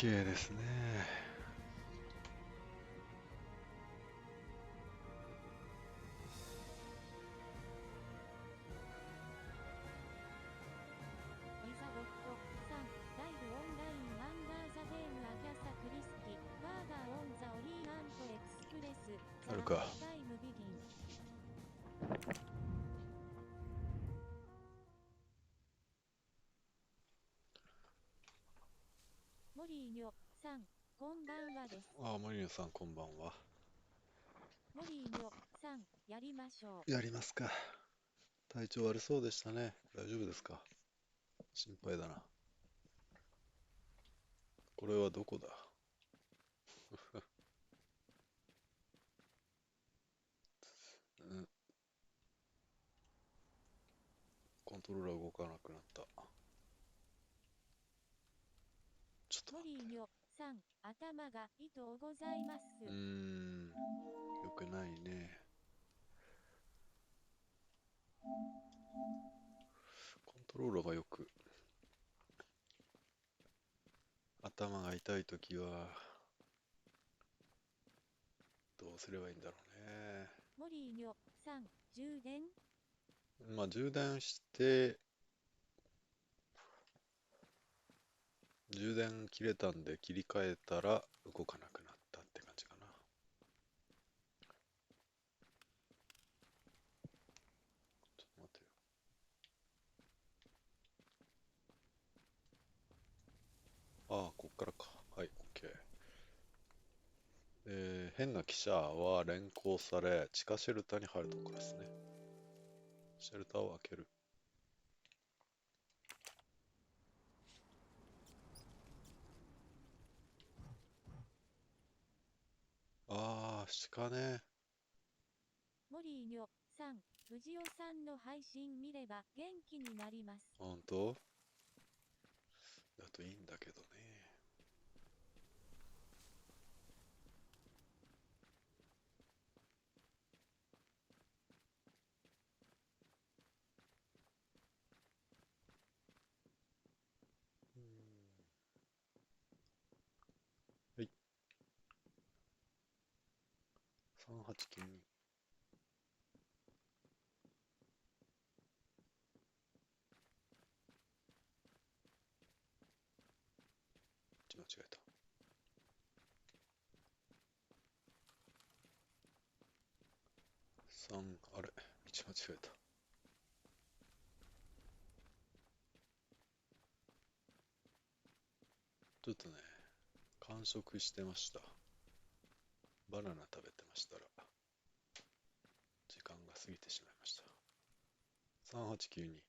OK ですね。イザドット3ライブオンラインアンダーザゲームアギャサクリスティバーガーオンザオリーアントエクスプレスあるか。タイムビギン。モリーニョさんこんばんはです。ああ、森野さんこんばんは。モリーニョさんやりましょう。やりますか。体調悪そうでしたね。大丈夫ですか？心配だな。これはどこだ？うん、コントローラー動かなくなった。ちょっとモ待って。リーニョさん頭がいとうございます。よくないね。コントローラーがよく。頭が痛いときは、どうすればいいんだろうね。モリーニョさん充電。まあ、充電して、充電切れたんで切り替えたら動かなくなったって感じかな。ちょっと待ってよ。ああ、こっからか。はい、OK。変な記者は連行され、地下シェルターに入るところですね。シェルターを開ける。ああ、鹿ね。モリーニョさん藤尾さんの配信見れば元気になります。本当だといいんだけどね。はい。3892。間違えた。3、あれ、道間違えた。ちょっとね、完食してました。バナナ食べてましたら、時間が過ぎてしまいました。3892。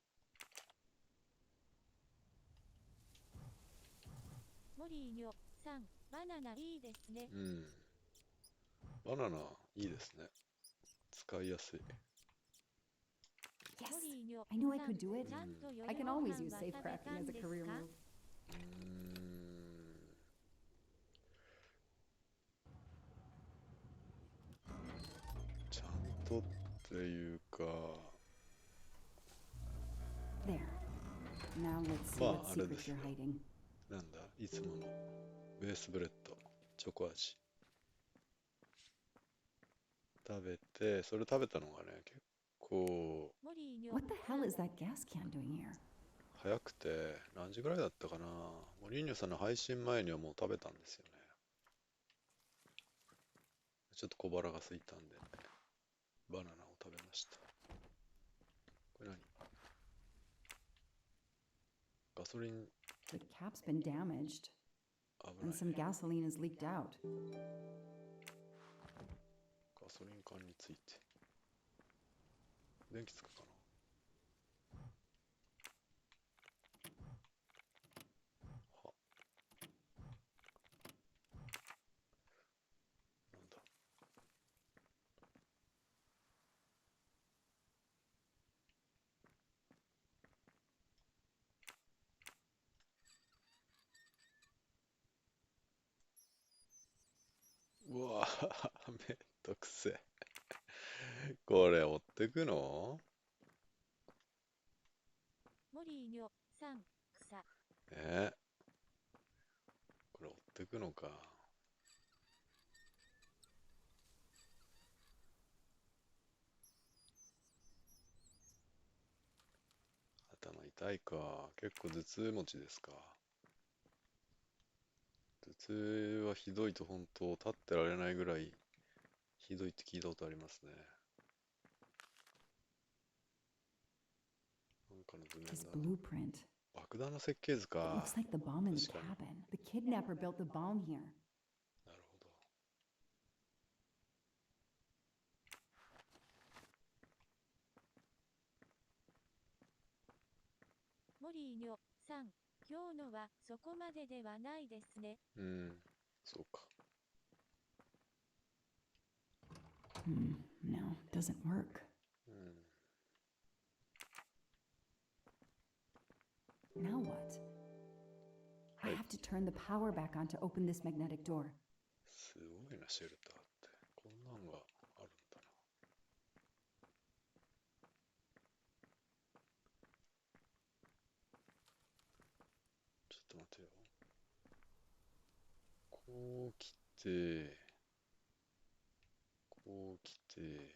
モリーニョさんバナナいいですね。バナナいいですね。使いやすい。モ Yes, リーニョ I knew I さん could do it. ちゃんと I 夜 can ご always 飯 use は safe 食べた crafting ん as a です career か？ move. ちゃんとっていうか、There. Now let's see ま what ああれで secrets す you're よ。 hiding. なんだ、いつものベースブレッド、チョコ味。食べて、それ食べたのがね、結構モリーニョ What the さ hell ん is that gas can doing here? 早くて、何時ぐらいだったかな。モリーニョさんの配信前にはもう食べたんですよね。ちょっと小腹が空いたんで、バナナを食べました。これ何？ガソリン The cap's been damaged, 危な and い。 some gasoline has leaked out. ガソリン管について。電気つくかな。は、なんだ。うわぁ、めんどくせえ。これ追ってくの？モリーニョさん草これ追っってくのか。頭痛いか。結構頭痛持ちですか。頭痛はひどいと本当立ってられないぐらいひどいって聞いたことありますね。なんかの図面 This だな。 blueprint. 爆弾の設計図 It か。 looks like the bomb in the 確かに。 cabin. The kidnapper built the bomb here. なるほど。モリーニョさん、今日のはそこまでではないですね。そうか。No, doesn't work. Now what? I have to turn the power back on to open this magnetic door. すごいな、シェルターって。こんなんがあるんだな。ちょっと待てよ。こう来て、こう来て、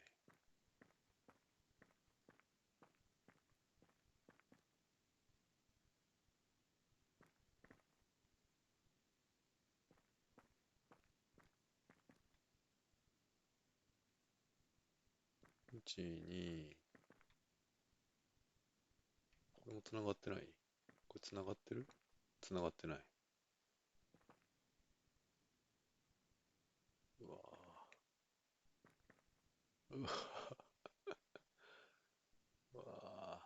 1、2、これも繋がってない？これ繋がってる？繋がってない。うわぁ。うわぁ。うわぁ。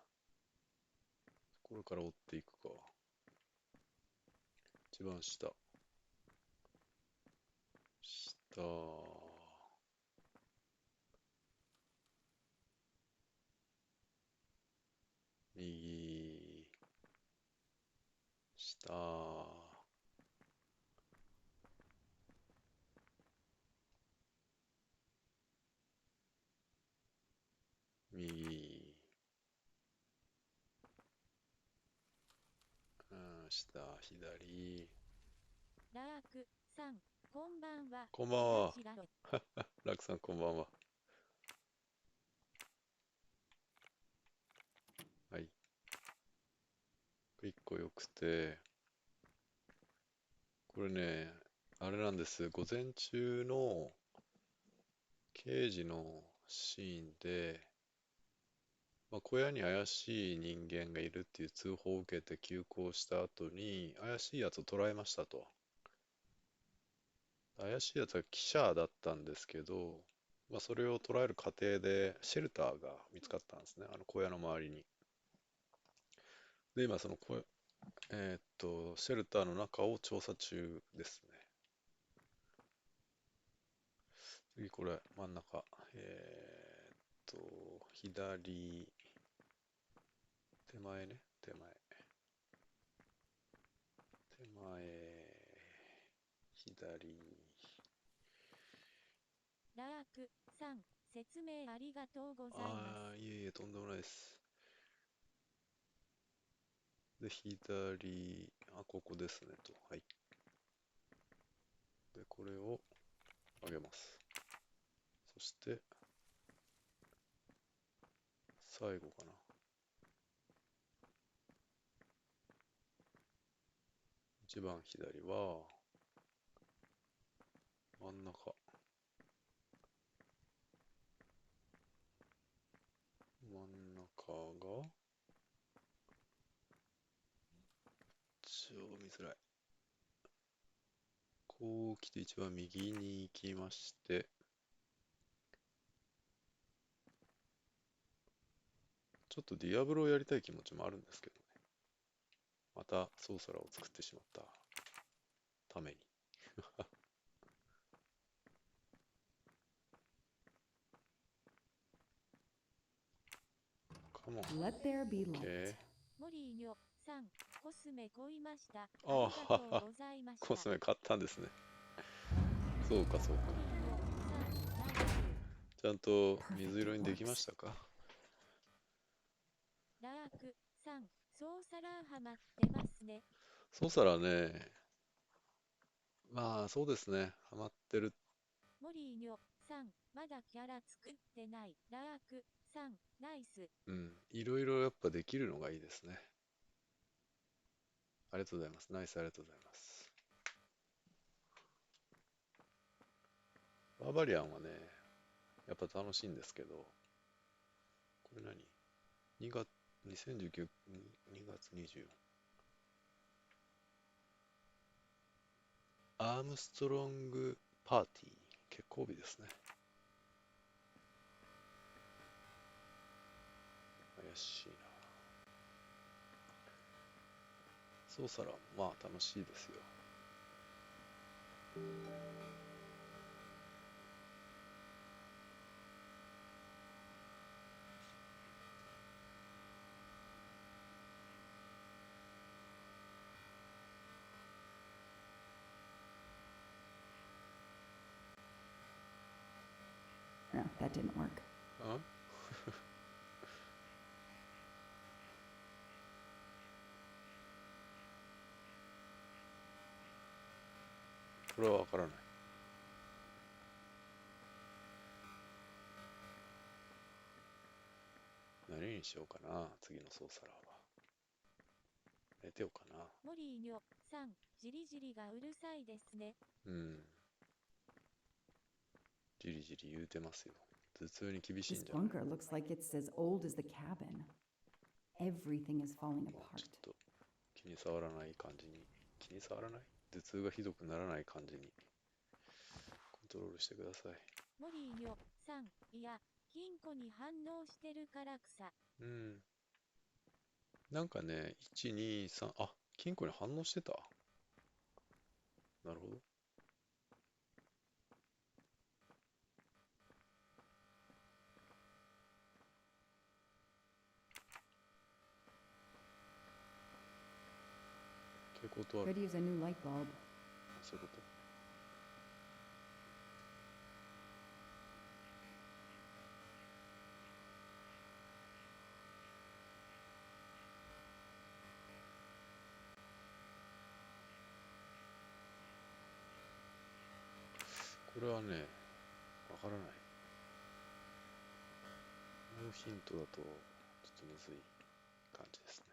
これから追っていくか。一番下。下。右。下。右。下、左。ラークさん、こんばんは。こんばんは。ちらちらラクさん、こんばんは。はい。一個よくて、これね、あれなんです。午前中の刑事のシーンで、小屋に怪しい人間がいるっていう通報を受けて急行した後に、怪しいやつを捕らえましたと。怪しいやつは記者だったんですけど、それを捕らえる過程でシェルターが見つかったんですね。あの小屋の周りに。で、今そのシェルターの中を調査中ですね。次これ、真ん中。左、手前ね、手前。手前、左。ラークさん、説明ありがとうございます。いえいえ、とんでもないです。で、左、ここですねと。はい。で、これを上げます。そして、最後かな。一番左は、真ん中。真ん中が、超見づらい。こう来て一番右に行きまして、ちょっとディアブロをやりたい気持ちもあるんですけどね。またソーサラを作ってしまったために。カモン。Let there be light. OK。モリーニョさん、コスメ買いました。ありはがとうございました。コスメ買ったんですね。そうかそうか。モリーニョさん、ナイス。ちゃんと水色にできましたか？ラークさん、ソーサラーハマってますね。ソーサラね、まあそうですね。ハマってる。モリーニョさん、まだキャラ作ってない。ラークさん、ナイス。うん。いろいろやっぱできるのがいいですね。ありがとうございます。ナイス、ありがとうございます。バーバリアンはね、やっぱ楽しいんですけど、これ何？ 2 月、2019、2月24。アームストロングパーティー。結構日ですね。怪しいな。そうしたら、まあ楽しいですよ。No, that didn't work. あこれはわからない。何にしようかな、次のソーサラーは。寝てようかな。モリーニョさん、じりじりがうるさいですね。うん。じりじり言うてますよ。頭痛に厳しい This んじゃない？ bunker looks like it's as old as the cabin. Everything is falling もう apart. ちょっと気に障らない感じに。気に障らない？頭痛がひどくならない感じにコントロールしてください。モリーニョさん、いや、金庫に反応してるから草。うん。なんかね、1、2、3、あ、金庫に反応してた。なるほど。蛍光灯ある。 Could use a new light bulb. そういうこと。これはね、わからない。ノーヒントだとちょっとむずい感じですね。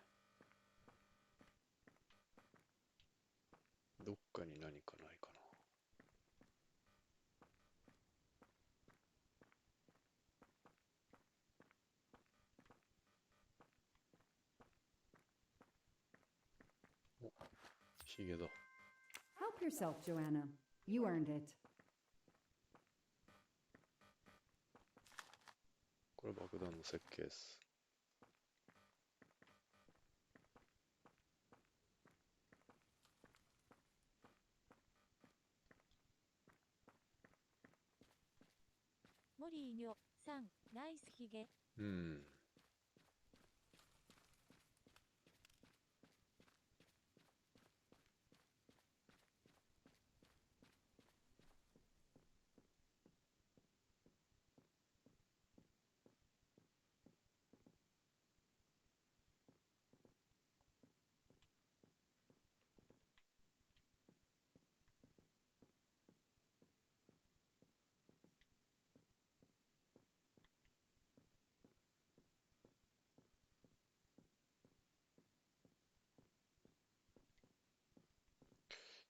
どっかに何かないかな。お、ヒゲだ。Help yourself, Joanna. You earned it. これ爆弾の設計です。モリーニョさん、ナイスヒゲ。うん。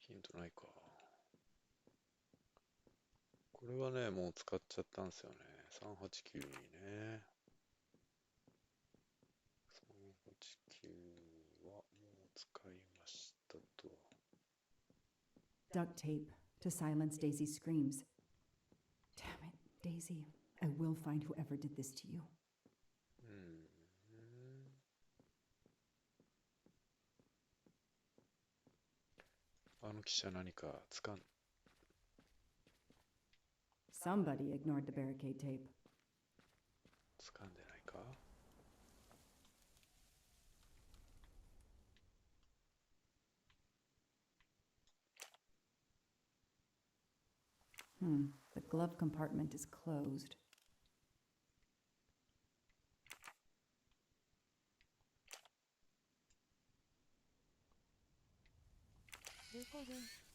ヒントないか。これはね、もう使っちゃったんですよね。389にね。389はもう使いましたと。Duct tape to silence Daisy's screams. Damn it, Daisy. I will find whoever did this to you. うん。あの記者何か掴ん Somebody ignored the barricade tape. 掴んでないか？ The glove compartment is closed. ルコルン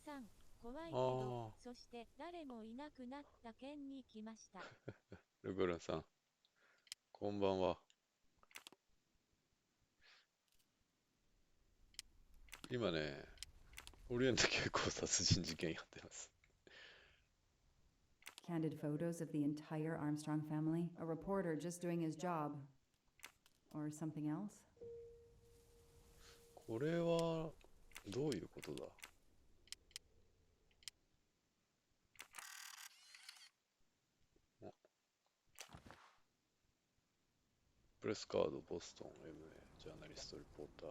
さん、怖いけど、そして誰もいなくなった件に来ました。ルグルンさん、こんばんは。今ね、オリエント急行殺人事件やってます。Candid photos of the entire Armstrong family? A reporter just doing his job? Or something else? これはどういうことだ？プレスカード、ボストン、MA、ジャーナリスト、リポーター、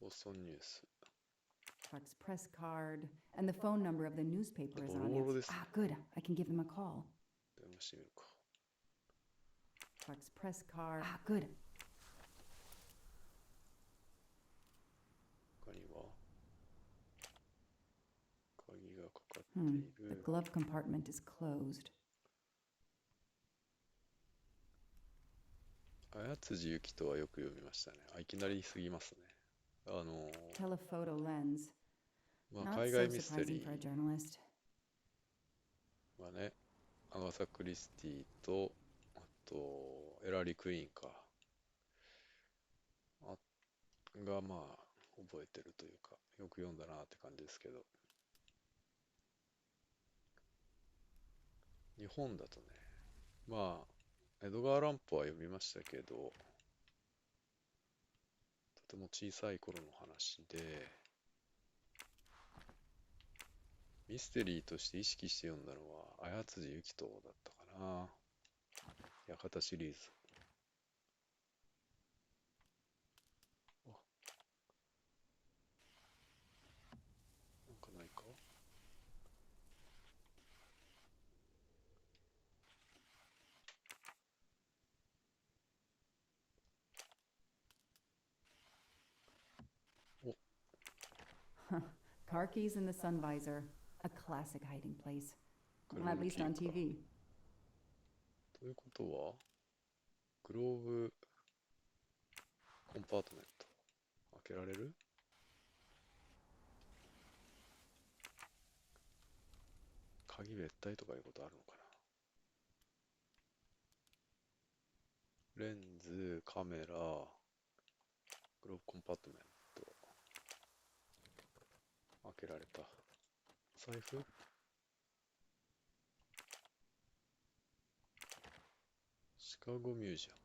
ボストンニュース。Clark's press card, and the phone number of the newspaper is on it. Ah, good. I can give him a call. 電話してみるか。Clark's press card. Ah, good. 他には鍵がかかってい The る。glove compartment is closed. 綾辻ゆきとはよく読みましたね。いきなりすぎますね。Telephoto lens. まあ、 Not 海 so 外ミステ surprising リ for a ー journalist. はね、アガサ・クリスティと、あと、エラリ・クイーンか。が、まあ、覚えてるというか、よく読んだなって感じですけど。日本だとね、まあ、エドガー・ランポは読みましたけど、とても小さい頃の話で、ミステリーとして意識して読んだのは、綾辻ゆきとだったかな。館シリーズ。なんかないか？お、 Car keys in the sun visor. A classic hiding place. グロ At ーブ least キー on か。 TV. ということは、グローブコンパートメント。開けられる？鍵別体とかいうことあるのかな？レンズ、カメラ、グローブコンパートメント。開けられた。財布？シカゴミュージアム。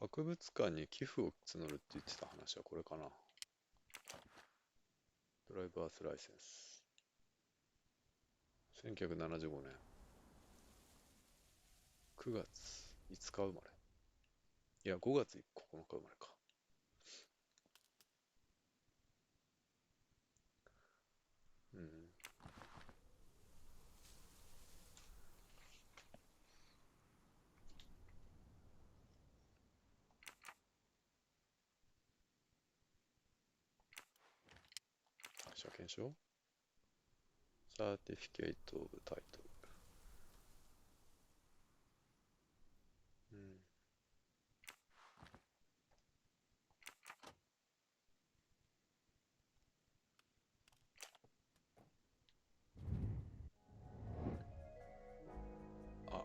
博物館に寄付を募るって言ってた話はこれかな。ドライバースライセンス。1975年9月5日生まれ。いや、5月9日生まれか。うん。車検証？サーティフィケイト・オブ・タイトル。うん。あ、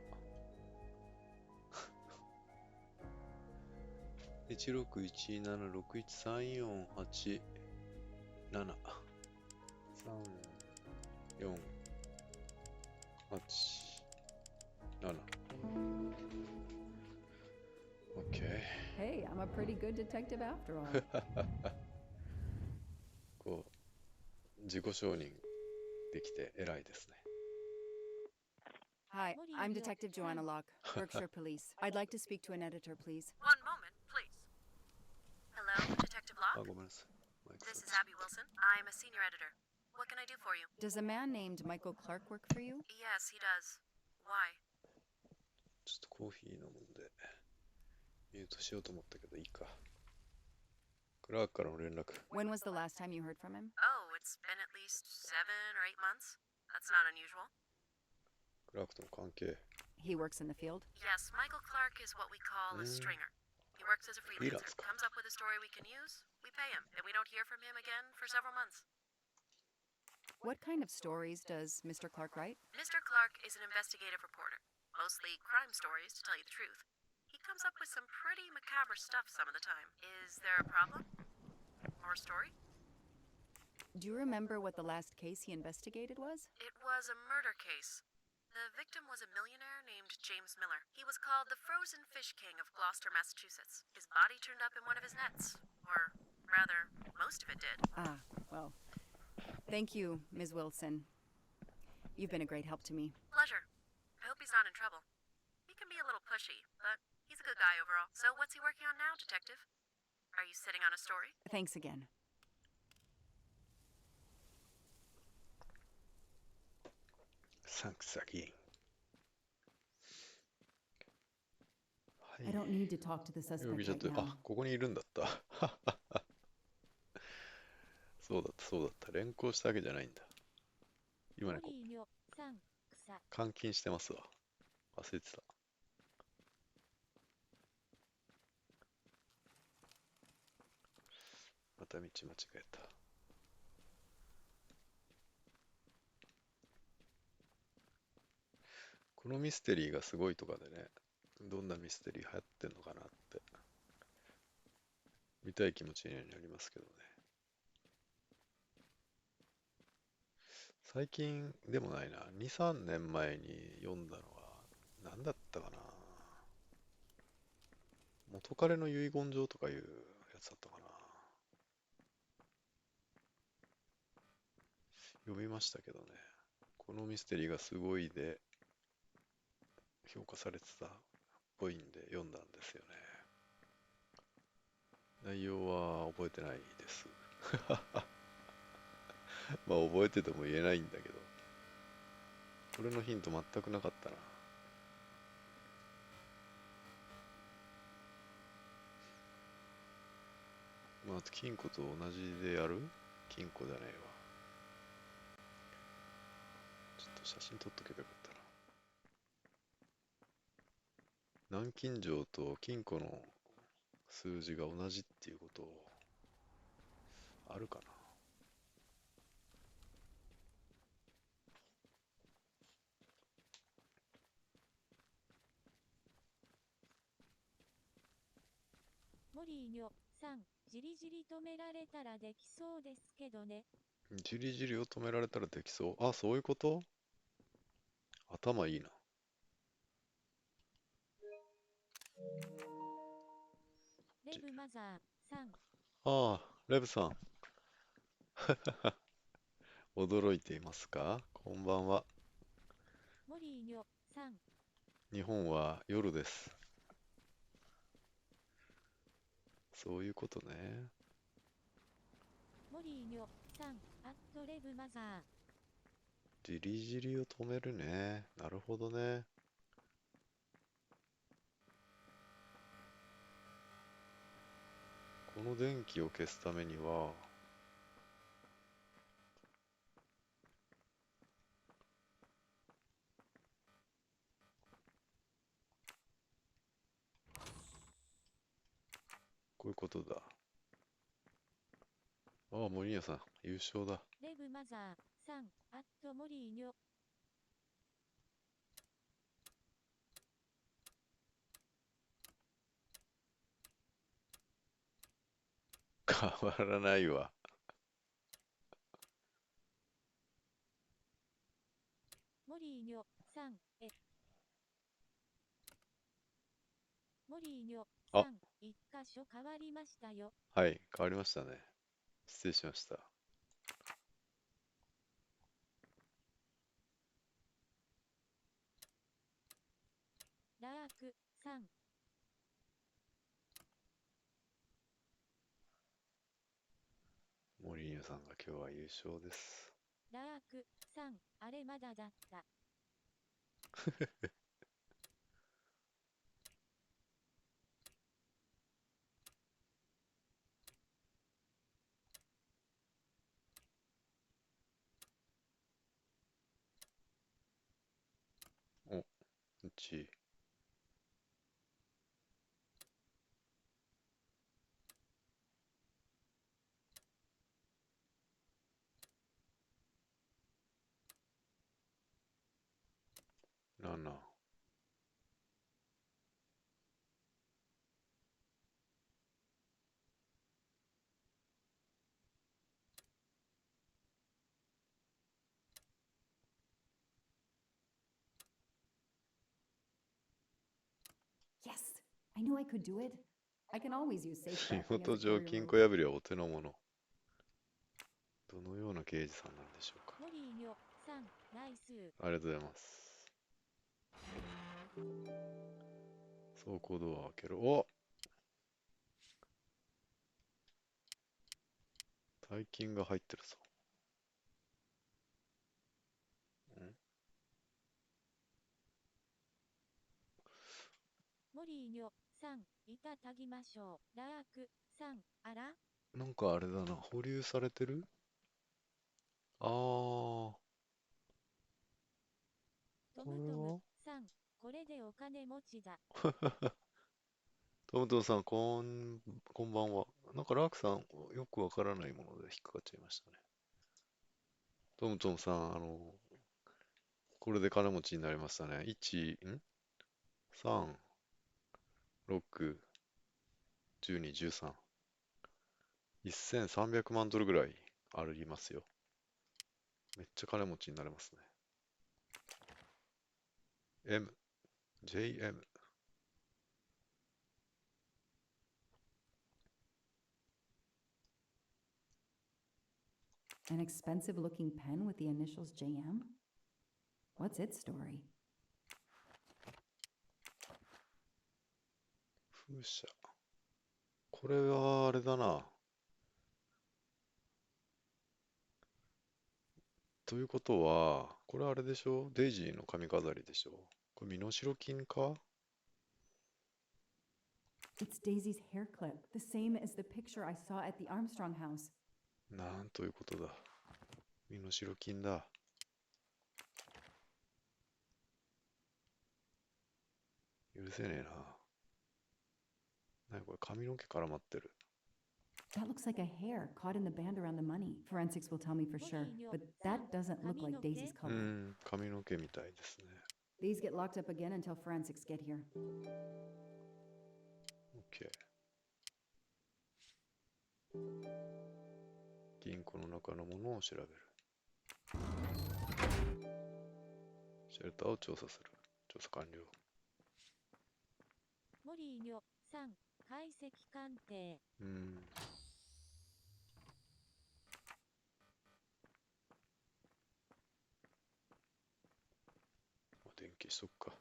1617613487 3487。OK。 Hey, I'm a pretty good detective after all. こう自己承認できて偉いですね。 Hi, I'm Detective Joanna Locke, Berkshire Police. I'd like to speak to an editor, please. One moment, please. Hello, Detective あ、 Locke? ごめんなさい。マイク This さん is Abby Wilson. I'm a senior editor. What can I do for you? Does a man named Michael Clark work for you? Yes, he does. Why? ちょっとコーヒー飲むんでミュートしようと思ったけどいいか。クラークからの連絡。 When was the last time you heard from him? Oh, it's been at least 7 or 8 months. That's not unusual. クラークとの関係。He works in the field? Yes, Michael Clark is what we call a stringer. He works as a freelancer, Freelance. comes up with a story we can use, we pay him, and we don't hear from him again for several months. What kind of stories does Mr. Clark write? Mr. Clark is an investigative reporter, mostly crime stories, to tell you the truth. He comes up with some pretty macabre stuff some of the time. Is there a problem? Or a story? Do you remember what the last case he investigated was? It was a murder case. The victim was a millionaire named James Miller. He was called the Frozen Fish King of Gloucester, Massachusetts. His body turned up in one of his nets. Or, rather, most of it did. Ah, well. Thank you, Ms. Wilson. You've been a great help to me. Pleasure. I hope he's not in trouble. He can be a little pushy, but he's a good guy overall. So what's he working on now, Detective? Are you sitting on a story? Thanks again. サンクスアゲイン。は I don't need to talk to the い。 suspect 容疑者 right と、 now. あ、ここにいるんだった。そうだった、そうだった。連行したわけじゃないんだ。今ね、モリーニョさん草監禁してますわ。忘れてた。また道間違えた。このミステリーがすごいとかでね、どんなミステリー流行ってんのかなって見たい気持ちになりますけどね。最近でもないな。2、3年前に読んだのは何だったかな。元彼の遺言状とかいうやつだったかな。読みましたけどね。このミステリーがすごいで評価されてたっぽいんで読んだんですよね。内容は覚えてないです。まあ覚えてても言えないんだけど、これのヒント全くなかったな。まあ金庫と同じでやる？金庫じゃねえわ。ちょっと写真撮っとけばよかったな。南京錠と金庫の数字が同じっていうことあるかな。モリーニョさんじりじり止められたらできそうですけどね。じりじりを止められたらできそう。あ、そういうこと？頭いいな。レブマザーさんああ、レブさん。驚いていますか？こんばんは。モリーニョさん日本は夜です。そういうことね。モリーニョさんアットレブマザーじりじりを止めるね。なるほどね。この電気を消すためには、こういうことだ。ああ、森宮さん、優勝だ。レブマザーさんアットモリーニョ変わらないわ。モリーニョさんモリーニョあさん一箇所変わりましたよ。はい、変わりましたね。失礼しました。ラークさん森宮さんが今日は優勝です。ラークさんあれまだだった。お、1。7。Yes! I knew I could do it. I can always use 仕 safecrafting as 事 a 上 career 金 move. 庫破りはお手の物。どのような刑事さんなんでしょうか。モリーニョさん、ナイス。ありがとうございます。倉庫ドアを開ける。お、大金が入ってるぞ。モリーニョさん、いたたぎましょう。ラークさん、あらなんかあれだな、保留されてる。あー、トこれムトムはさん、これでお金持ちだ。トムトムさん、こんばんは。なんかラークさん、よくわからないもので引っかかっちゃいましたね。トムトムさん、これで金持ちになりましたね。3、6、12、13。1300万ドルぐらいありますよ。めっちゃ金持ちになれますね。M、JM。An expensive looking pen with the initials JM? What's its story? 風車。これはあれだな。ということは、これあれでしょ、デイジーの髪飾りでしょ。これ身代金か。 It's Daisy's hair clip, the same as the picture I saw at the Armstrong house. なんということだ。身代金だ。許せねえな。なにこれ、髪の毛絡まってる。That looks like a hair caught in the band around the money. Forensics will tell me for sure, but that doesn't look like Daisy's う color. ん、髪の毛みたいですね。These get locked up again until forensics get here. OK。銀行の中のものを調べる。シェルターを調査する。調査完了。モリーニョさん、解析鑑定。うん。電気しとくか。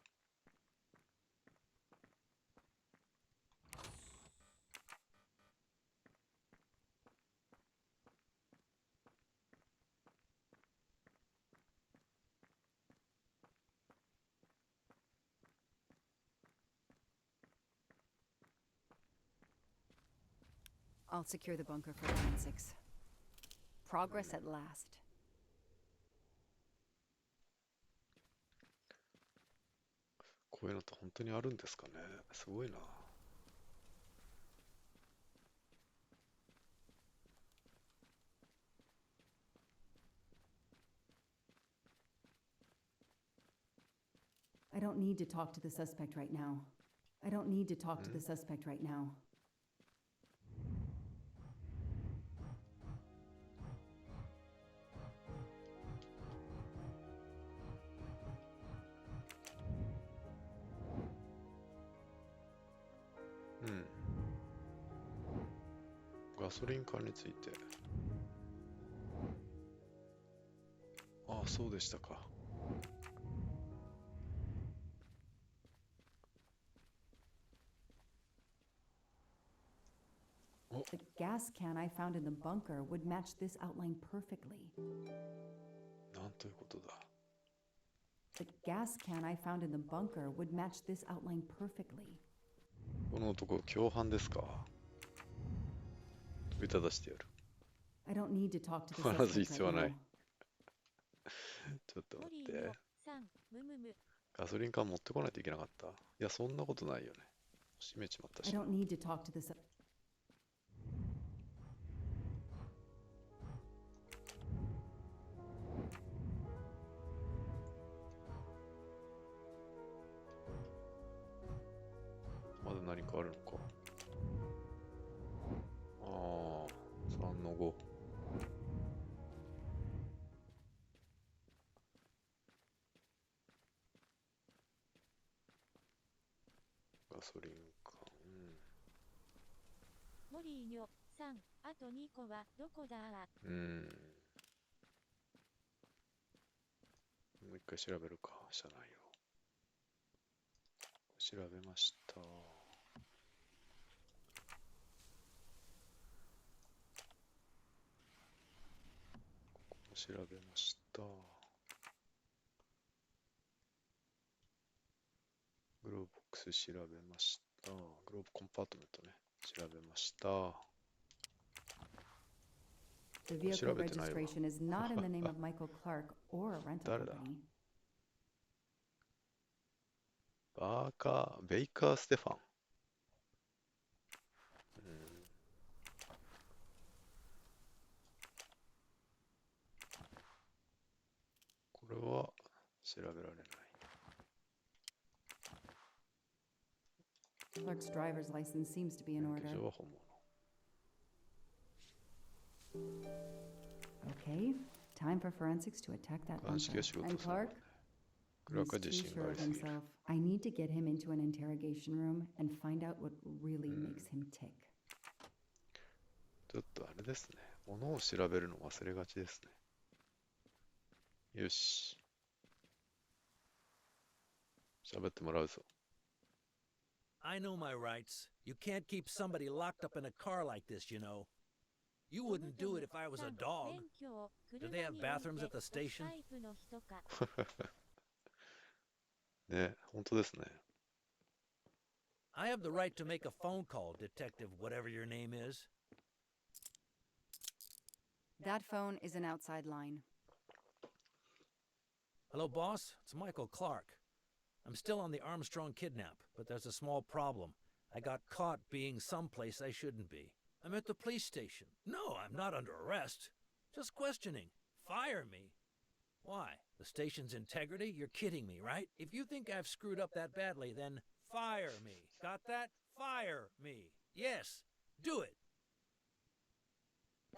I'll secure the bunker for forensics. Progress at last. こういうのって本当にあるんですかね。すごいな。I don't need to talk to the suspect right now. I don't need to talk to the suspect right now. うん。ガソリン缶について。ああ、そうでしたか。The gas can I found in the bunker would match this outline perfectly. なんということだ。The gas can I found in the bunker would match this outline perfectly. この男、共犯ですか。問いただしてやる。I don't need to talk to the 話す suspect 必要は right な now. い。ちょっとモ待ってリーニョ。さん、むむむ。ガソリン缶持ってこないといけなかった。いや、そんなことないよね。閉めちまった I し。 don't need to talk to this. まだ何かあるのか。ああ、3の5。ガソリン缶。モリーニョさん、あと2個はどこだもう一回調べるか、車内を。調べました。ここも調べました。グローブボックス調べました。グローブコンパートメントね。調べました。The vehicle registration is not in the name of Michael Clark or a rental company. ベイカー・ステファン。これは調べられない。Clark's driver's license seems to be in 免 order. 許証は本物。Okay, time for forensics to attack that 鑑識 bunker. が仕事 And する。 Clark? クラークは He's 自 too 信が sure あ of りすぎる。 himself. I need to get him into an interrogation room and find out what really makes him tick. ちょっとあれですね。物を調べるの忘れがちですね。よし。喋ってもらうぞ。I know my rights. You can't keep somebody locked up in a car like this, you know. You wouldn't do it if I was a dog. Do they have bathrooms at the station? ね、本当ですね。I have the right to make a phone call, Detective whatever your name is. That phone is an outside line. Hello, boss. It's Michael Clark. I'm still on the Armstrong kidnap, but there's a small problem. I got caught being someplace I shouldn't be. I'm at the police station. No, I'm not under arrest. Just questioning. Fire me. Why? The station's integrity? You're kidding me, right? If you think I've screwed up that badly, then fire me. Got that? Fire me. Yes, do it.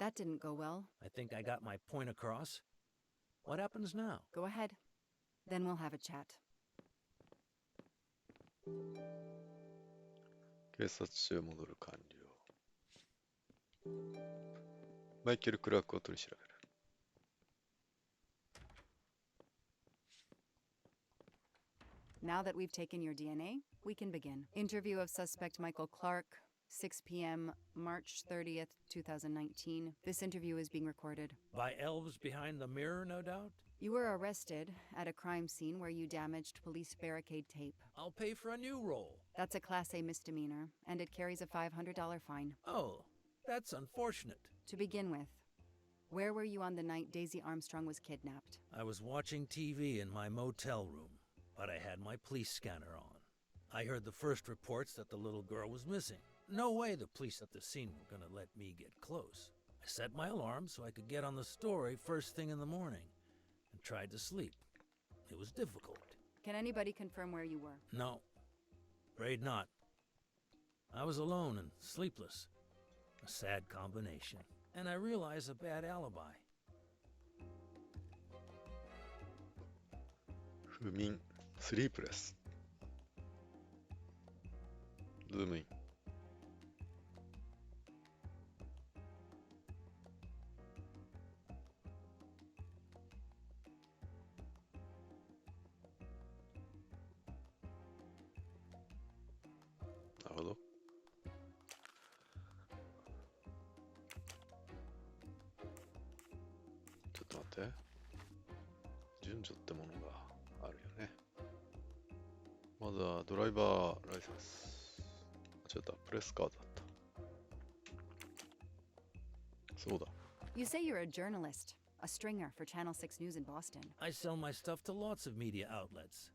That didn't go well. I think I got my point across. What happens now? Go ahead. Then we'll have a chat. 警察署へ戻る完了。マイケル・クラークを取り調べる。Now that we've taken your DNA, we can begin. Interview of suspect Michael Clark, 6 p.m., March 30th, 2019. This interview is being recorded. By elves behind the mirror, no doubt? You were arrested at a crime scene where you damaged police barricade tape. I'll pay for a new roll. That's a Class A misdemeanor, and it carries a $500 fine. Oh, that's unfortunate. To begin with, where were you on the night Daisy Armstrong was kidnapped? I was watching TV in my motel room, but I had my police scanner on. I heard the first reports that the little girl was missing. No way the police at the scene were going to let me get close. I set my alarm so I could get on the story first thing in the morning and tried to sleep. It was difficult. Can anybody confirm where you were? No, afraid not. I was alone and sleepless. A sad combination. And I realized a bad alibi. 不眠、スリープレス。ズームイン。なるほど。ちょっと待って。順序ってものがあるよね。まだドライバーライセンス。間違った。プレスカードだった。そうだ。You say you're a journalist, a stringer for Channel 6 News in Boston. I sell my stuff to lots of media outlets.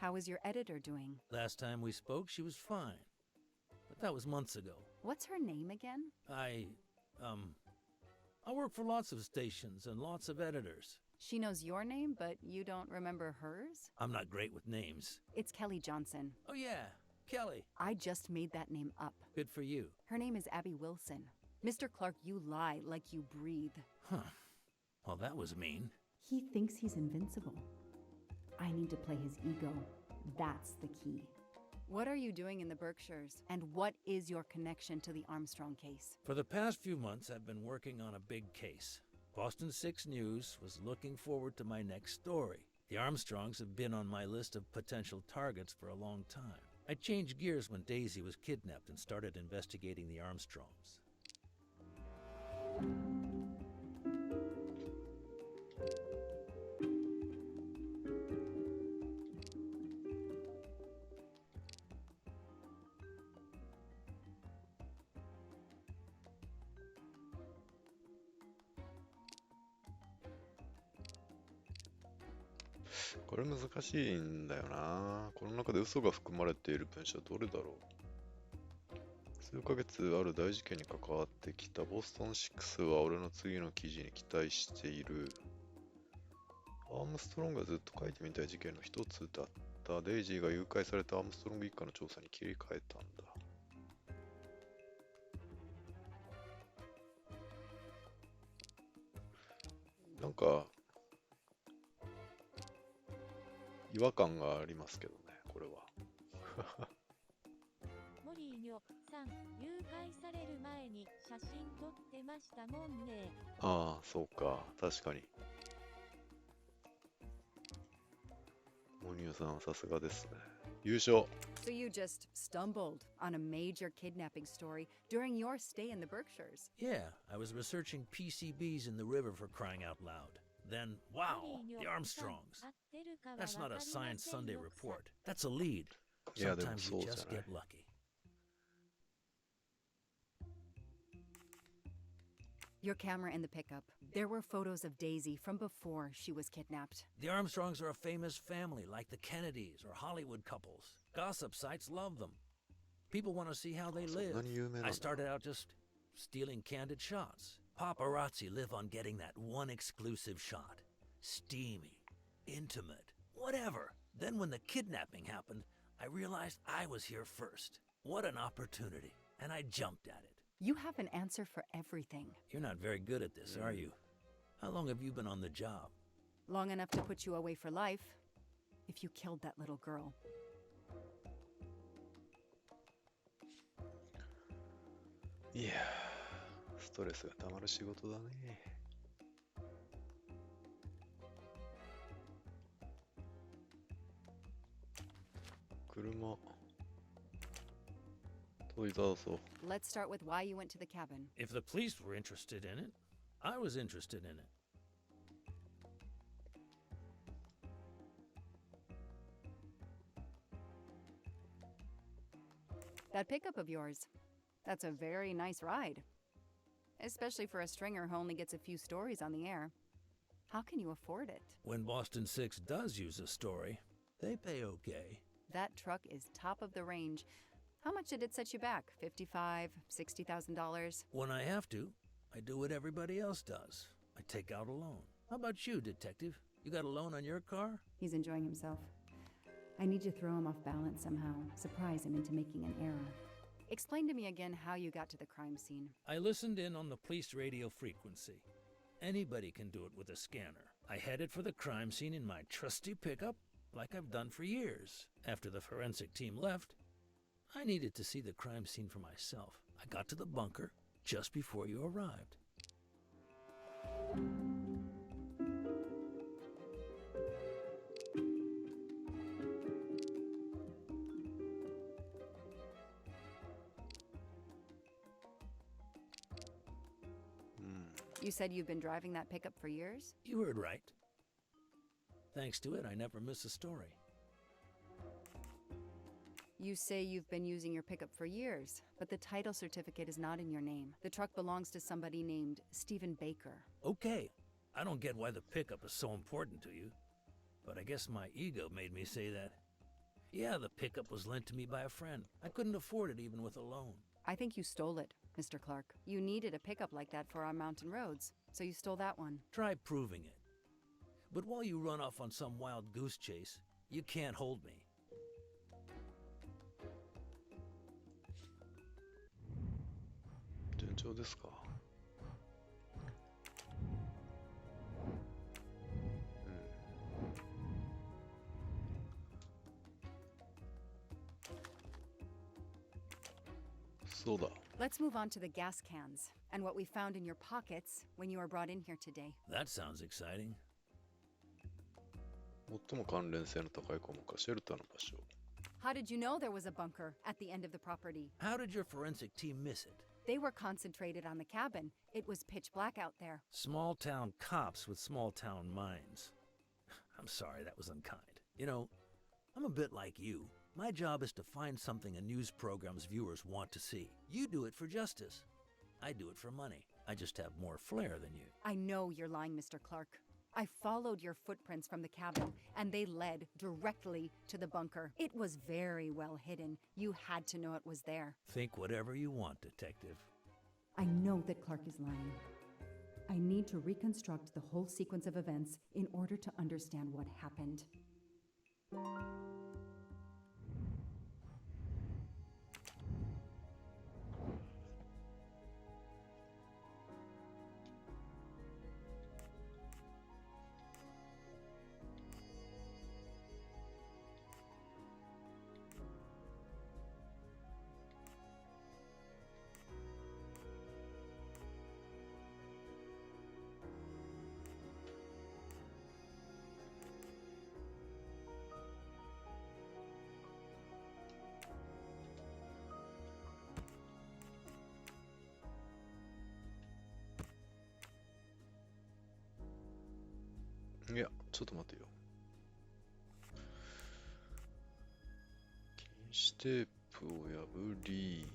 How is your editor doing? Last time we spoke, she was fine. But that was months ago. What's her name again? I work for lots of stations and lots of editors. She knows your name, but you don't remember hers? I'm not great with names. It's Kelly Johnson. Oh yeah, Kelly. I just made that name up. Good for you. Her name is Abby Wilson. Mr. Clark, you lie like you breathe. Huh. Well, that was mean. He thinks he's invincible. I need to play his ego. That's the key. What are you doing in the Berkshires? And what is your connection to the Armstrong case? For the past few months, I've been working on a big case. Boston 6 News was looking forward to my next story. The Armstrongs have been on my list of potential targets for a long time. I changed gears when Daisy was kidnapped and started investigating the Armstrongs.これ難しいんだよな。この中で嘘が含まれている文章はどれだろう。数ヶ月ある大事件に関わってきたボストン6は俺の次の記事に期待している。アームストロングがずっと書いてみたい事件の一つだった。デイジーが誘拐されたアームストロング一家の調査に切り替えたんだ。なんか違和感がありますけどね、これは。モリーニョさん、誘拐される前に写真撮ってましたもんね。ああ、そうか、確かに。モニオさんはさすがですね。優勝。So you just stumbled on a major kidnapping story during your stay in the Berkshires. Yeah, I was researching PCBs in the river for crying out loud. Then, wow, the Armstrongs. That's not a Science Sunday report. That's a lead. Yeah, they were Sometimes you souls, just aren't get lucky. Your camera in the pickup. There were photos of Daisy from before she was kidnapped. The Armstrongs are a famous family, like the Kennedys or Hollywood couples. Gossip sites love them. People want to see how they live. I started out just stealing candid shots. Paparazzi live on getting that one exclusive shot. Steamy, intimate, whatever. Then when the kidnapping happened, I realized I was here first. What an opportunity. And I jumped at it. You have an answer for everything. You're not very good at this, are you? How long have you been on the job? Long enough to put you away for life. If you killed that little girl. いやー、ストレスがたまる仕事だね。車。問いただそう。Let's start with why you went to the cabin. If the police were interested in it, I was interested in it. That pickup of yours. That's a very nice ride. Especially for a stringer who only gets a few stories on the air. How can you afford it? When Boston 6 does use a story, they pay okay. That truck is top of the range. How much did it set you back? $55,000, $60,000? When I have to, I do what everybody else does. I take out a loan. How about you, detective? You got a loan on your car? He's enjoying himself. I need to throw him off balance somehow, surprise him into making an error. Explain to me again how you got to the crime scene. I listened in on the police radio frequency. Anybody can do it with a scanner. I headed for the crime scene in my trusty pickup, like I've done for years. After the forensic team left, I needed to see the crime scene for myself. I got to the bunker just before you arrived. You said you've been driving that pickup for years? You heard right. Thanks to it, I never miss a story. You say you've been using your pickup for years, but the title certificate is not in your name. The truck belongs to somebody named Stephen Baker. Okay, I don't get why the pickup is so important to you, but I guess my ego made me say that. Yeah, the pickup was lent to me by a friend. I couldn't afford it even with a loan. I think you stole it, Mr. Clark. You needed a pickup like that for our mountain roads, so you stole that one. Try proving it. But while you run off on some wild goose chase, you can't hold me. 順調ですか？そうだ。Let's move on to the gas cans and what we found in your pockets when you were brought in here today. That sounds exciting. 最も関連性の高い項目はシェルターの場所。How did you know there was a bunker at the end of the property? How did your forensic team miss it? They were concentrated on the cabin. It was pitch black out there. Small town cops with small town minds. I'm sorry, that was unkind. You know, I'm a bit like you. My job is to find something a news program's viewers want to see. You do it for justice. I do it for money. I just have more flair than you. I know you're lying, Mr. Clark. I followed your footprints from the cabin, and they led directly to the bunker. It was very well hidden. You had to know it was there. Think whatever you want, detective. I know that Clark is lying. I need to reconstruct the whole sequence of events in order to understand what happened. いや、ちょっと待てよ。禁止テープを破り、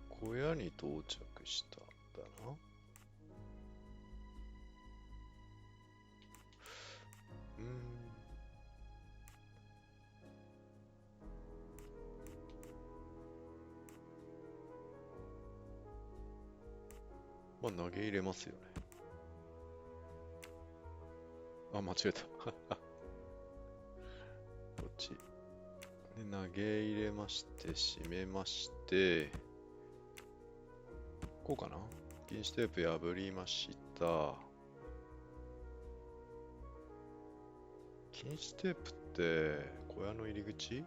小屋に到着したんだな。まあ投げ入れますよね。あ、間違えた。こっち。で、投げ入れまして、閉めまして、こうかな？禁止テープ破りました。禁止テープって小屋の入り口？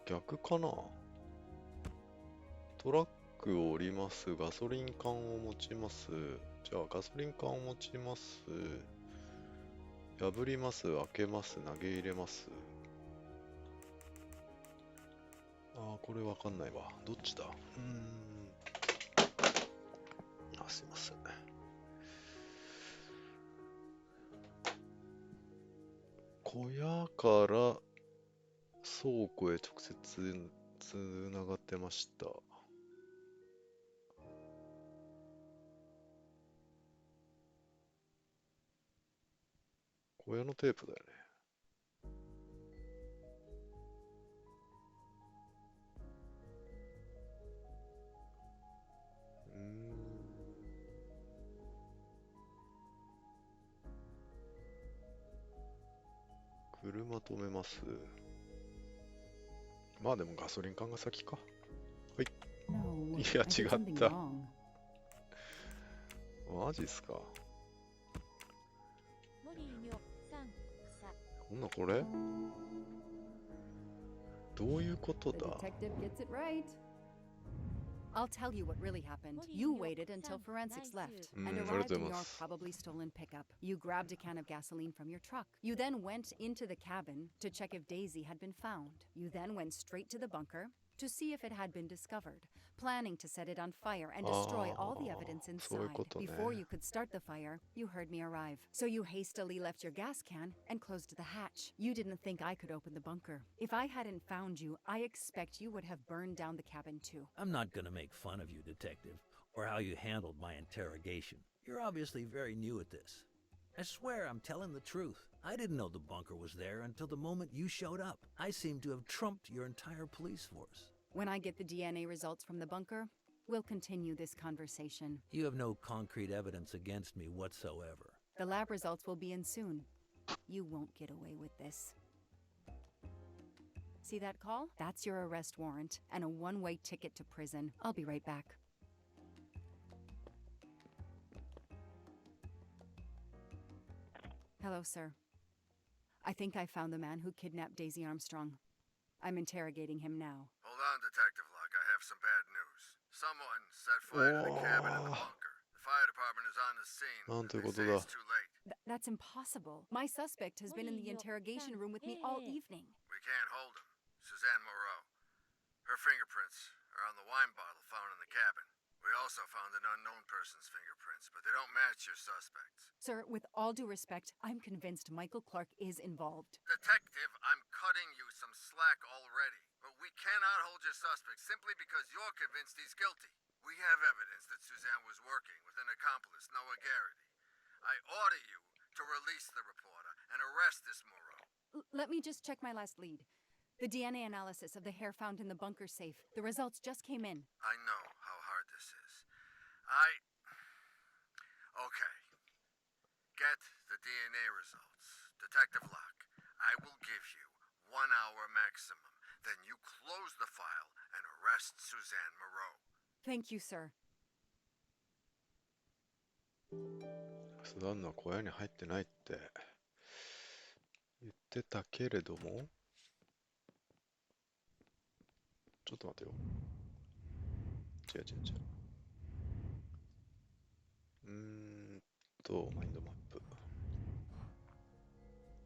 逆かな。トラックを降ります。ガソリン缶を持ちます。じゃあガソリン缶を持ちます。破ります。開けます。投げ入れます。あー、これわかんないわ。どっちだ？あ、すいません。小屋から倉庫へ直接つながってました。小屋のテープだよね。車止めます。まあでもガソリン缶が先か。はい。No, いや、 I did 違 something った。 wrong. マジっすか。こんなこれどういうこと The だ？ detective gets it right. I'll tell you what really happened. You waited until forensics left and arrived in your probably stolen pickup. You grabbed a can of gasoline from your truck. You then went into the cabin to check if Daisy had been found. You then went straight to the bunker to see if it had been discovered, planning to set it on fire and destroy all the evidence そういう inside. ことね。 Before you could start the fire, you heard me arrive. So you hastily left your gas can and closed the hatch. You didn't think I could open the bunker. If I hadn't found you, I expect you would have burned down the cabin too. I'm not gonna make fun of you, Detective, or how you handled my interrogation. You're obviously very new at this. I swear I'm telling the truth. I didn't know the bunker was there until the moment you showed up. I seem to have trumped your entire police force. When I get the DNA results from the bunker, we'll continue this conversation. You have no concrete evidence against me whatsoever. The lab results will be in soon. You won't get away with this. See that call? That's your arrest warrant and a one-way ticket to prison. I'll be right back. Hello, sir. I think I found the man who kidnapped Daisy Armstrong. I'm interrogating him now. Hold on, Detective Locke. I have some bad news. Someone set fire to the cabin in the bunker. The fire department is on the scene. なんて They こと say だ。 it's too late. That's impossible. My suspect has been in the interrogation room with me all evening. We can't hold him. Suzanne Moreau. Her fingerprints are on the wine bottle found in the cabin. We also found an unknown person's fingerprints, but they don't match your suspects. Sir, with all due respect, I'm convinced Michael Clark is involved. Detective, I'm cutting you some slack already. But we cannot hold your suspect simply because you're convinced he's guilty. We have evidence that Suzanne was working with an accomplice, Noah Garrity. I order you to release the reporter and arrest this Moreau. Let me just check my last lead. The DNA analysis of the hair found in the bunker safe. The results just came in. I know how hard this is. Okay. Get the DNA results. Detective Locke, I will give you 1 hour maximum. Then you close the file and arrest Suzanne Moreau. Thank you, sir. スザンヌは小屋に入ってないって言ってたけれども、ちょっと待てよ。違う。マインドマップ。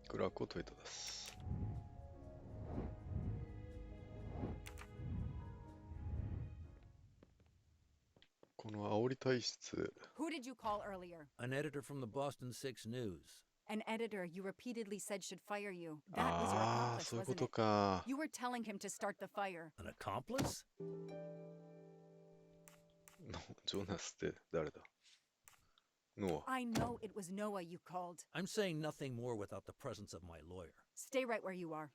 クラークを解いたです。この煽り体質。 Who did you call earlier? An editor from the Boston 6 News. An editor you repeatedly said should fire you. That was your ああ、 accomplice, そういうこ wasn't と it? か。 You were telling him to start the fire. An accomplice? ジョナスって誰だ？ノア。 I know it was Noah you called. I'm saying nothing more without the presence of my lawyer. Stay right where you are.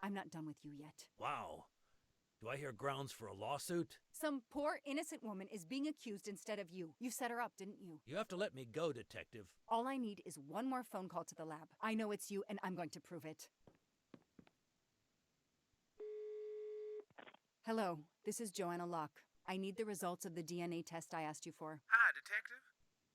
I'm not done with you yet. Wow. Do I hear grounds for a lawsuit? Some poor innocent woman is being accused instead of you. You set her up, didn't you? You have to let me go, Detective. All I need is one more phone call to the lab. I know it's you, and I'm going to prove it. Hello, this is Joanna Locke. I need the results of the DNA test I asked you for. Hi, Detective.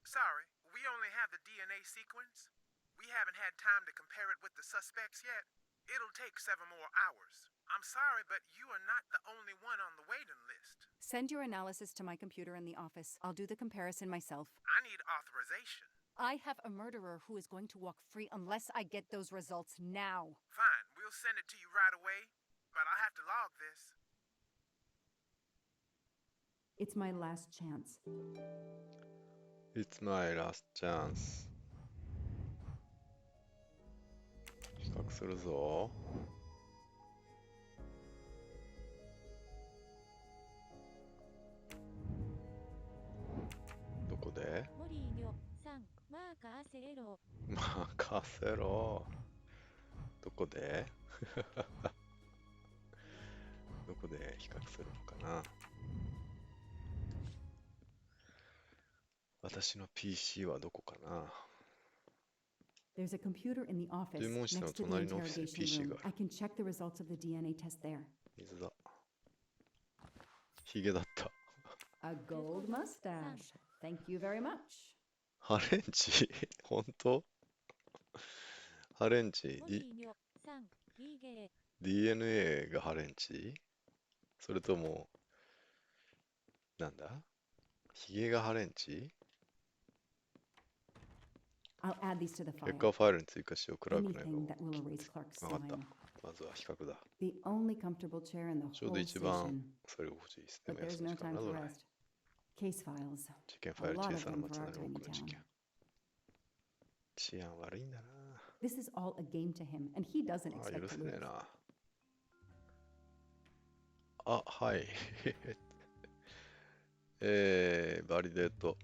Sorry, we only have the DNA sequence. We haven't had time to compare it with the suspects yet. It'll take 7 more hours. I'm sorry, but you are not the only one on the waiting list. Send your analysis to my computer in the office. I'll do the comparison myself. I need authorization. I have a murderer who is going to walk free unless I get those results now. Fine, we'll send it to you right away, but I'll have to log this. It's my last chance. It's my last chance. 比較するぞ。どこで？モリーニョさん、マーカーセロ。任せろ。どこでどこで比較するのかな。私の PC はどこかな。 There's a computer in the office 注文室の next to the 隣のオフィスに interrogation PC room. があ I る。 can check the results of the DNA test there. 水だ。ヒゲだった。A gold mustache. Thank you very much. ハレンチ本当？ハレンチ、モリーニョさん、リーゲ DNA がハレンチ？それとも、なんだ？ヒゲがハレンチ？ I'll add these to the 結 file. 果をファイルに追加しよう。クラークの Anything that will erase Clark's わかった。 slime. まずは比較だ。 The only comfortable chair in the ちょう whole ど一番 station. それが欲しいです。で But も休 there's む no 時間 time な for どない。 rest. Case files. 事件ファ A イル lot 小 of さな them for 町 our なり多 tiny くの事 town. 件。治安悪いんだな。 This is all a game to him, and he doesn't あ、 expect 許 to せねえ lose. な。あ、はい。バリデート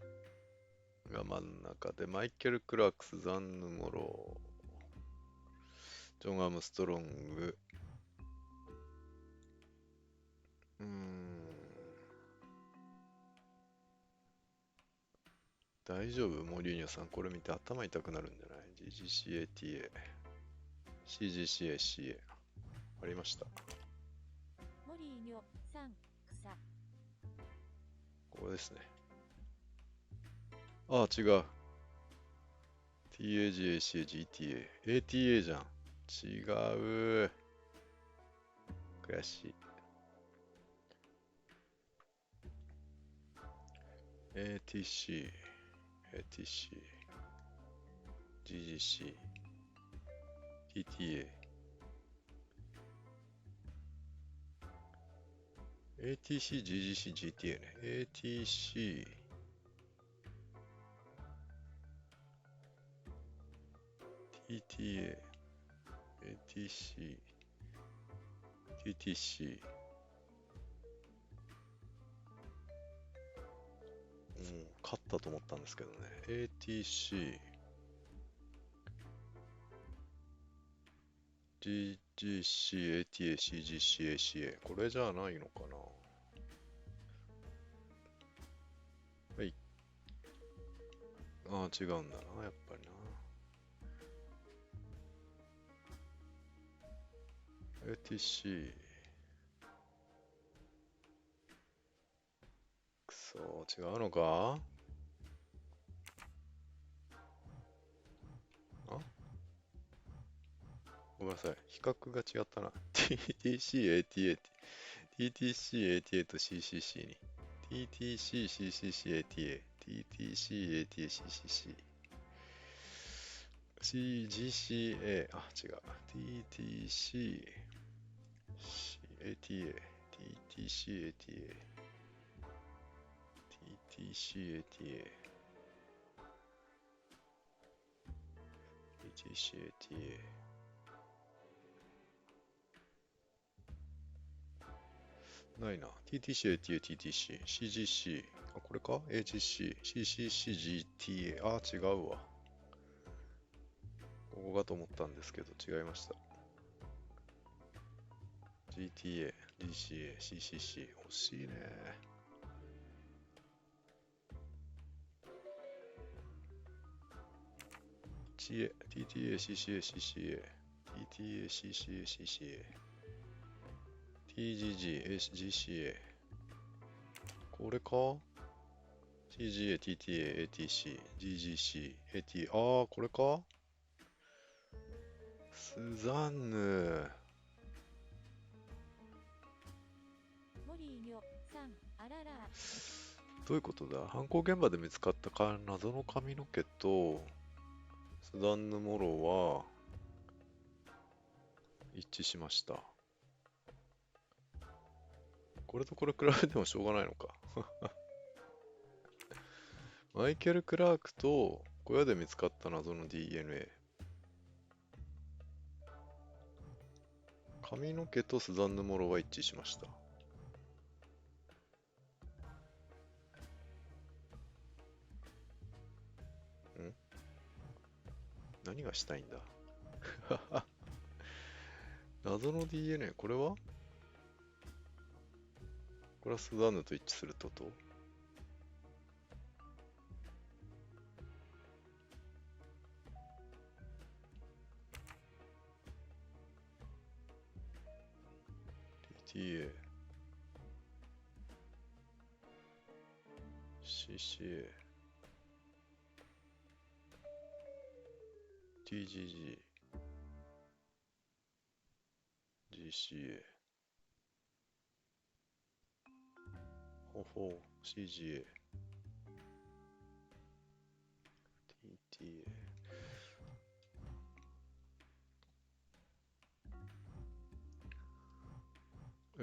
が真ん中で、マイケル・クラークス、ザンヌ・モロー、ジョン・アームストロング。大丈夫モリーニョさん、これ見て頭痛くなるんじゃない？ ?GGCATA、CGCACA。ありました。モリーニョさん、草。これですね。ああ、違う。TAGACAGTA。ATA じゃん。違う。悔しい。ATC、ATC、GGC、TTA。ATC、GGC、GTA ね。ATC、TTA、ATC、TTC。勝ったと思ったんですけどね。ATC、GGC、ATA、CGC、ACA。これじゃないのかな。はい。ああ、違うんだな、やっぱりな。ATC。くそ、違うのか？あ、ごめんなさい。比較が違ったな。TTC、ATA、TTC、ATA と CCC に。TTC、CCC、ATA、TTC、ATA、CCC。CGCA、あ、違う。TTC、ATA、TTC、ATA、TTC、ATA、TTC、ATA。ないな。TTC、ATA、TTC、CGC。あ、これか？ AGC、CCC、GTA。あ、違うわ。ここかと思ったんですけど、違いました。GTA、GCA、CCC。惜しいね。TTA、CCA、CCA。TTA、CCA、CCA。TGG、GCA。これか？ TGA、TTA、ATC、GGC、AT。ああ、これか？スザンヌ。モリーニョさん、あらら。どういうことだ？犯行現場で見つかった謎の髪の毛とスザンヌ・モローは一致しました。これとこれ比べてもしょうがないのか。マイケル・クラークと小屋で見つかった謎の DNA。髪の毛とスザンヌ・モローは一致しました。何がしたいんだ？謎の DNA、これはスザンヌと一致するってこと？TTA、CCA、TGG、GCA、CGA、TTA。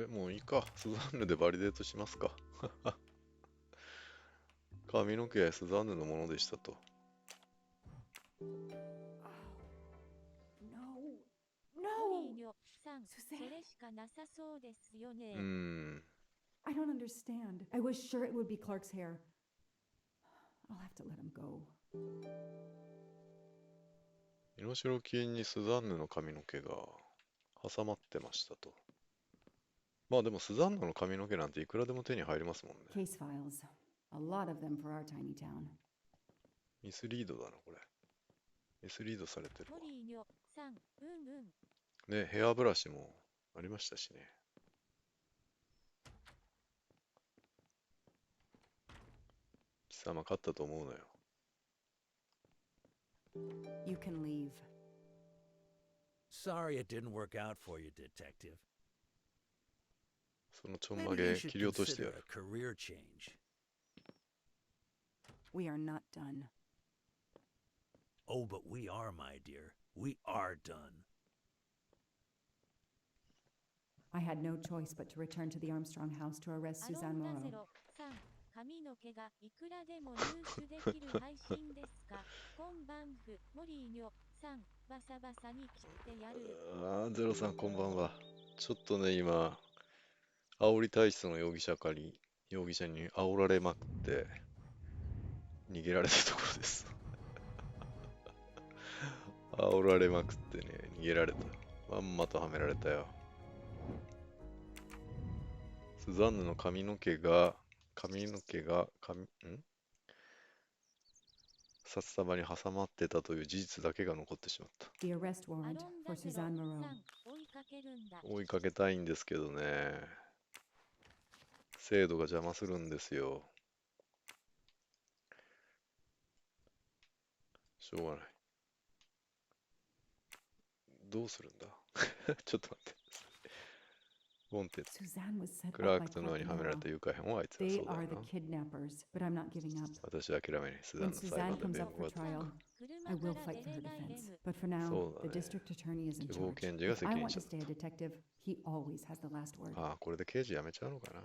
もういいか。スザンヌでバリデートしますか。髪の毛はスザンヌのものでしたと。モリーニョさん、それしかなさそうですよね。I don't understand. I was sure it would be Clark's hair. I'll have to let him go. 身代金にスザンヌの髪の毛が挟まってましたと。まあでもスザンヌの髪の毛なんていくらでも手に入りますもんね。 Case files. A lot of them for our tiny town. ミスリードだな、これ。ミスリードされてるわ。モリーニョさん、ね、ヘアブラシもありましたしね。貴様勝ったと思うなよ。You can leave. Sorry it didn't work out for you, Detective. そのちょんま Maybe げ you 切 should り落としてや consider る。 a career change. We are not done. Oh, but we are, my dear. We are done. I had no choice but to return to the Armstrong house to arrest アロ Suzanne ンダ Moreau. ゼロさん、髪の毛がいくらでも入手できる配信ですか。こんばんふ、モリーニョさん、バサバサに切ってやる。ゼロさんこんばんは。ちょっとね、今、煽り体質の容疑者に煽られまくって、逃げられたところです。煽られまくってね、逃げられた。まんまとはめられたよ。スザンヌの髪の毛が札束に挟まってたという事実だけが残ってしまった。The arrest ア warrant ロンダ for ゼロさ Suzanne ん、 Moreau. 追いかけるんだ。追いかけたいんですけどね。制度が邪魔するんですよ。しょうがない。どうするんだちょっと待って。ウォンテッ Suzanne was set クラ up ー by クとの Clark に and はめられた Moreau. 誘拐犯はあいつら They そうだ are よ the な。 kidnappers, but I'm not giving up. 私は諦めない。スザン When ヌ裁判 Suzanne で comes 弁 up 護 for がつく。 trial, I 車 will から fight 出 for れ her ないレ defense. ム。 But for now,そうだ the ね。 district attorney is in 地方 charge. 検事が If 責 I 任 want 者 to だ stay a detective, he always has the last word. と。ああ、これで刑事辞めちゃうのかな。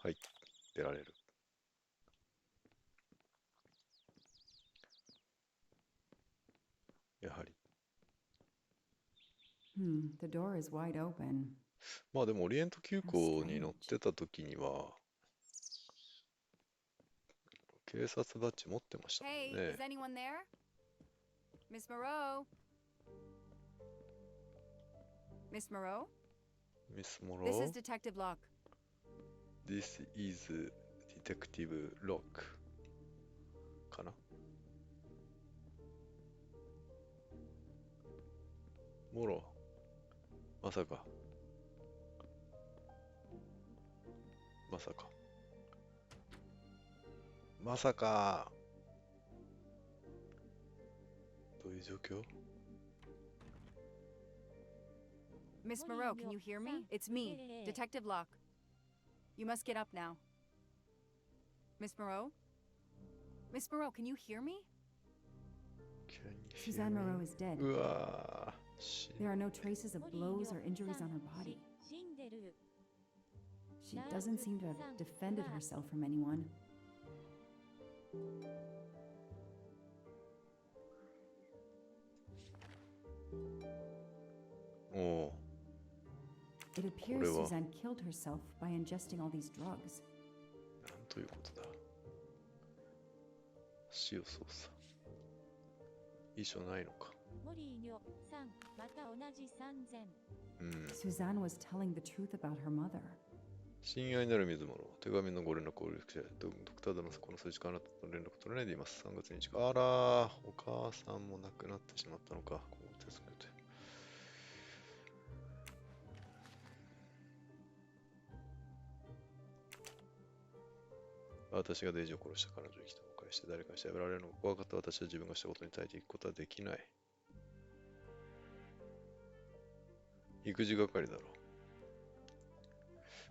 はい、出られる。やはり。The door is wide open. まあでもオリエント急行に乗ってた時には、警察バッジ持ってましたもん Hey, ね。 is anyone there? Miss Moreau? Miss Moreau? ミス・モ This ロ is Detective Locke. This is Detective Lock かな。モロ、まさか。まさか。まさか。どういう状況？ Miss Moreau, can you hear me? It's me, Detective Locke. You must get up now. Miss Moreau? Miss Moreau, can you hear me? Can you hear Suzanne me? Moreau is dead. うわー、There are no traces of blows or injuries on her body. 死んでる。 She doesn't seem to have defended herself from anyone. おお、 It appears これは Suzanne killed herself by ingesting all these drugs. なんということだ。死を操作。遺書ないのか。モリーニョさん、また同じ3000。Suzanne was telling the truth about her mother. 親愛なる水物、手紙のご連絡をお力ドクターダマスこの数時間あなたと連絡取れないでいます。3月にあらー、お母さんも亡くなってしまったのか。こう手続けて。私がデイジーを殺した彼女に人を返して誰かに調べられるのが怖かった私は自分がしたことに耐えていくことはできない。育児係だろう。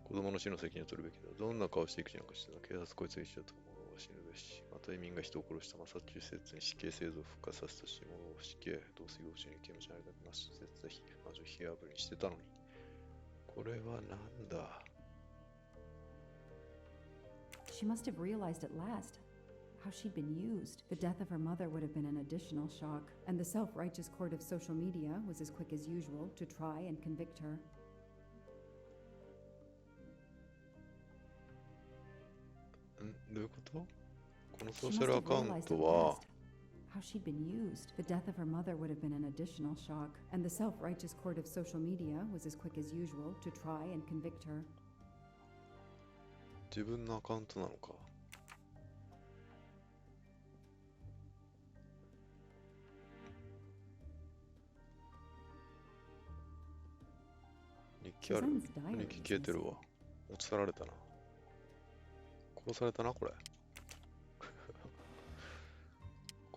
子供の死の責任を取るべきだ。どんな顔して育児なんかしてた警察こいつが一緒だと思う。は死ぬべし。また移民が人を殺したマサチューセッツに死刑制度を復活させたし、者を死刑、同水合中に刑務所に入れたマサチューセッツで魔女火あぶりにしてたのに。これはなんだ。 She must have realized at last how she'd been used. The death of her mother would have been an additional shock, and the self-righteous court of social media was as quick as usual to try and convict her. どういうこと？この She ソー must シャルア have カウン realized ト at は last how she'd been used. The death of her mother would have been an additional shock, and the self-righteous court of social media was as quick as usual to try and convict her. 自分のアカウントなのか。日記ある。 Suzanne's diary 日 is 記消えてるわ。 missing. 持ち去られたな。殺されたな、これ。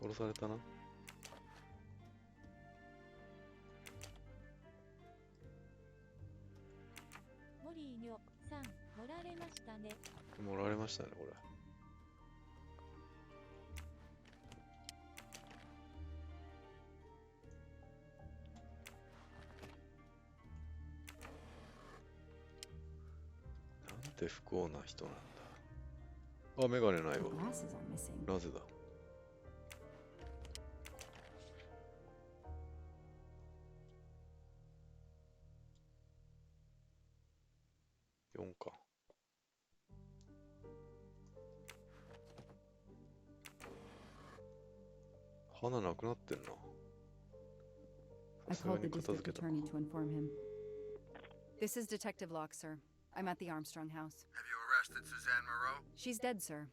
殺されたな。モリーニョさん、盛られましたね。盛られましたね、これ。なんて不幸な人なんだ。あ、メガネない The わ。 glasses are missing. なぜだ。4か。鼻なくなってんな。 I さすが called the に片 district 付けた。 attorney to inform him. This is Detective Locke, sir. I'm at the Armstrong house. Have you arrested Suzanne Moreau? She's dead, sir.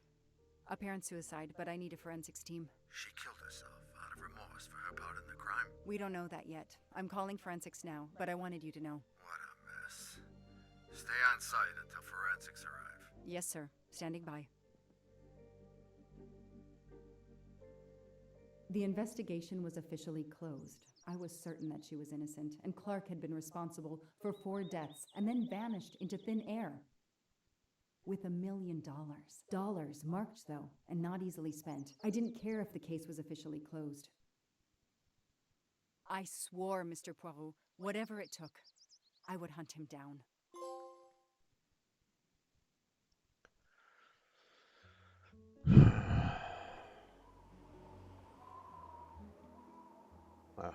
Apparent suicide, but I need a forensics team. She killed herself out of remorse for her part in the crime. We don't know that yet. I'm calling forensics now, but I wanted you to know. What a mess. Stay on site until forensics arrive. Yes, sir. Standing by. The investigation was officially closed. I was certain that she was innocent, and Clark had been responsible for 4 deaths and then vanished into thin air. With $1 million. Dollars marked, though, and not easily spent. I didn't care if the case was officially closed. I swore, Mr. Poirot, whatever it took, I would hunt him down. あら。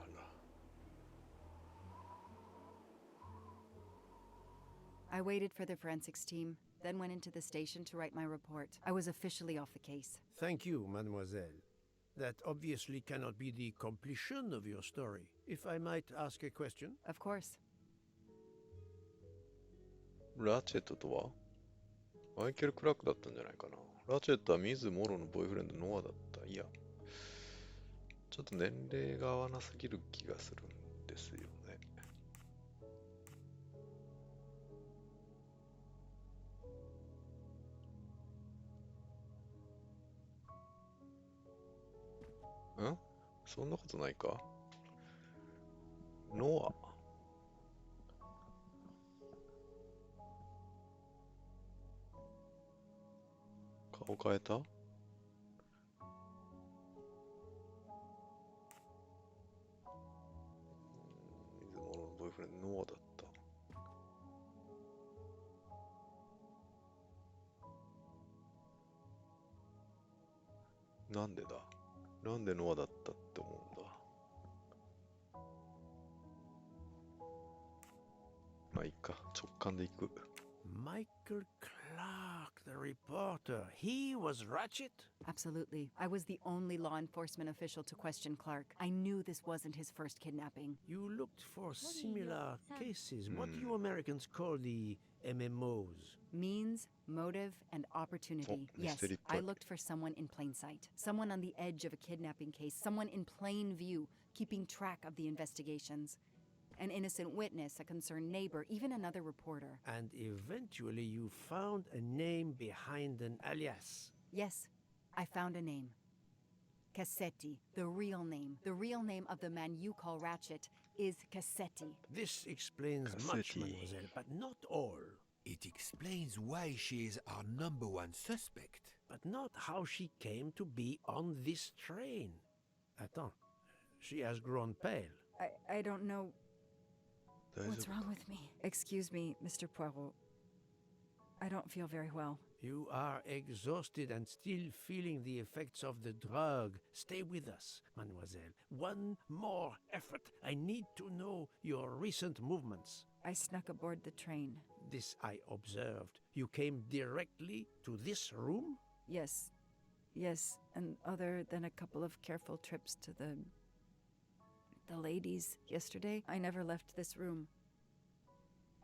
I waited for the forensics team, then went into the station to write my report. I was officially off the case. Thank you, mademoiselle. That obviously cannot be the completion of your story. If I might ask a question? Of course. ラチェットとはマイケル・クラークだったんじゃないかな。ラチェットはミズ・モロのボーイフレンドノアだった。いや、ちょっと年齢が合わなすぎる気がするんですよね。ん？そんなことないか？ノア。顔変えた？水物のボーイフレンドノアだった。なんでだ？なんでノアだったって思うんだ。まあいいか、直感でいく。Michael Clark, the reporter. He was Ratchet? Absolutely. I was the only law enforcement official to question Clark. I knew this wasn't his first kidnapping. You looked for similar cases. What do you Americans call the MMOs? Means, motive, and opportunity. Oh, Yes, mystery I plot. looked for someone in plain sight. Someone on the edge of a kidnapping case. Someone in plain view, keeping track of the investigations. An innocent witness, a concerned neighbor, even another reporter. And eventually you found a name behind an alias. Yes, I found a name. Cassetti, the real name. The real name of the man you call Ratchet is Cassetti. This explains much, Cassetti. mademoiselle, but not all. It explains why she is our number one suspect. but not how she came to be on this train. Attends, she has grown pale. I don't know 大丈 what's 夫 wrong か with me. Excuse me, Mr. Poirot. I don't feel very well. You are exhausted and still feeling the effects of the drug. Stay with us, mademoiselle. One more effort. I need to know your recent movements. I snuck aboard the train. This I observed. You came directly to this room? Yes. Yes, and other than a couple of careful trips to the ladies yesterday, I never left this room.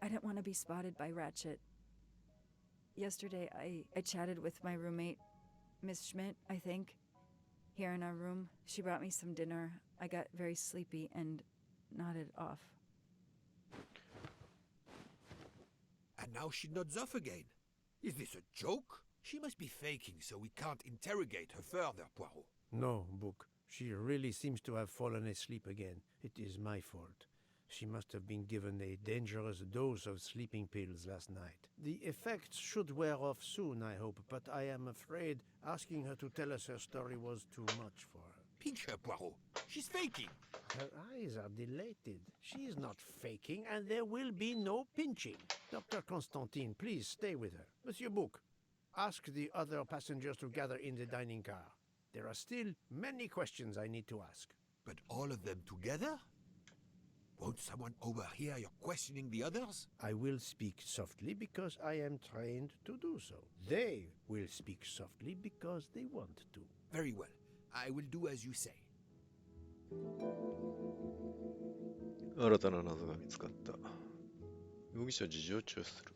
I didn't want to be spotted by Ratchet. Yesterday, I chatted with my roommate, Miss Schmidt, I think, here in our room. She brought me some dinner. I got very sleepy and nodded off. And now she nods off again. Is this a joke? She must be faking so we can't interrogate her further, Poirot. No, Book. She really seems to have fallen asleep again. It is my fault. She must have been given a dangerous dose of sleeping pills last night. The effects should wear off soon, I hope, but I am afraid asking her to tell us her story was too much for her. Pinch her, Poirot. She's faking. Her eyes are dilated. She is not faking, and there will be no pinching. Dr. Constantine, please stay with her. Monsieur Book, ask the other passengers to gather in the dining car. There are still many questions I need to ask. But all of them together? Won't someone overhear your questioning the others? I will speak softly because I am trained to do so. They will speak softly because they want to. Very well. I will do as you say. 新たな謎が見つかった。容疑者事情聴取する。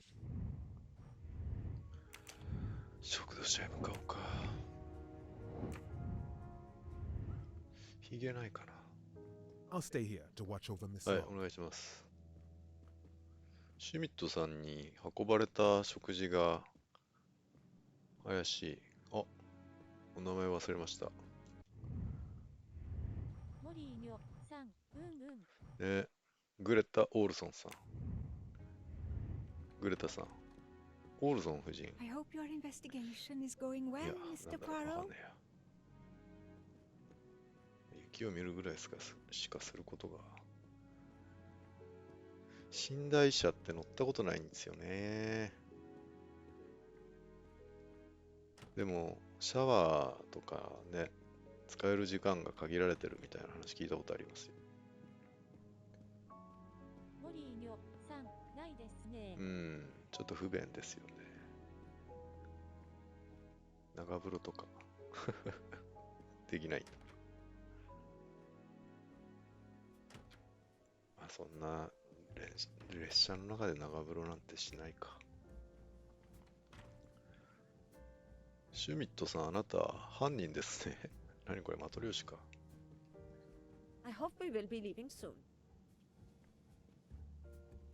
食堂車へ向かおうか。ひげないかな。I'll stay here to watch over Miss はい、 Long. お願いします。シュミットさんに運ばれた食事が怪しい。あ、お名前忘れました。モリーニョさん、ね、グレタ・オールソンさん。グレタさん。オールソン夫人。 I hope your investigation is going い well, や、 Mr. なんだろう、わか Poirot. んねえや。雪を見るぐらいしかすることが。寝台車って乗ったことないんですよね。でも、シャワーとかね、使える時間が限られてるみたいな話聞いたことありますよ。モリーニョさん、ないですね。ちょっと不便ですよね。長風呂とかできない。まあそんな列車の中で長風呂なんてしないか。シュミットさん、あなた犯人ですね。何これ、マトリョーシカ。I hope we will be leaving soon.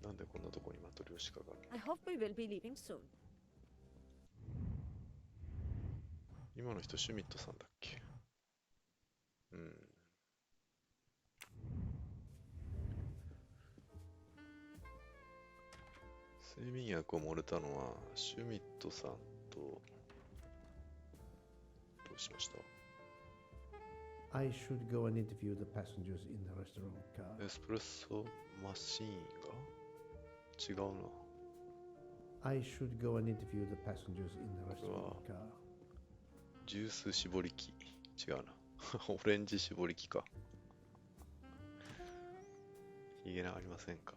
なんでこんなとこにマトリョーシカがあるの？ I hope we will be leaving soon. 今の人シュミットさんだっけ？睡眠薬を漏れたのはシュミットさんと、どうしました？ I should go and interview the passengers in the restaurant car. エスプレッソマシーンが違うな。 I should go and interview the passengers in the restaurant car. ジュース絞り機。違うな。オレンジ絞り機か。ひげありませんか？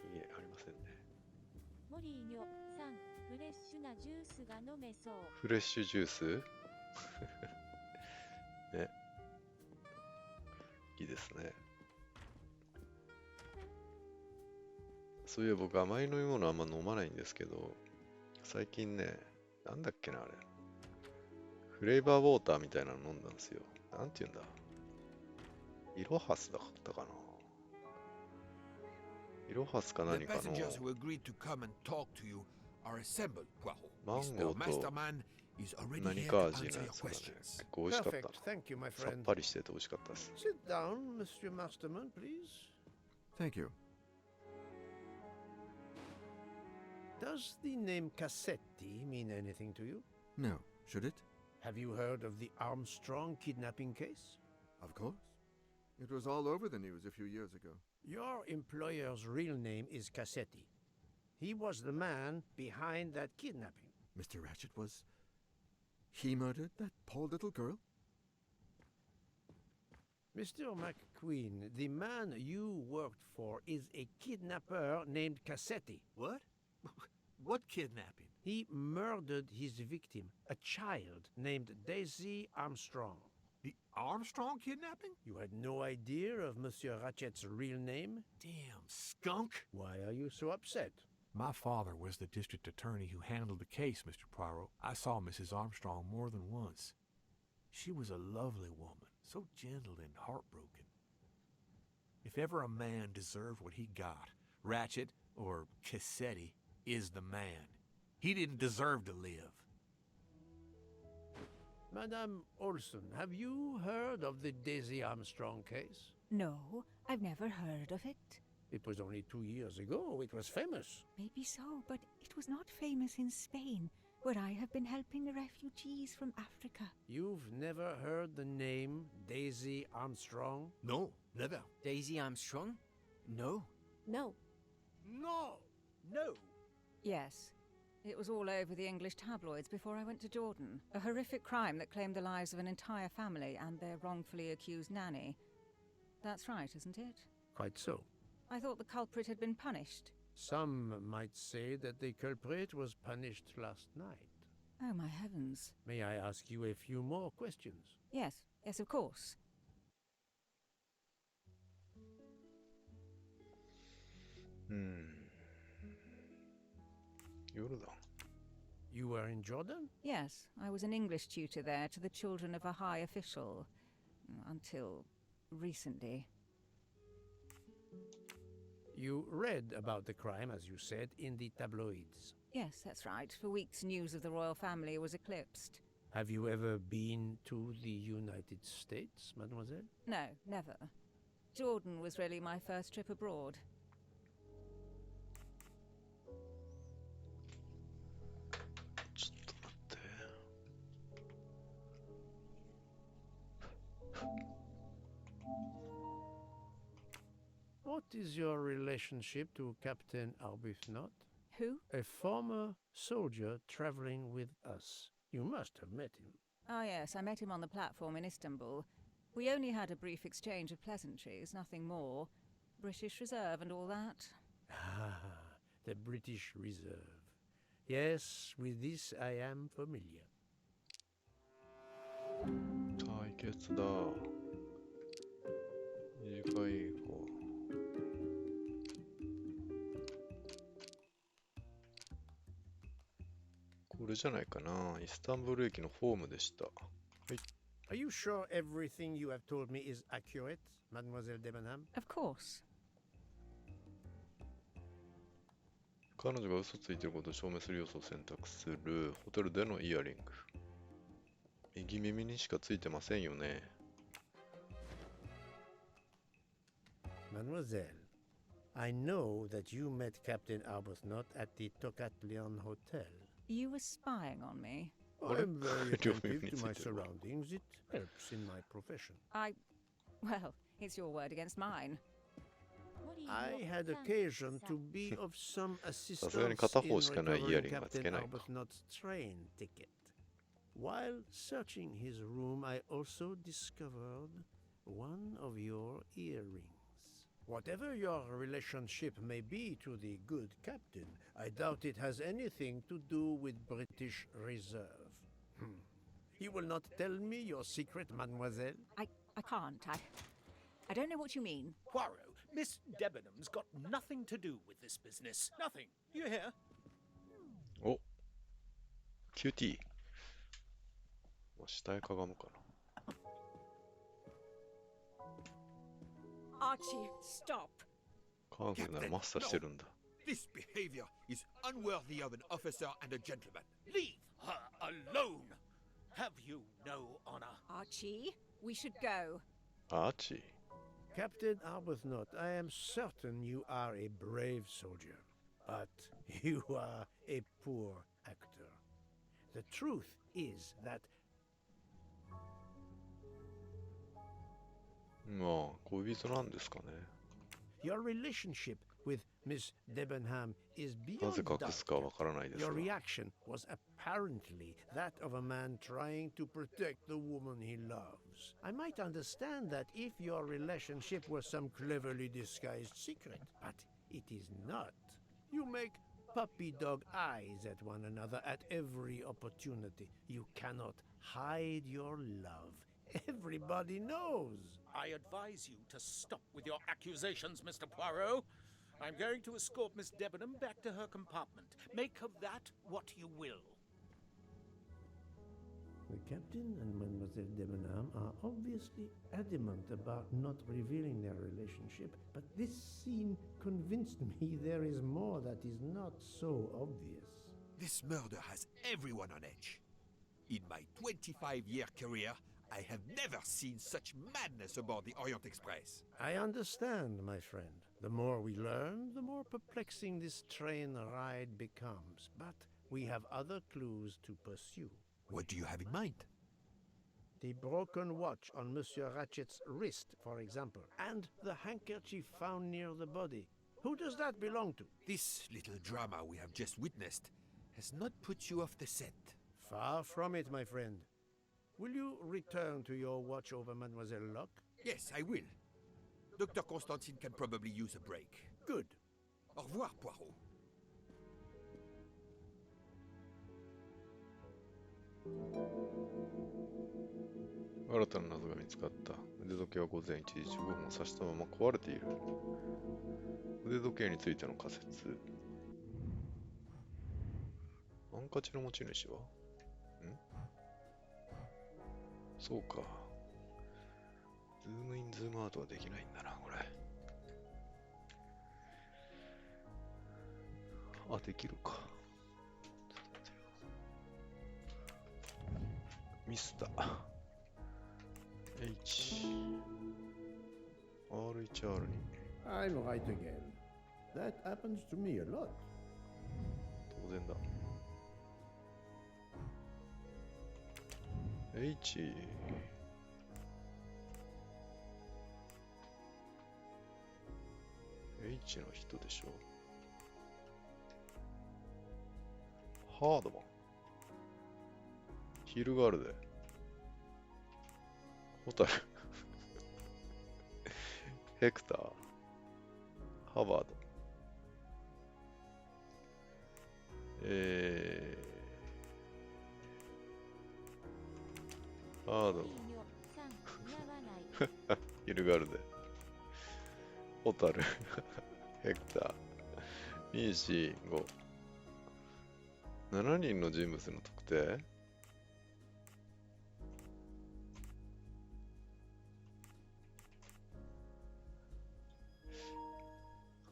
ひげありませんね。モリーニョさん、フレッシュなジュースが飲めそう。フレッシュジュースね。いいですね。そういえば僕甘い飲み物あんま飲まないんですけど、最近ね、なんだっけなあれ。フレーバーウォーターみたいなの飲んだんですよ。なんて言うんだ。イロハスだったかな。イロハスか The 何かの passengers who agreed to come and talk to you are assembled, Poirot. マン Mr. ゴーと Masterman is already 何 here か to 味の answer や your つがね、 questions. 結構美味しかったな。 Perfect. Thank you, my さっ friend. ぱりしてて美味しかったです。 Sit down, Mr. Masterman, please. Thank you. Does the name Cassetti mean anything to you? No. Should it? Have you heard of the Armstrong kidnapping case? Of course. It was all over the news a few years ago. Your employer's real name is Cassetti. He was the man behind that kidnapping. Mr. Ratchet was... He murdered that poor little girl? Mr. McQueen, the man you worked for is a kidnapper named Cassetti. What? What kidnapping? He murdered his victim, a child named Daisy Armstrong. The Armstrong kidnapping? You had no idea of Monsieur Ratchet's real name? Damn skunk! Why are you so upset? My father was the district attorney who handled the case, Mr. Poirot. I saw Mrs. Armstrong more than once. She was a lovely woman, so gentle and heartbroken. If ever a man deserved what he got, Ratchet, or Cassetti, is the man. He didn't deserve to live. Madame Olson, have you heard of the Daisy Armstrong case? No, I've never heard of it. It was only 2 years ago. It was famous. Maybe so, but it was not famous in Spain, where I have been helping refugees from Africa. You've never heard the name Daisy Armstrong? No, never. Daisy Armstrong? No. No. No! No! Yes. It was all over the English tabloids before I went to Jordan. A horrific crime that claimed the lives of an entire family and their wrongfully accused nanny. That's right, isn't it? Quite so. I thought the culprit had been punished. Some might say that the culprit was punished last night. Oh, my heavens. May I ask you a few more questions? Yes, yes, of course. You were in Jordan? Yes, I was an English tutor there to the children of a high official. Until recently. You read about the crime, as you said, in the tabloids. Yes, that's right. For weeks, news of the royal family was eclipsed. Have you ever been to the United States, mademoiselle? No, never. Jordan was really my first trip abroad. What is your relationship to Captain Arbuthnot? Who? A former soldier traveling with us. You must have met him. Ah, yes, I met him on the platform in Istanbul. We only had a brief exchange of pleasantries, nothing more. British Reserve and all that. Ah, the British Reserve. Yes, with this I am familiar. 対決だ。次回以降。これじゃないかな。イスタンブル駅のホームでした。はい。Are you sure everything you have told me is accurate, Mademoiselle Debenham? Of course. 彼女が嘘ついていることを証明する要素を選択する。ホテルでのイヤリング。右耳にしかついてませんよね。Mademoiselle, I know that you met Captain Arbuthnot at the Tocatlian Hotel. You were spying on me. I'm very attentive to my surroundings. It helps in my profession. Well, it's your word against mine. I had occasion to be of some assistance さすがに片方しかないイヤリ in ングはつ recovering けないか。 Arbuthnot's train ticket. While searching his room, I also discovered one of your earrings. Whatever your relationship may be to the good captain, I doubt it has anything to do with British Reserve. You will not tell me your secret, mademoiselle? I can't. I don't know what you mean. Poirot, Miss Debenham's got nothing to do with this business. Nothing. You hear? お QT。下へかがむかな。Archie, stop. カンフーならマスターしてるんだ。This behavior is unworthy of an officer and a gentleman. Leave her alone. Have you no honor? Archie, we should go. アーチー。 Captain Arbuthnot, I am certain you are a brave soldier. But you are a poor actor. The truth is that まあ、恋人なんですかね。 your relationship with Miss Debenham is なぜ beyond 隠すか doubt. わからないです Your が。 reaction was apparently that of a man trying to protect the woman he loves. I might understand that if your relationship were some cleverly disguised secret, but it is not. You make puppy dog eyes at one another at every opportunity. You cannot hide your love. Everybody knows. I advise you to stop with your accusations, Mr. Poirot. I'm going to escort Miss Debenham back to her compartment. Make of that what you will. The captain and Mademoiselle Debenham are obviously adamant about not revealing their relationship, but this scene convinced me there is more that is not so obvious. This murder has everyone on edge. In my 25-year career, I have never seen such madness aboard the Orient Express. I understand, my friend. The more we learn, the more perplexing this train ride becomes. But we have other clues to pursue. What do you have in mind? The broken watch on Monsieur Ratchet's wrist, for example, and the handkerchief found near the body. Who does that belong to? This little drama we have just witnessed has not put you off the scent. Far from it, my friend. Will you return to your watch over Mademoiselle Locke? Yes, I will. Dr. Constantine can probably use a break. Good. Au revoir, Poirot. 新たな謎が見つかった。腕時計は午前1時15分を指したまま壊れている。腕時計についての仮説。ハンカチの持ち主はそうか。ズームインズームアウトはできないんだな、これ。あ、できるか。ミスった。H。RHR に。I'm right again. That happens to me a lot. 当然だ。H。H の人でしょ。ハードマン。ヒルガールで。ホタル。ヘクター。ハバード。ハードマン。ヒルガールで。ホタル。ヘクター。2、4、5。7人の人物の特定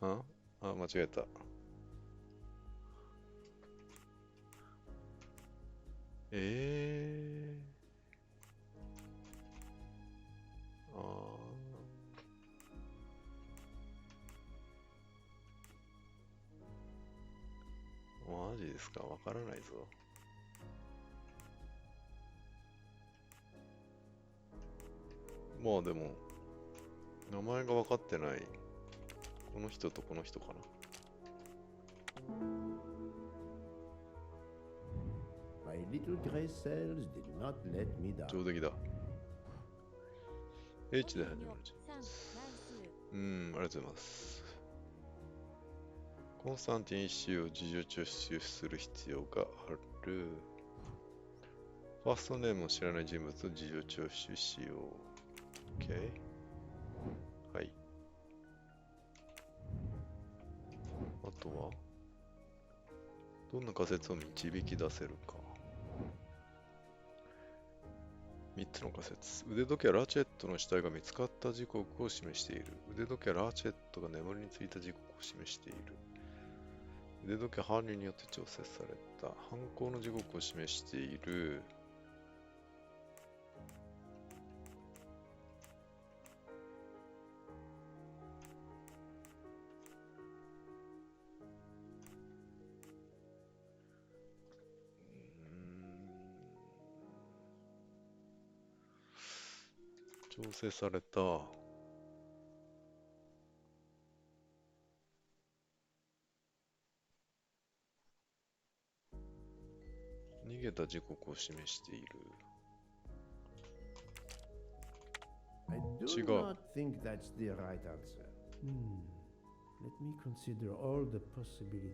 あ、間違えた。マジですか？わからないぞ。まあでも、名前が分かってない。この人とこの人かな。My little gray cells did not let me down. 上出来だ。H で始まる人物。ありがとうございます。コンスタンティン氏を事情聴取する必要がある。ファーストネームを知らない人物を事情聴取しよう。OK。はい。あとはどんな仮説を導き出せるか。3つの仮説。腕時計ラチェットの死体が見つかった時刻を示している。腕時計ラチェットが眠りについた時刻を示している。腕時計犯人によって調整された。犯行の時刻を示している。調整された。逃げた時刻を示している。I do 違う。 not think that's the right answer. Let me consider all the possibilities.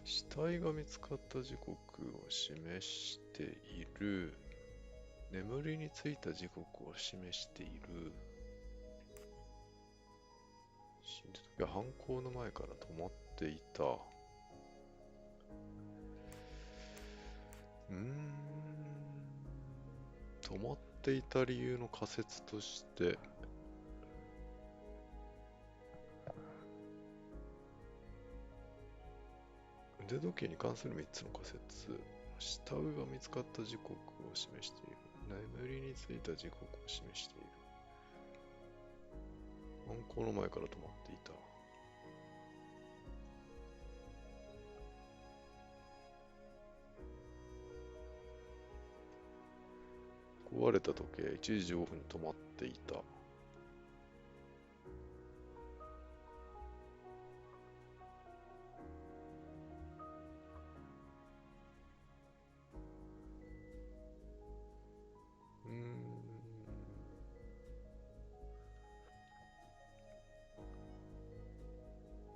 死体が見つかった時刻を示している。眠りについた時刻を示している。死んだ時は犯行の前から止まっていた。止まっていた理由の仮説として、腕時計に関する3つの仮説。死体が見つかった時刻を示している。眠りについた時刻を示している。犯行の前から止まっていた。壊れた時計、1時15分に止まっていた。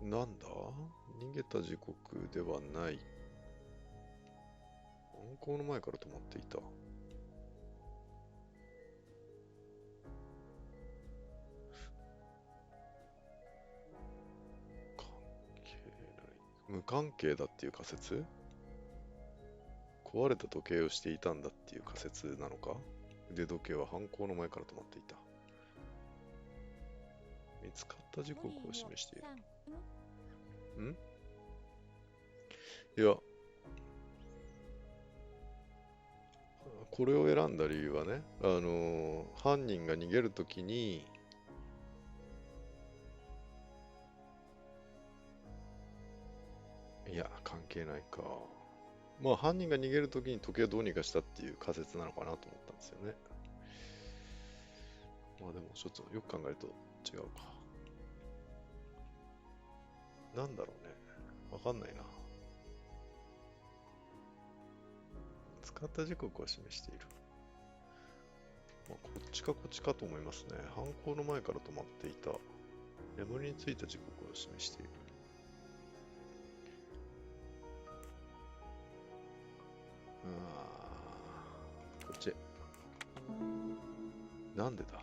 なんだ？逃げた時刻ではない。犯行の前から止まっていた。無関係だっていう仮説？壊れた時計をしていたんだっていう仮説なのか？腕時計は犯行の前から止まっていた。見つかった時刻を示している。いや、これを選んだ理由はね、犯人が逃げるときに、いや、関係ないか。まあ、犯人が逃げるときに時計をどうにかしたっていう仮説なのかなと思ったんですよね。まあでも、ちょっとよく考えると違うか。なんだろうね。わかんないな。使った時刻を示している。まあ、こっちかこっちかと思いますね。犯行の前から止まっていた。眠りについた時刻を示している。こっち。なんでだ？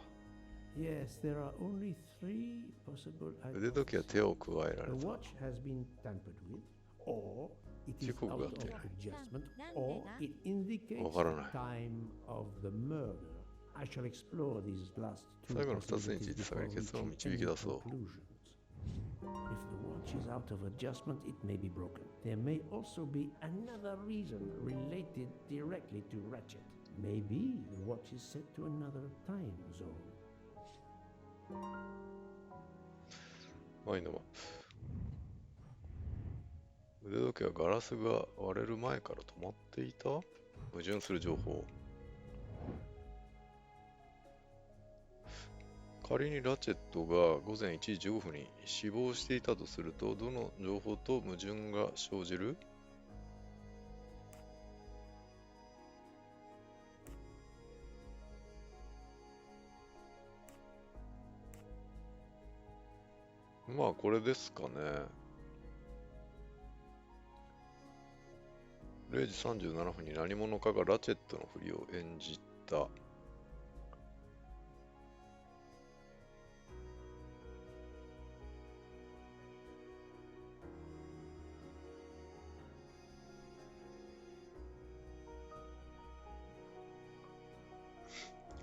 Yes, there are only 3 possible 腕時計は手を加えられ The た。 watch has been tampered with, or it is 時刻 out が of 合っていない。 adjustment, or it indicates わからない the time of the murder. I shall explore these last 2最後の2つについ possibilities て探 before り結論を reaching 導 any き出そう。 conclusions. If the watch is out of adjustment, it may be broken. There may also be another reason related directly to Ratchet. Maybe the watch is set to another time zone. マインドマップ。腕時計はガラスが割れる前から止まっていた？矛盾する情報。仮にラチェットが午前1時15分に死亡していたとすると、どの情報と矛盾が生じる？まあこれですかね。0時37分に何者かがラチェットのふりを演じた。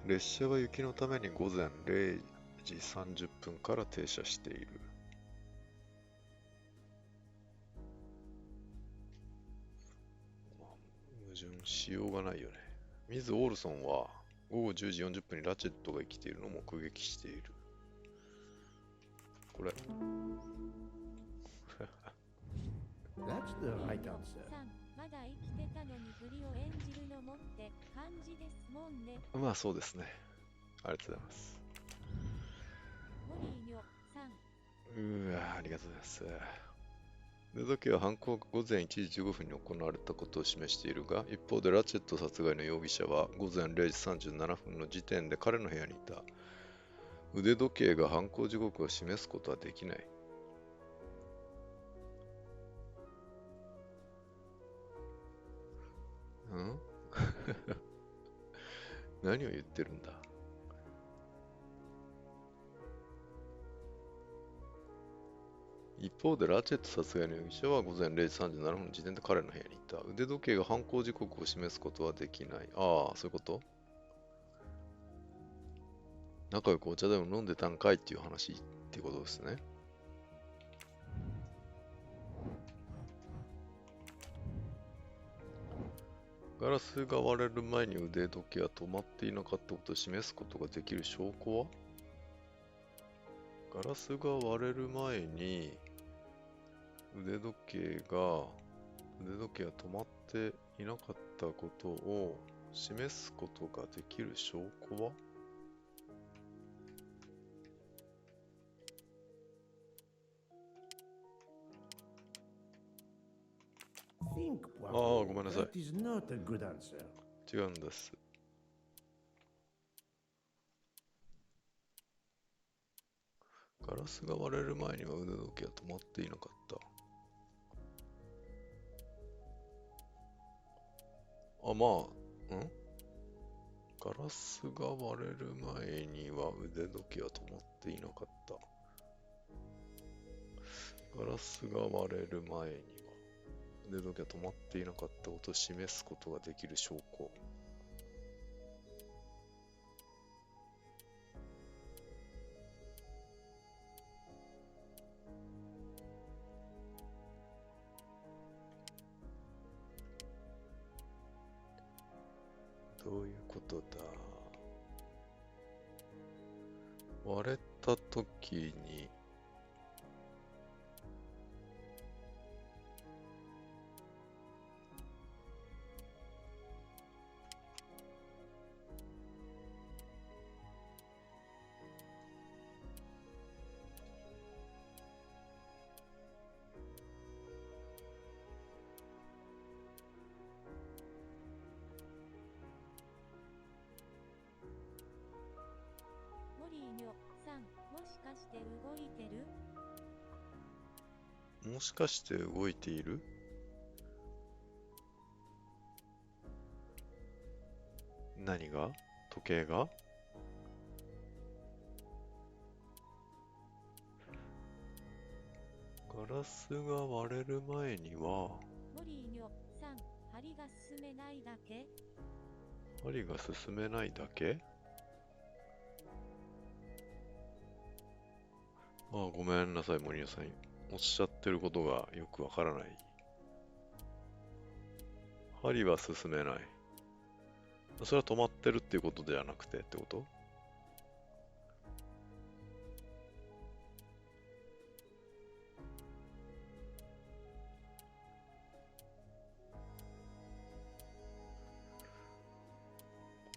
列車は雪のために午前0時30分から停車している。矛盾しようがないよね。ミズ・オールソンは午後10時40分にラチェットが生きているのを目撃している。これ。That's the right answer. まだ生きてたのに振りを演じるのもって感じですもんね。まあそうですね。ありがとうございます。モリーニョさん。ありがとうございます。腕時計は犯行が午前1時15分に行われたことを示しているが、一方でラチェット殺害の容疑者は午前0時37分の時点で彼の部屋にいた。腕時計が犯行時刻を示すことはできない。ん何を言ってるんだ。一方でラチェット殺害の容疑者は午前0時37分の時点で彼の部屋にいた。腕時計が犯行時刻を示すことはできない。ああ、そういうこと？仲良くお茶でも飲んでたんかいっていう話っていうことですね。ガラスが割れる前に腕時計は止まっていなかったことを示すことができる証拠は？ガラスが割れる前に腕時計が止まっていなかったことを示すことができる証拠は？ああ、ごめんなさい。違うんです。ガラスが割れる前には腕時計は止まっていなかった。ガラスが割れる前には腕時計は止まっていなかった。ガラスが割れる前には腕時計は止まっていなかったことを示すことができる証拠。どういうことだ？割れたときにモリーニョさん、もしかして動いてる？もしかして動いている？何が？時計が？ガラスが割れる前にはモリーニョさん、針が進めないだけ？針が進めないだけ？ああ、ごめんなさい、森谷さん。おっしゃってることがよくわからない。針は進めない。それは止まってるっていうことではなくてってこと？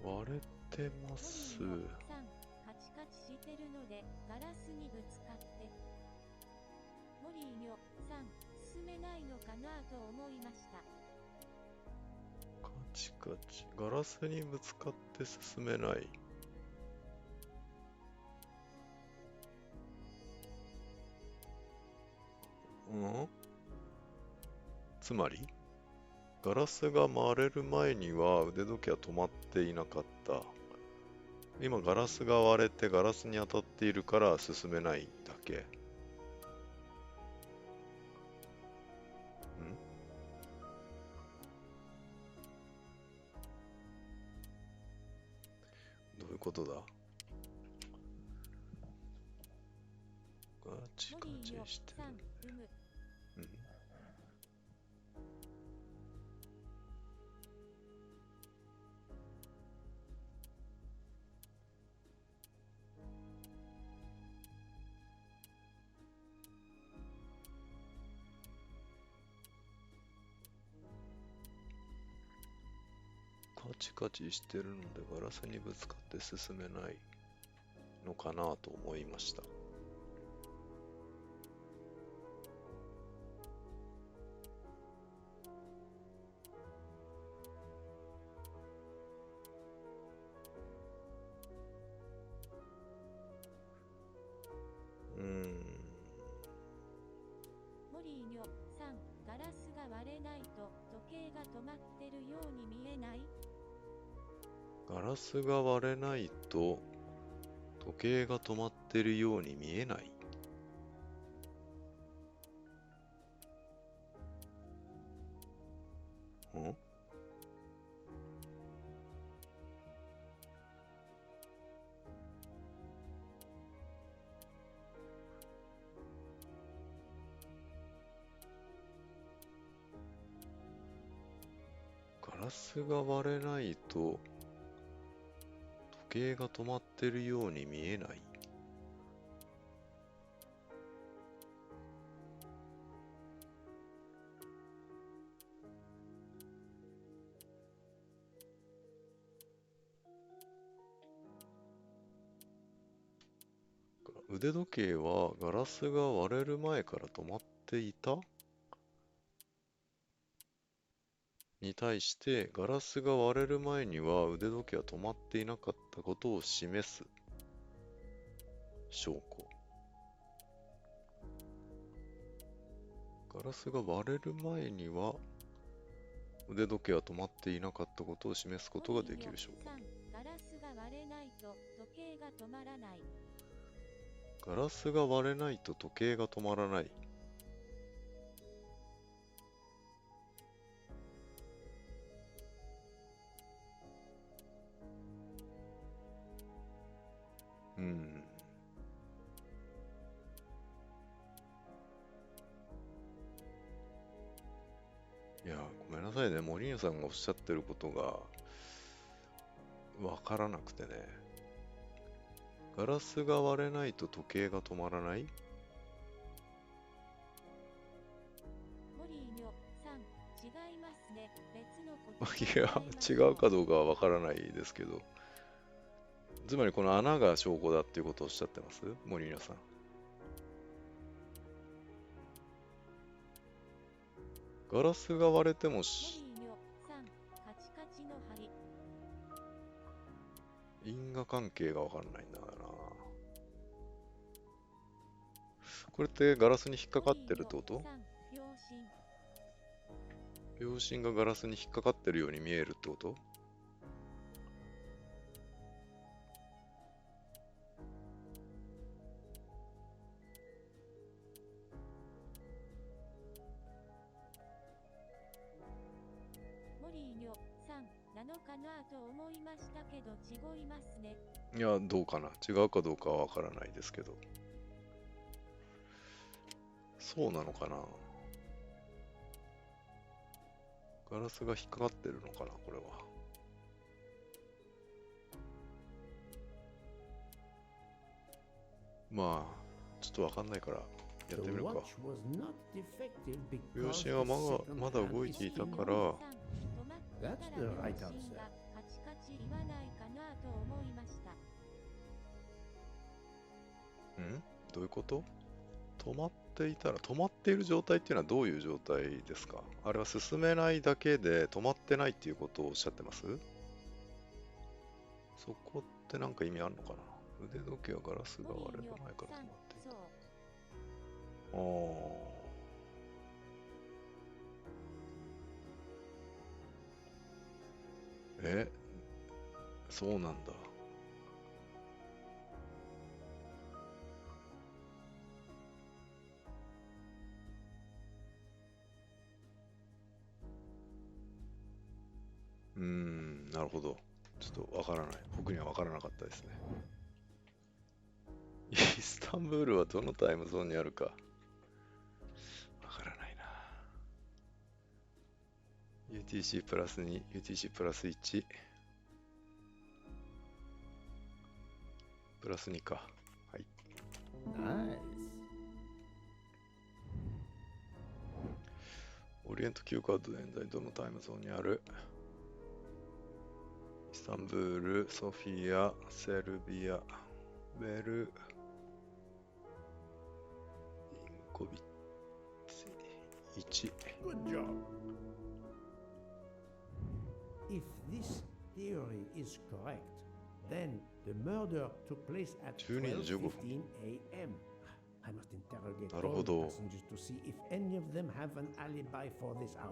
割れてます。モリーニョさん、カチカチしてるのでガラスにぶつかって。モリーニョさん、進めないのかなと思いました。カチカチ。ガラスにぶつかって進めない。つまりガラスが割れる前には腕時計は止まっていなかった。今ガラスが割れてガラスに当たっているから進めないだけ。どういうことだ？ガチガチしてる。チカチしてるのでガラスにぶつかって進めないのかなと思いました。モリーニョさん、ガラスが割れないと時計が止まってるように見えない？ガラスが割れないと時計が止まってるように見えない。ん？ガラスが割れないと時計が止まってるように見えない。腕時計はガラスが割れる前から止まっていたに対して、ガラスが割れる前には腕時計は止まっていなかったことを示す証拠。ガラスが割れる前には腕時計は止まっていなかったことを示すことができる証拠。ガラスが割れないと時計が止まらない。ガラスが割れないと時計が止まらない。いや、ごめんなさいね。モリーニョさんがおっしゃってることがわからなくてね。ガラスが割れないと時計が止まらない？モリーニョさん、違いますね。別のこと。いや、違うかどうかはわからないですけど。つまりこの穴が証拠だっていうことをおっしゃってます？モリーニョさん。ガラスが割れても因果関係がわからないんだな。これってガラスに引っかかってるってこと？秒針がガラスに引っかかってるように見えるってこと？モリーニョさんなのかなと思いましたけど違いますね。いや、どうかな。違うかどうかはわからないですけど。そうなのかな。ガラスが引っかかってるのかな、これは。まあ、ちょっとわかんないからやってみるか。秒針はまだ動いていたから、That's the right answer. カチカチ言わないかなと思いました。どういうこと？止まっていたら、止まっている状態っていうのはどういう状態ですか？あれは進めないだけで止まってないっていうことをおっしゃってます？そこってなんか意味あるのかな？腕時計はガラスが割れる前から止まっていた。そうなんだ。なるほど。ちょっとわからない。僕にはわからなかったですね。イスタンブールはどのタイムゾーンにあるかわからないな。UTC プラス2、UTC プラス1、プラス2か。はい。オリエント急行殺人事件どのタイムゾーンにある？イスタンブール、ソフィア、セルビア、ベル、インコビッチ、1。Good job. If this theory is correct, then the murder took place at 12時15分。 12:15 a.m. I must interrogate なる all ほ the ど。 passengers to see if any of them have an alibi for this hour.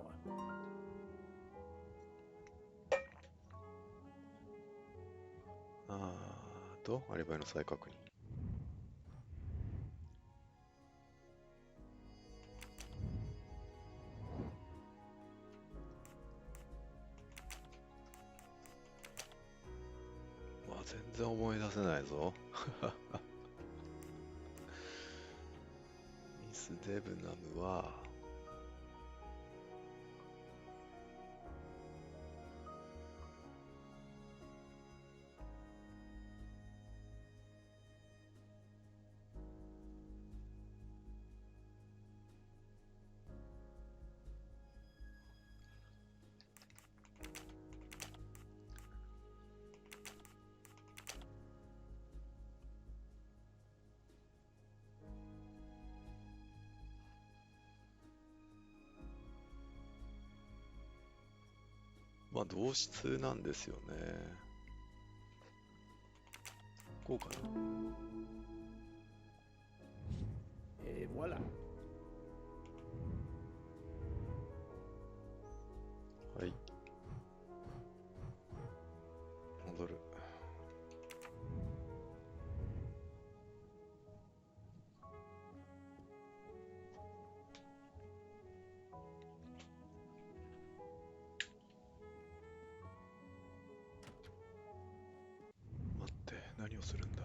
アリバイの再確認。まあ全然思い出せないぞ。ミス・デブナムはまあ同質なんですよね。こうかな。Voilà. はい。戻る。待って、何をするんだ。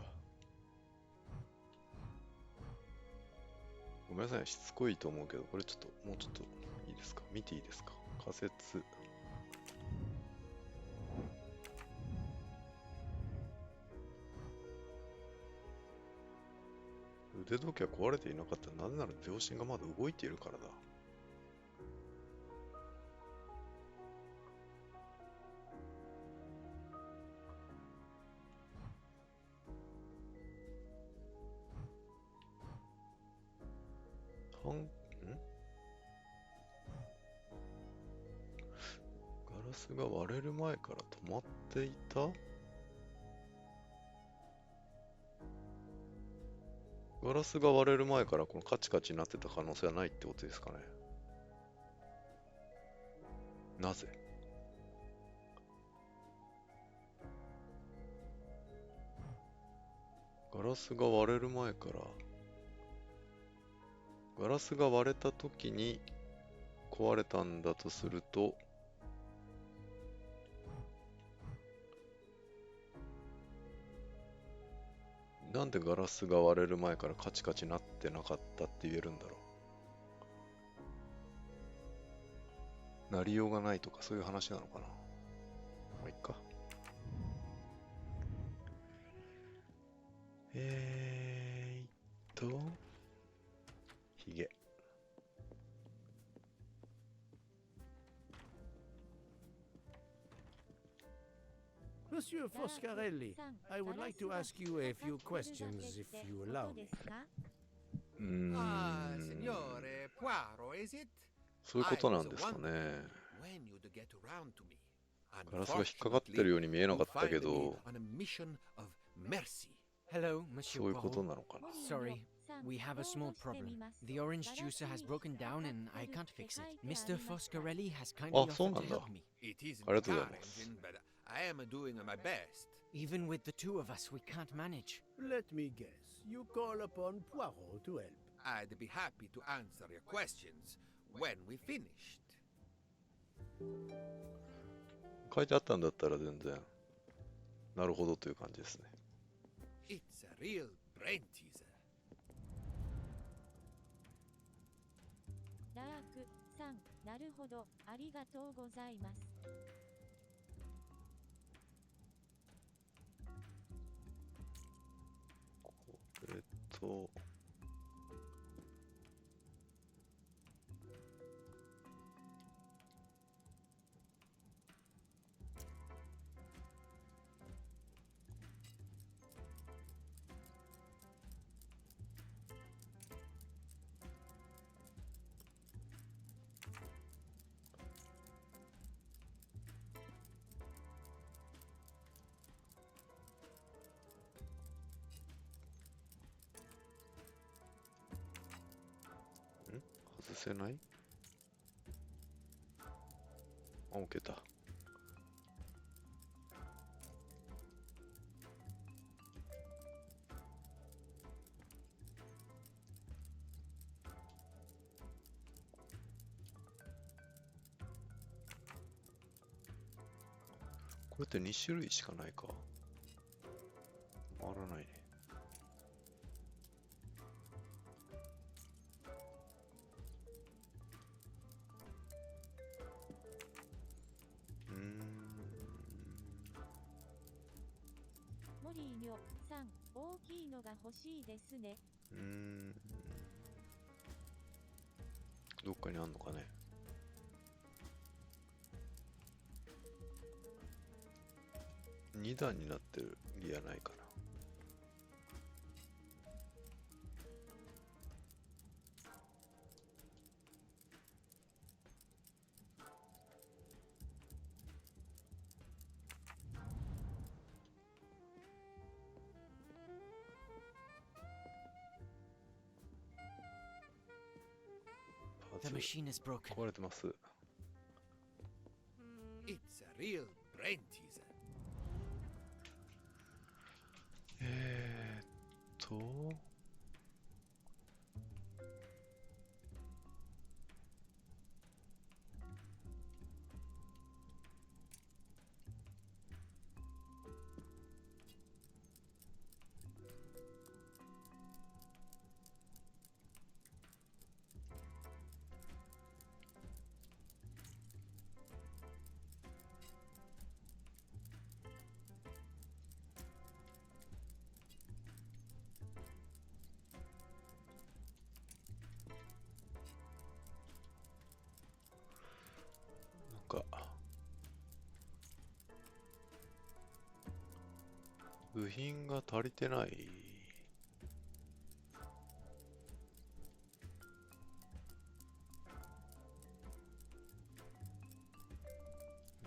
ごめんなさい、しつこいと思うけど、これちょっと、もうちょっといいですか？見ていいですか？仮説。腕時計は壊れていなかった。なぜなら秒針がまだ動いているからだ。ガラスが割れる前から止まっていた？ガラスが割れる前からこのカチカチになってた可能性はないってことですかね。なぜ？ガラスが割れる前から、ガラスが割れた時に壊れたんだとすると、なんでガラスが割れる前からカチカチなってなかったって言えるんだろう。なりようがないとかそういう話なのかな。まあいっか。ヒゲ。Monsieur Foscarelli, I would like to ask you a few questions if you allow me. Signore Poirot, is it? そういうことなんですかね。ガラスが引っかかってるように見えなかったけど、そういうことなのかな。Sorry, we have a small problem. The orange juicer has broken down and I can't fix it. Mr. Foscarelli has kindly offered to help me. It is ありがとうございます。 encouraging, but I am doing my best. Even with the two of us, we can't manage. Let me guess. You call upon Poirot to help. I'd be happy to answer your questions when we finished. 書いてあったんだったら全然、なるほどという感じですね。It's a real brain teaser. ラークさん、なるほど、ありがとうございます。と、せない？あ、置けた。これって2種類しかないか。回らないね。モリーニョさん、大きいのが欲しいですね。どっかにあんのかね。2段になってるギアないかな。The machine is broken. 壊れてます。It's a real brain teaser. なんか部品が足りてない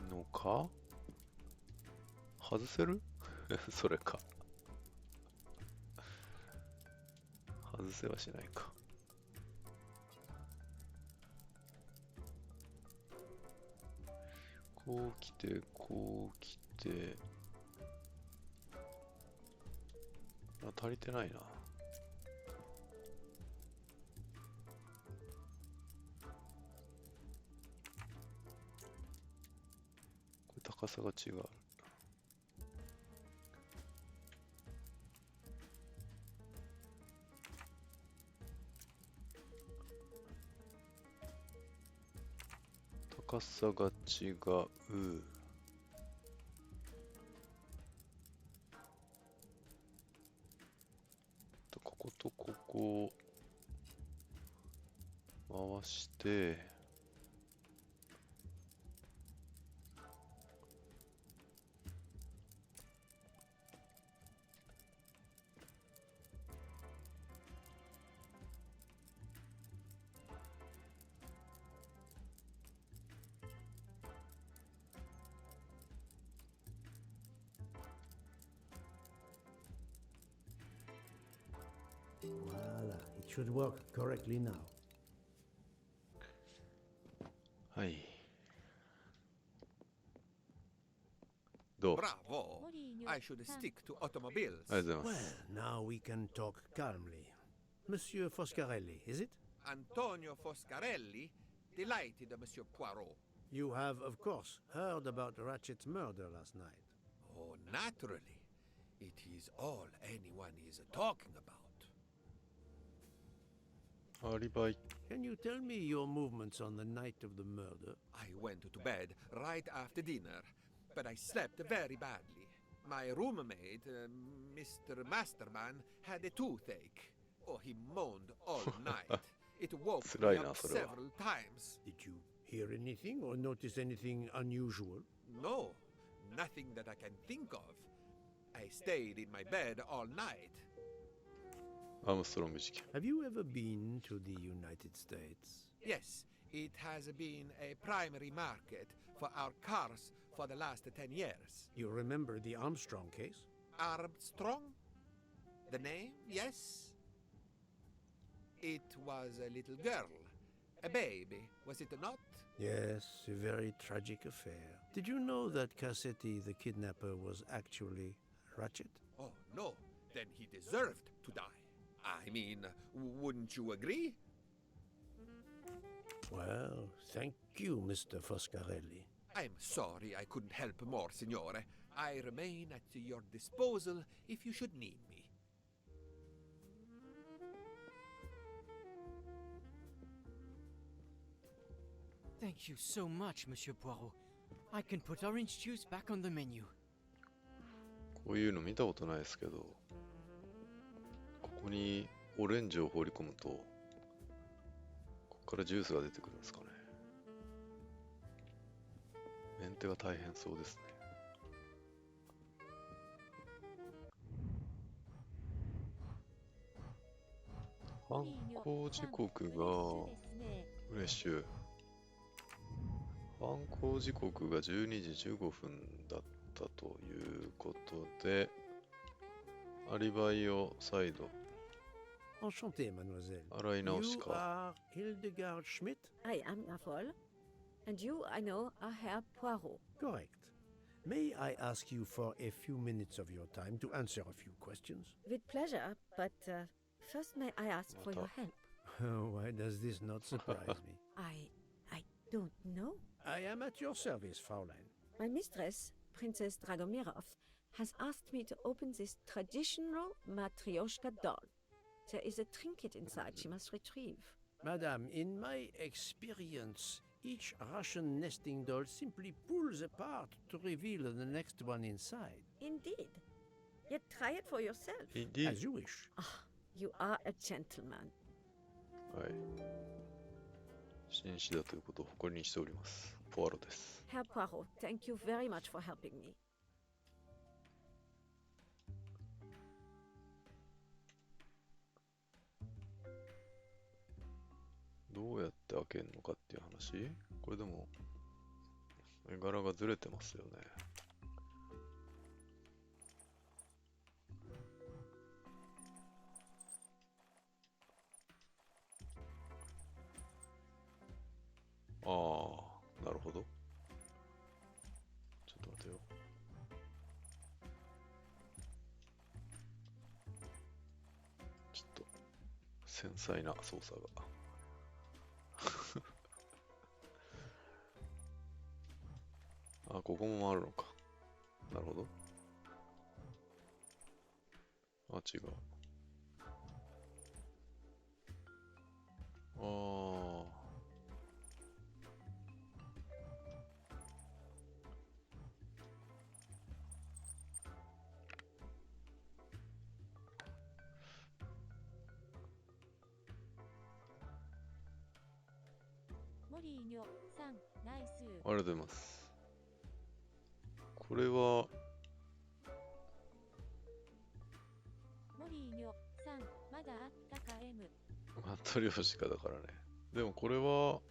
のか？外せる？それか。外せはしないか。こう来て、こう来て。足りてないな。これ高さが違う。高さが違う。こことここを回して、Voila, it should work correctly now. はい。どう？ Bravo! I should stick to automobiles. ありがとうございま Well, す。 now we can talk calmly. Monsieur Foscarelli, is it? Antonio Foscarelli, delighted, Monsieur Poirot. You have, of course, heard about Ratchet's murder last night. Oh, naturally. It is all anyone is talking about. アリバイ。 Can you tell me your movements on the night of the murder? I went to bed right after dinner, but I slept very badly. My roommate, Mr. Masterman, had a toothache. Oh, he moaned all night. It woke me up several times. Did you hear anything or notice anything unusual? No, nothing that I can think of. I stayed in my bed all night. アームストロング事件。 Have you ever been to the United States? Yes, it has been a primary market for our cars for the last 10 years. You remember the Armstrong case? Armstrong? The name, yes? It was a little girl, A baby, was it not? Yes, a very tragic affair. Did you know that Cassetti, the kidnapper, was actually Ratchet? Oh, no. Then he deserved to die. I mean, wouldn't you agree? Well, thank you, Mr. Foscarelli. I'm sorry I couldn't help more, Signore. I remain at your disposal if you should need me. Thank you so much, Monsieur Poirot. I can put orange juice back on the menu. こういうの見たことないですけど、ここにオレンジを放り込むと、ここからジュースが出てくるんですかね。メンテが大変そうですね。犯行時刻がフレッシュ。犯行時刻が12時15分だったということで、アリバイを再度 Enchanté, mademoiselle. 洗い直し You か。 are Hildegard Schmidt? I am Nicole. And you, I know, are Herr Poirot. Correct. May I ask you for a few minutes of your time to answer a few questions? With pleasure, but first may I ask for your help? Why does this not surprise me? I don't know. I am at your service, Fraulein. My mistress, Princess Dragomirov, has asked me to open this traditional Matryoshka doll. There is a trinket inside she must retrieve. Madame, in my experience, each Russian nesting doll simply pulls apart to reveal the next one inside. Indeed. Yet try it for yourself. Indeed. As you wish. Ah, you are a gentleman. はい。紳士だということを誇りにしております。ポアロです。Herr Poirot, thank you very much for helping me. どうやって開けるのかっていう話？これでも絵柄がずれてますよね。ああ、なるほど。ちょっと待てよ。ちょっと繊細な操作が。あ、ここも回るのか。なるほど。あ、違う。ああ。モリーニョさん、ナイス。ありがとうございます。これは、モリーニョさん、まだあったか M。マットリョーシカだからね。でもこれは、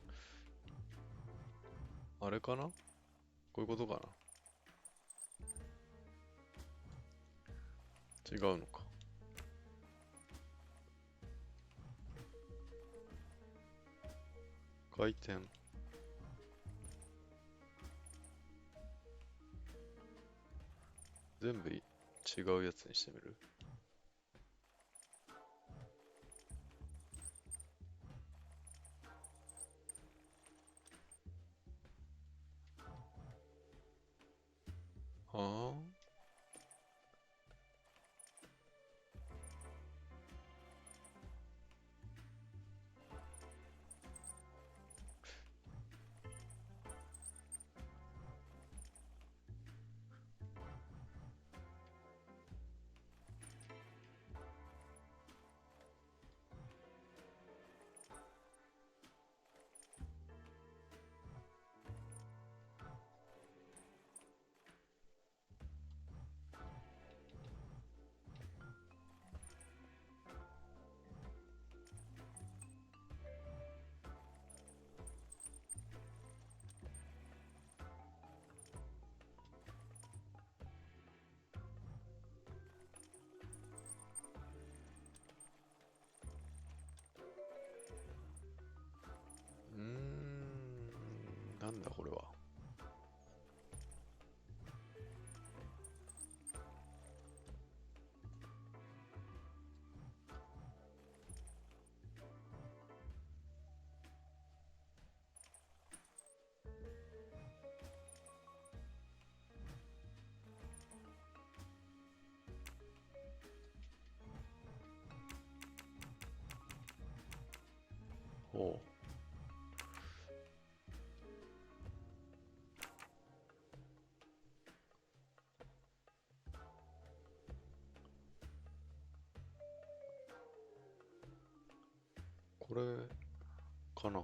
あれかな？こういうことかな？違うのか。回転。全部違うやつにしてみる？はあ？なんだこれは。ほう。これかな。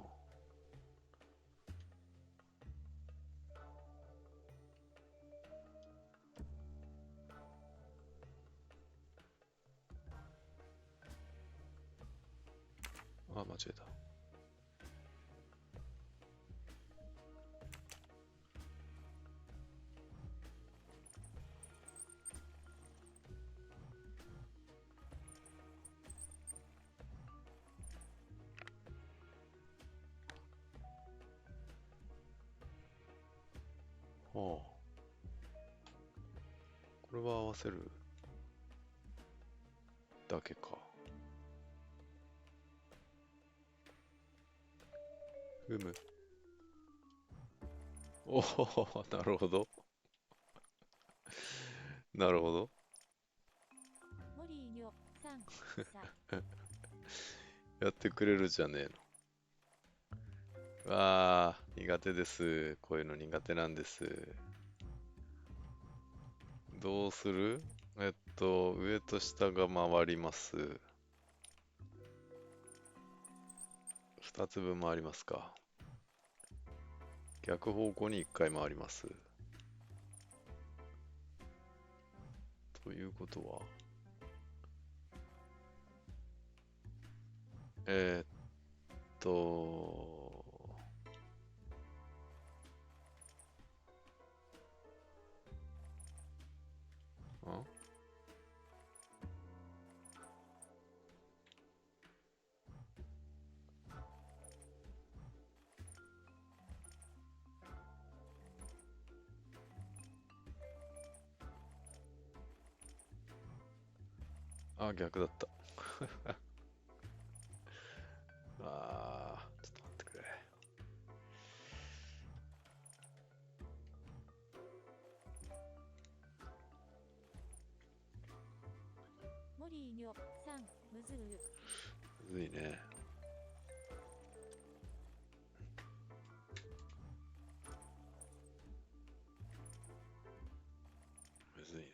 あ、間違えた。はあ。これは合わせるだけか。ふむ。おお、なるほど。なるほど。モリーニョさんさやってくれるじゃねえの。わあ、苦手です。こういうの苦手なんです。どうする？上と下が回ります。2つ分回りますか。逆方向に1回回ります。ということは、んあ、逆だった。あー、ちょっと待ってくれ。モリーニョさんむずう。むずいね。むずいね。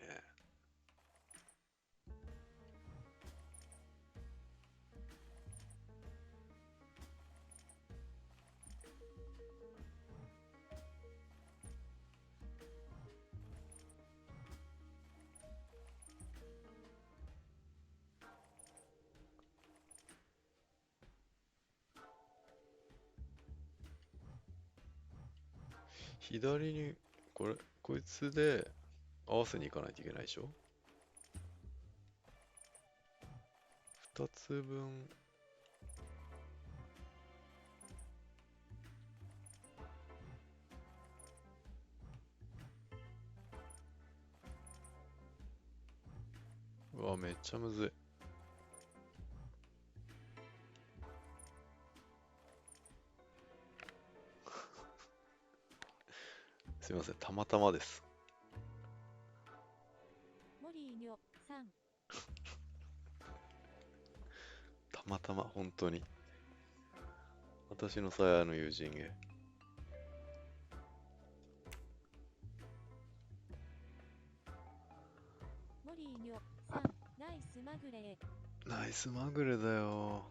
左に、こいつで合わせに行かないといけないでしょ？ 2 つ分。うわ、めっちゃむずい。すいません、たまたまです。モリーニョさんたまたま、本当に。私のさやの友人へ。モリーニョさんナイスまぐれ。ナイスまぐれだよ。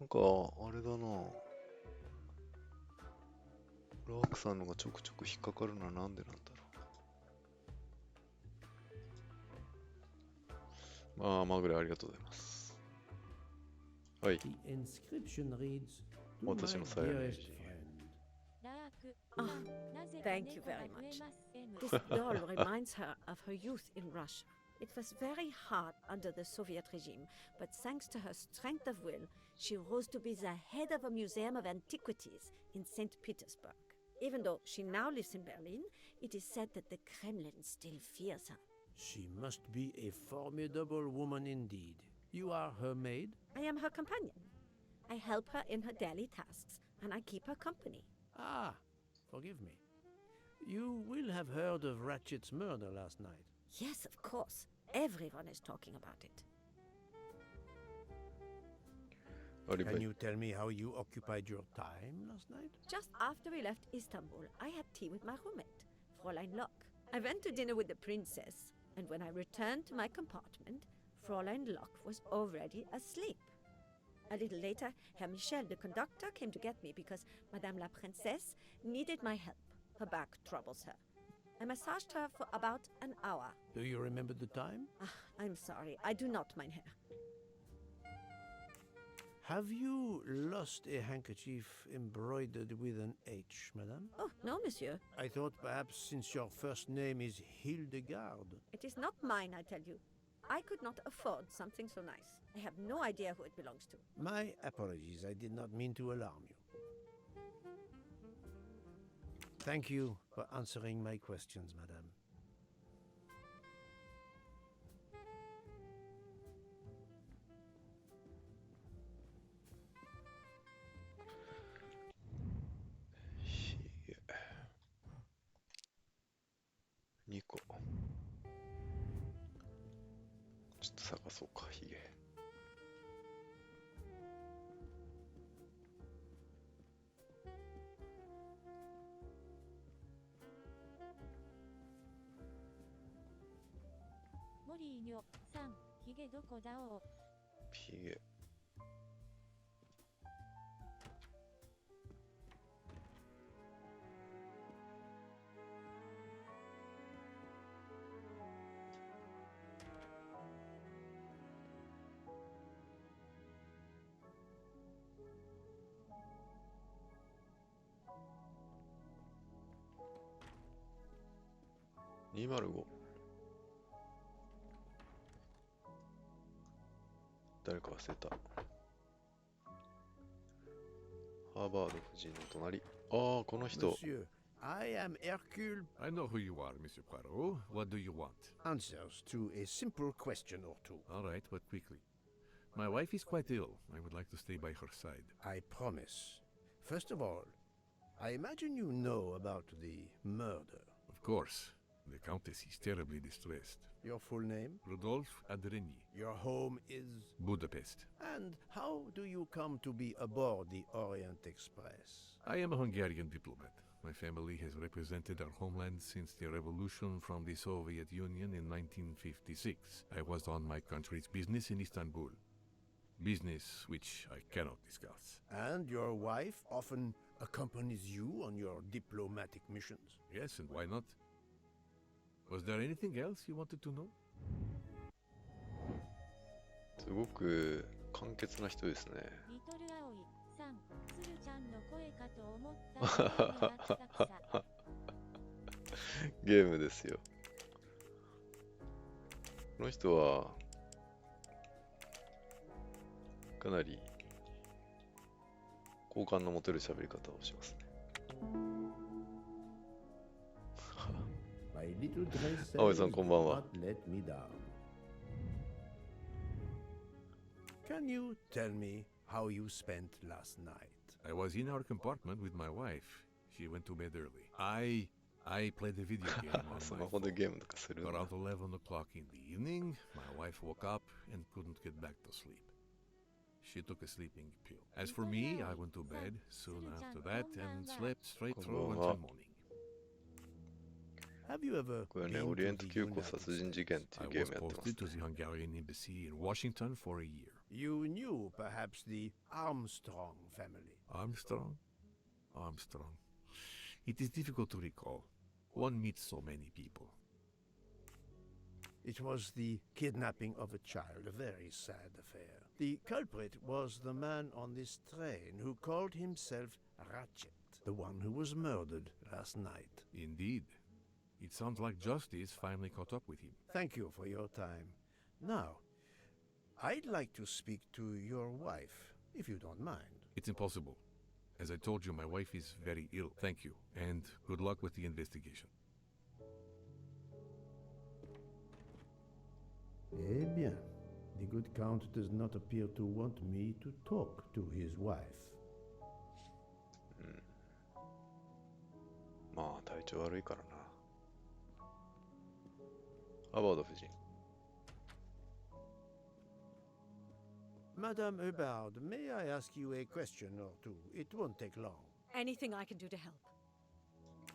なんか、あれだな。ラークさんのがちょくちょく引っかかるのはなんでなんだろう。まあ、まぐれありがとうございます。はい。 The inscription reads, "To 私 my のさやの友 dearest 人へ。 friend." ラーク Ah, さんなぜか thank you 猫が very 増え much. ます M This doll reminds her of her youth in Russia. It was very hard under the Soviet regime, but thanks to her strength of will, she rose to be the head of a museum of antiquities in St. Petersburg. Even though she now lives in Berlin, it is said that the Kremlin still fears her. She must be a formidable woman indeed. You are her maid? I am her companion. I help her in her daily tasks, and I keep her company. Ah, forgive me. You will have heard of Ratchet's murder last night. Yes, of course. Everyone is talking about it. Can you tell me how you occupied your time last night? Just after we left Istanbul, I had tea with my roommate, Fräulein Locke. I went to dinner with the princess, and when I returned to my compartment, Fräulein Locke was already asleep. A little later, Herr Michel, the conductor, came to get me because Madame la Princesse needed my help. Her back troubles her. I massaged her for about an hour. Do you remember the time? I'm sorry, I do not, mein Herr. Have you lost a handkerchief embroidered with an H, madame? Oh, no, monsieur. I thought perhaps since your first name is Hildegard. It is not mine, I tell you. I could not afford something so nice. I have no idea who it belongs to. My apologies, I did not mean to alarm you. Thank you for answering my questions, madame.2個。ちょっと探そうか、ヒゲ。モリーニョさん、ヒゲどこだおう。ヒゲ。205。誰か忘れた。ハーバード夫人の隣。ああ、この人。Monsieur, I am Hercule. I know who you are, Monsieur Poirot. What do you want? Answers to a simple question or two. All right, but quickly. My wife is quite ill. I would like to stay by her side. I promise. First of all, I imagine you know about the murder. Of course. The Countess is terribly distressed. Your full name? Rodolphe Adreni. Your home is? Budapest. And how do you come to be aboard the Orient Express? I am a Hungarian diplomat. My family has represented our homeland since the revolution from the Soviet Union in 1956. I was on my country's business in Istanbul. Business which I cannot discuss. And your wife often accompanies you on your diplomatic missions? Yes, and why not? Was there anything else you wanted to know? すごく簡潔な人ですね。リトルアオイさん、つるちゃんの声かと思ったゲームですよ。この人はかなり好感の持てる喋り方をしますね。青井さん、こんばんは。Can you tell me how you spent last night? I was in our compartment with my wife. She went to bed early. I played a video game on my スマホでゲームとかするんだ。 Around 11 o'clock in the evening, my wife woke up and couldn't get back to sleep. She took a sleeping pill. As for me, I went to bed soon after that and slept straight through until morning. Have you ever これね、 been オリエン to ト the 急行 United 殺人事件ってい I うゲー was ムやってます posted to the Hungarian embassy in Washington for a year. You knew perhaps the Armstrong family. Armstrong? Armstrong. It is difficult to recall. One meets so many people. It was the kidnapping of a child, a very sad affair. The culprit was the man on this train who called himself Ratchet, the one who was murdered last night. Indeed. It sounds like justice finally caught up with him. Thank you for your time. Now, I'd like to speak to your wife, if you don't mind. It's impossible. As I told you, my wife is very ill. Thank you, and good luck with the investigation. Eh bien, the good Count does not appear to want me to talk to his wife. まあ体調悪いからな。アバード夫人。Madame Hubbard, may I ask you a question or two? It won't take long. Anything I can do to help?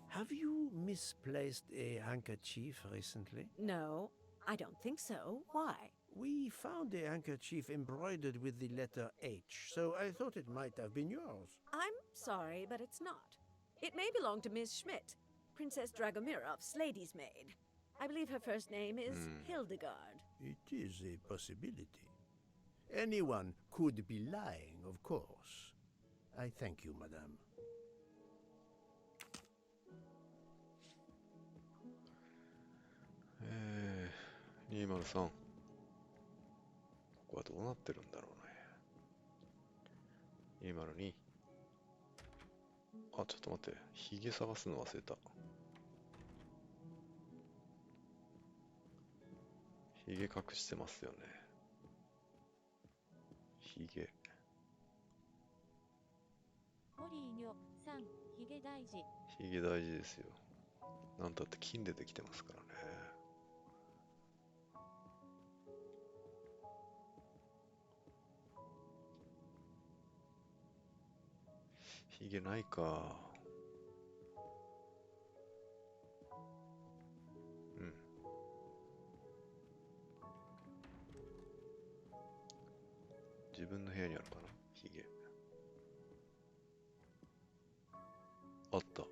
Have you misplaced a handkerchief recently? No, I don't think so. Why? We found a handkerchief embroidered with the letter H, so I thought it might have been yours. I'm sorry, but it's not. It may belong to Miss Schmidt, Princess Dragomirov's lady's maid. I believe her first name is Hildegard. It is a possibility. Anyone could be lying, of course. I thank you, madame. 203。ここはどうなってるんだろうね。202。あ、ちょっと待って。ヒゲ探すの忘れた。ヒゲ隠してますよね。ヒゲ。モリーニョさん、ヒゲ大事。ヒゲ大事ですよ。なんたって金でできてますからね。ヒゲないか。うん。自分の部屋にあるかな、ヒゲ。あった。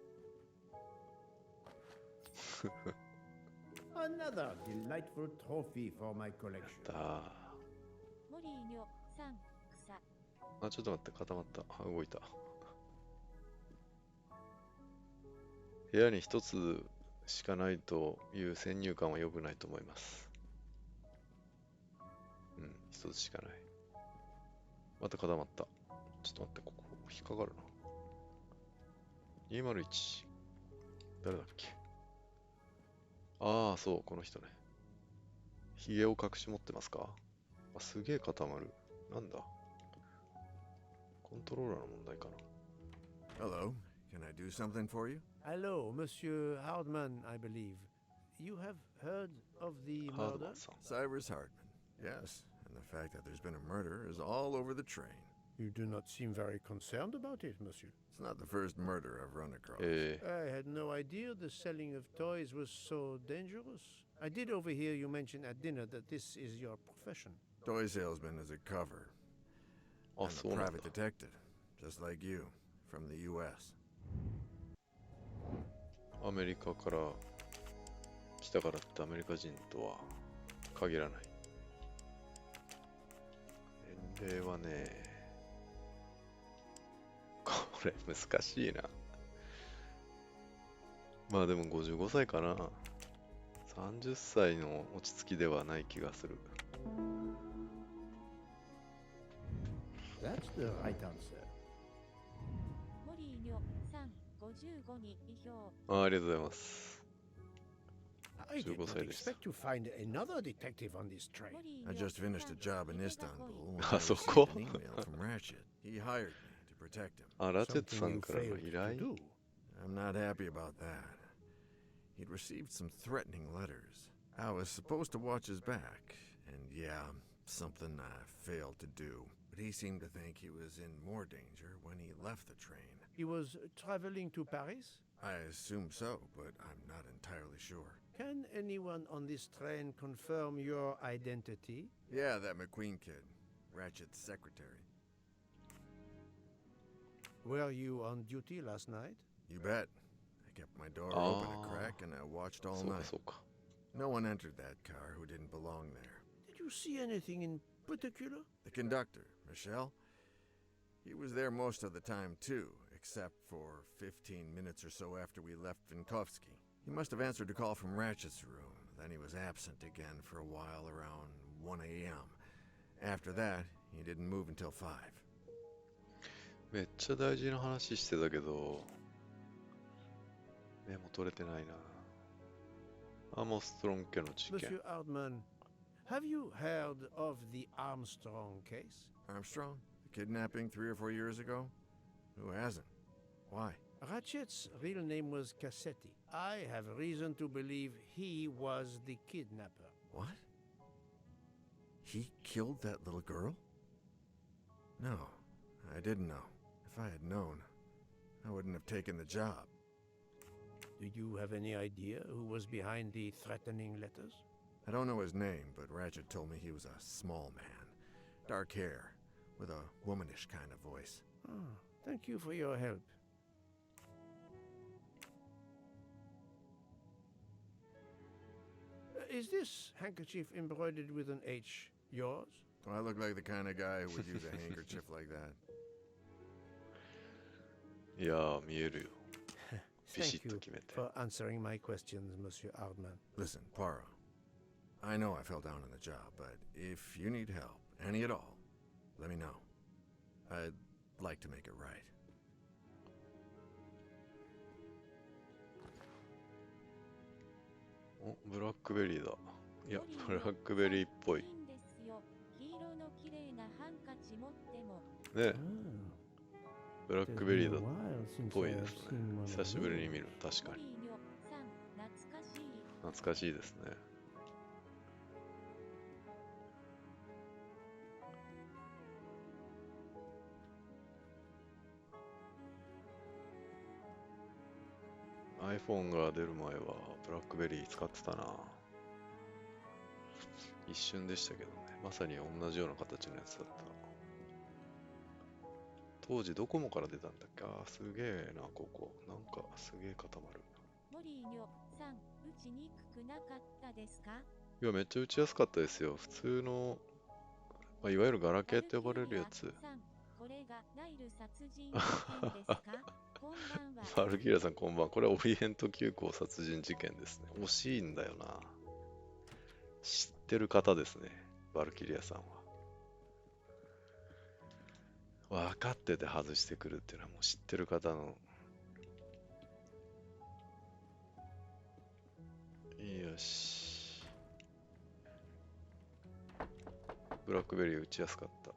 Another delightful trophy for my collection. モリーニョさん、草。あ、ちょっと待って、固まった。あ、動いた。部屋に一つしかないという先入観は良くないと思います。うん、一つしかない。また固まった。ちょっと待って、ここ引っかかるな。201。誰だっけ。ああ、そう、この人ね。ヒゲを隠し持ってますか。あ、すげえ固まる。なんだ。コントローラーの問題かな。Hello, can I do something for you? Hello, Monsieur Hardman, I believe. You have heard of the murder? Cyrus Hardman, yes. And the fact that there's been a murder is all over the train. You do not seem very concerned about it, monsieur. It's not the first murder I've run across. I had no idea the selling of toys was so dangerous. I did overhear you mention at dinner that this is your profession. Toy salesman is a cover. I'm a private detective, just like you, from the U.S. アメリカから来たからってアメリカ人とは限らない。年齢はね、これ難しいな。まあでも55歳かな。30歳の落ち着きではない気がする。That's the right answer. モリーニョさん、55に意表。ありがとうございます。 I did not expect to find another detective on this train. I just finished a job in Istanbul. when I あ、そ received こ an email from Ratchet. He hired me to protect him. あ、ラチェットさんからの依頼 I'm not happy about that. He'd received some threatening letters. I was supposed to watch his back, and yeah, something I failed to do. But he seemed to think he was in more danger when he left the train. He was traveling to Paris? I assume so, but I'm not entirely sure. Can anyone on this train confirm your identity? Yeah, that McQueen kid, Ratchet's secretary. Were you on duty last night? You bet. I kept my door open a crack and I watched all night. No one entered that car who didn't belong there. Did you see anything in particular? The conductor, Michelle. He was there most of the time too, except for 15 minutes or so after we left Vinkovsky. He must have answered a call from Ratchet's room. Then he was absent again for a while around 1 a.m. After that, he didn't move until 5. めっちゃ大事な話してたけど、メモ取れてないな。アモストロン家の事件。Monsieur Ardman, have you heard of the Armstrong case? Armstrong? The kidnapping 3 or 4 years ago? Who hasn't? Why? Ratchet's real name was Cassetti. I have reason to believe he was the kidnapper. What? He killed that little girl? No, I didn't know. If I had known, I wouldn't have taken the job. Do you have any idea who was behind the threatening letters? I don't know his name, but Ratchet told me he was a small man. Dark hair, with a womanish kind of voice. Oh, thank you for your help. Is this handkerchief embroidered with an H yours? Do I look like the kind of guy who would use a handkerchief like that? いやー、見えるよ。ビシ Thank ッと you 決めて。 for answering my questions, Monsieur Ardman. Listen, Poirot. I know I fell down on the job, but if you need help, any at all, let me know. I'd like to make it right. お、ブラックベリーだ。いや、ブラックベリーっぽい。いいんですよ。黄色の綺麗なハンカチ持っても。ね、ブラックベリーだっぽいですね。久しぶりに見る。確かに。懐かしいですね。iPhone が出る前はブラックベリー使ってたな。一瞬でしたけどね。まさに同じような形のやつだった。当時ドコモから出たんだっけ。ああ、すげえな、ここ。なんかすげえ固まる。モリーニョさん、打ちにくくなかったですか？いや、めっちゃ打ちやすかったですよ。普通の、まあ、いわゆるガラケーって呼ばれるやつ。これがナイル殺人事件ですか？こんばんは。バルキリアさんこんばん。これはオリエント急行殺人事件ですね。惜しいんだよな。知ってる方ですね。バルキリアさんは。分かってて外してくるっていうのはもう知ってる方の。よし。ブラックベリー打ちやすかった。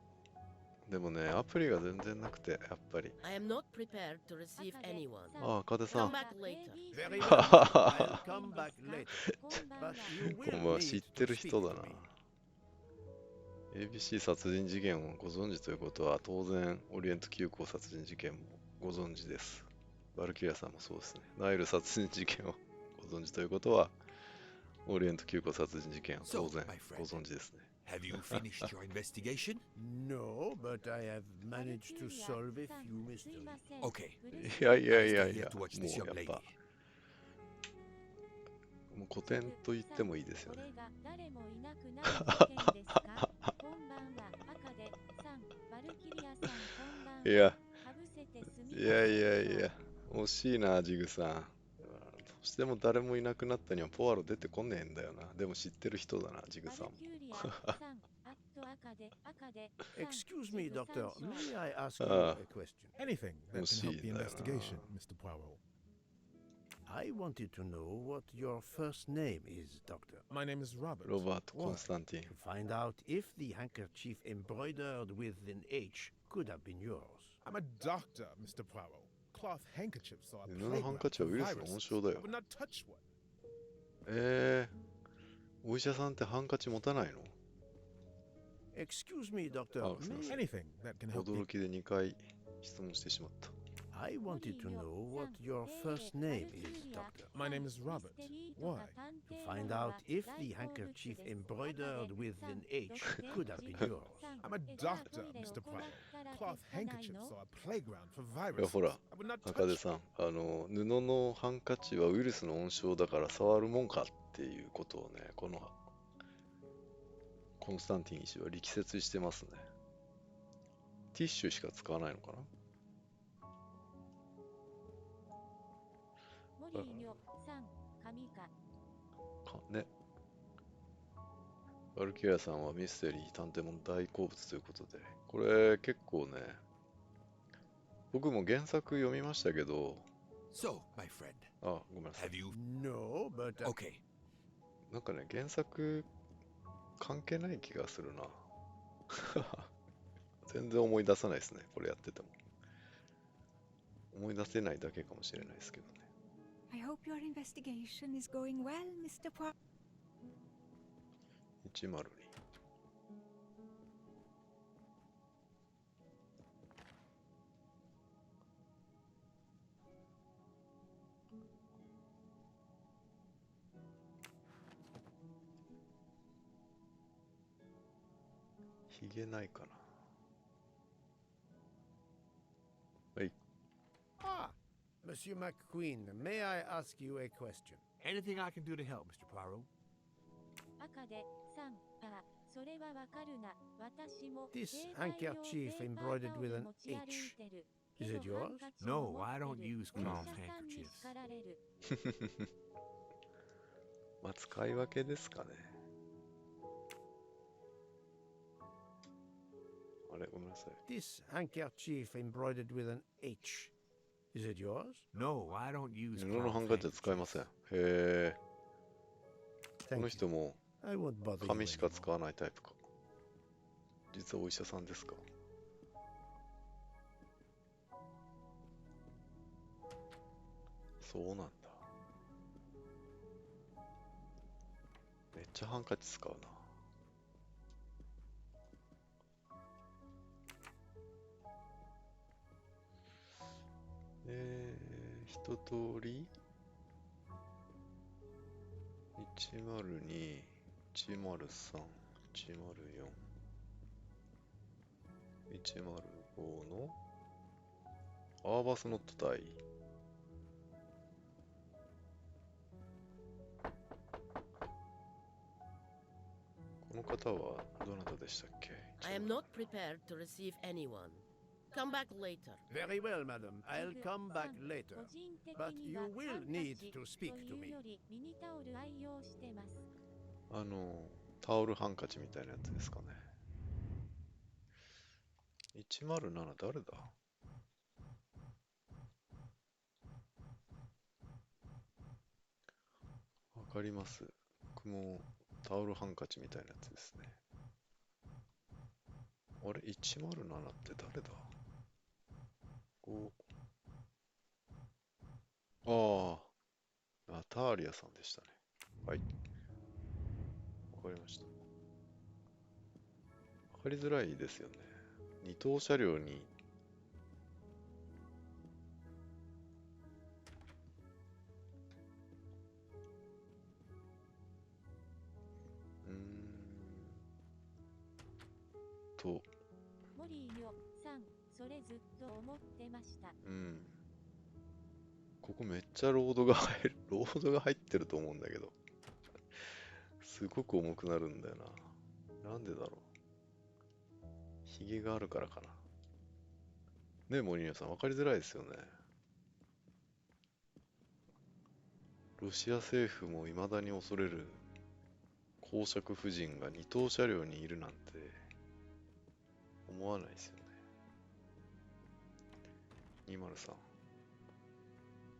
でもね、アプリが全然なくて、やっぱり。I am not prepared to receive anyone. ああ、カデさん。Come back later. Very well. I'll come back later. But you こ will んばんは、 need 知っ to てる speak 人 to だな。 me. ABC 殺人事件をご存知ということは、当然、オリエント急行殺人事件もご存知です。バルキリアさんもそうですね。ナイル殺人事件をご存知ということは、オリエント急行殺人事件を当然ご存知ですね。Have you finished your investigation? No, but I have managed to solve a few mysteries. Okay. いやいやいやい Stay や、 here to もう watch this や young っ lady. ぱ、もう古典と言ってもいいですよね。これが誰もいなくなる事件ですか？こんばんは、赤でさん、バルキリアさん、こんばんは。いや、かぶせてすみません。いやいやいや、惜しいな、ジグさん。どうしても誰もいなくなったにはポアロ出てこねえんだよな。でも知ってる人だな、ジグさんも。Excuse me, Doctor. May I ask you Ah. a question? Anything that We'll can help see the there, investigation, Mr. Poirot. I wanted to know what your first name is, Doctor. My name is Robert. ロバート・コ Why? ンスタンティン。 To find out if the handkerchief embroidered with an H could have been yours. I'm a doctor, Mr. Poirot. Cloth handkerchiefs are a 布のハン playground カチは for ウイルスの温 viruses. 床だ I よ would。not touch one. お医者さんってハンカチ持たないの？ Excuse me, Doctor. Oh, so- May Anything that can help the 驚きで2回質問してしまった。 I wanted to know what your first name is, Doctor. My name is Robert. Why? To find out if the handkerchief embroidered with an H could have been yours. I'm a doctor, Mr. Poirot. Cloth handkerchiefs are a playground for いや viruses. ほら I would not 赤 touch 出さん、布のハンカチはウイルスの温床だから触るもんかっていうことをね、このコンスタンティン医師は力説してますね。ティッシュしか使わないのかな？モリーニョさん、神か。ね。バルキュリアさんはミステリー、探偵もの大好物ということで、これ結構ね、僕も原作読みましたけど、So, my friend. あ、ごめんなさい。 Have you? No, but Okay. なんかね、原作関係ない気がするな。全然思い出さないですね、これやってても。思い出せないだけかもしれないですけどね。I hope your investigation is going well, Mr. Poirot. 102。ひげないかな。はい。Ah, Monsieur McQueen, may I ask you a question? Anything I can do to help, Mr. Poirot? 赤で3、あ、それはわかるな。私も This 携帯用 handkerchief ペーパー embroidered タオル with an 持ち歩いてる。 H. Is it けどハン yours? カチ No, も持 I って don't る。 use お医 cloth 者さんに handkerchiefs. 叱られる。まあ、使い分けですかね。あれ、ごめんなさい。 This handkerchief embroidered with an H. Is it yours? No, I don't use 布のハ cloth ンカチは使いません。へ handkerchiefs. え。こ Thank の you. 人も I won't bother you 紙しか anymore. 使わないタイプか。実はお医者さんですか。そうなんだ。めっちゃハンカチ使うな。一通り102、103、104、105のアーバスノット隊。この方はどなたでしたっけ？ I am not prepared to receive anyone. Come back later. Very well, madam. I'll come back later. 個人的 But に you は will ハンカ need チ to speak と to いう me. よりミニタオル愛用してます。タオルハンカチみたいなやつですかね。107誰だ？わかります。僕もタオルハンカチみたいなやつですね。あれ ?107 って誰だ？ターリアさんでしたね。はい。わかりました。わかりづらいですよね。二等車両にモリーニョさん、それずっと思ってました。ここめっちゃロードが入ってると思うんだけど。すごく重くなるんだよな。なんでだろう。ヒゲがあるからかな。ねえ、モリーニョさん、わかりづらいですよね。ロシア政府も未だに恐れる公爵夫人が二等車両にいるなんて思わないですよね。203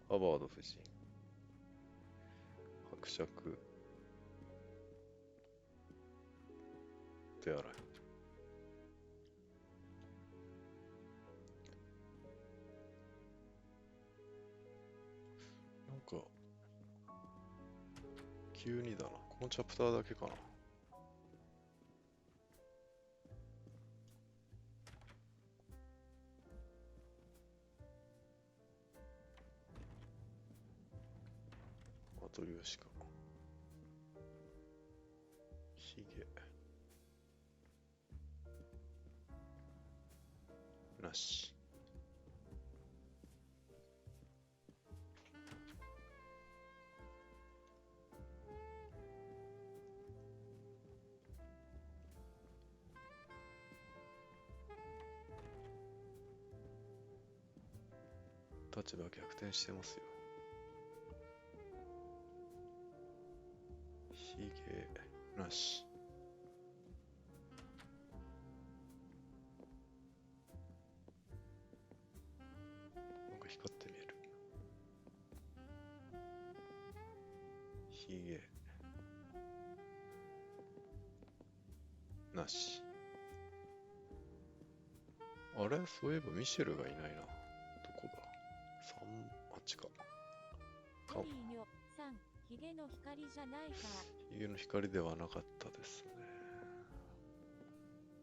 ハバード夫人伯爵手洗い。なんか急にだな。このチャプターだけかな。マトリョーシカ。ヒゲ。なし。立場逆転してますよ。ひげなし。なんか光って見える。ひげなし。あれ、そういえばミシェルがいないな。どこだ？あっちか。モリーニョさん、ヒゲの光じゃないか。ヒゲの光ではなかったですね。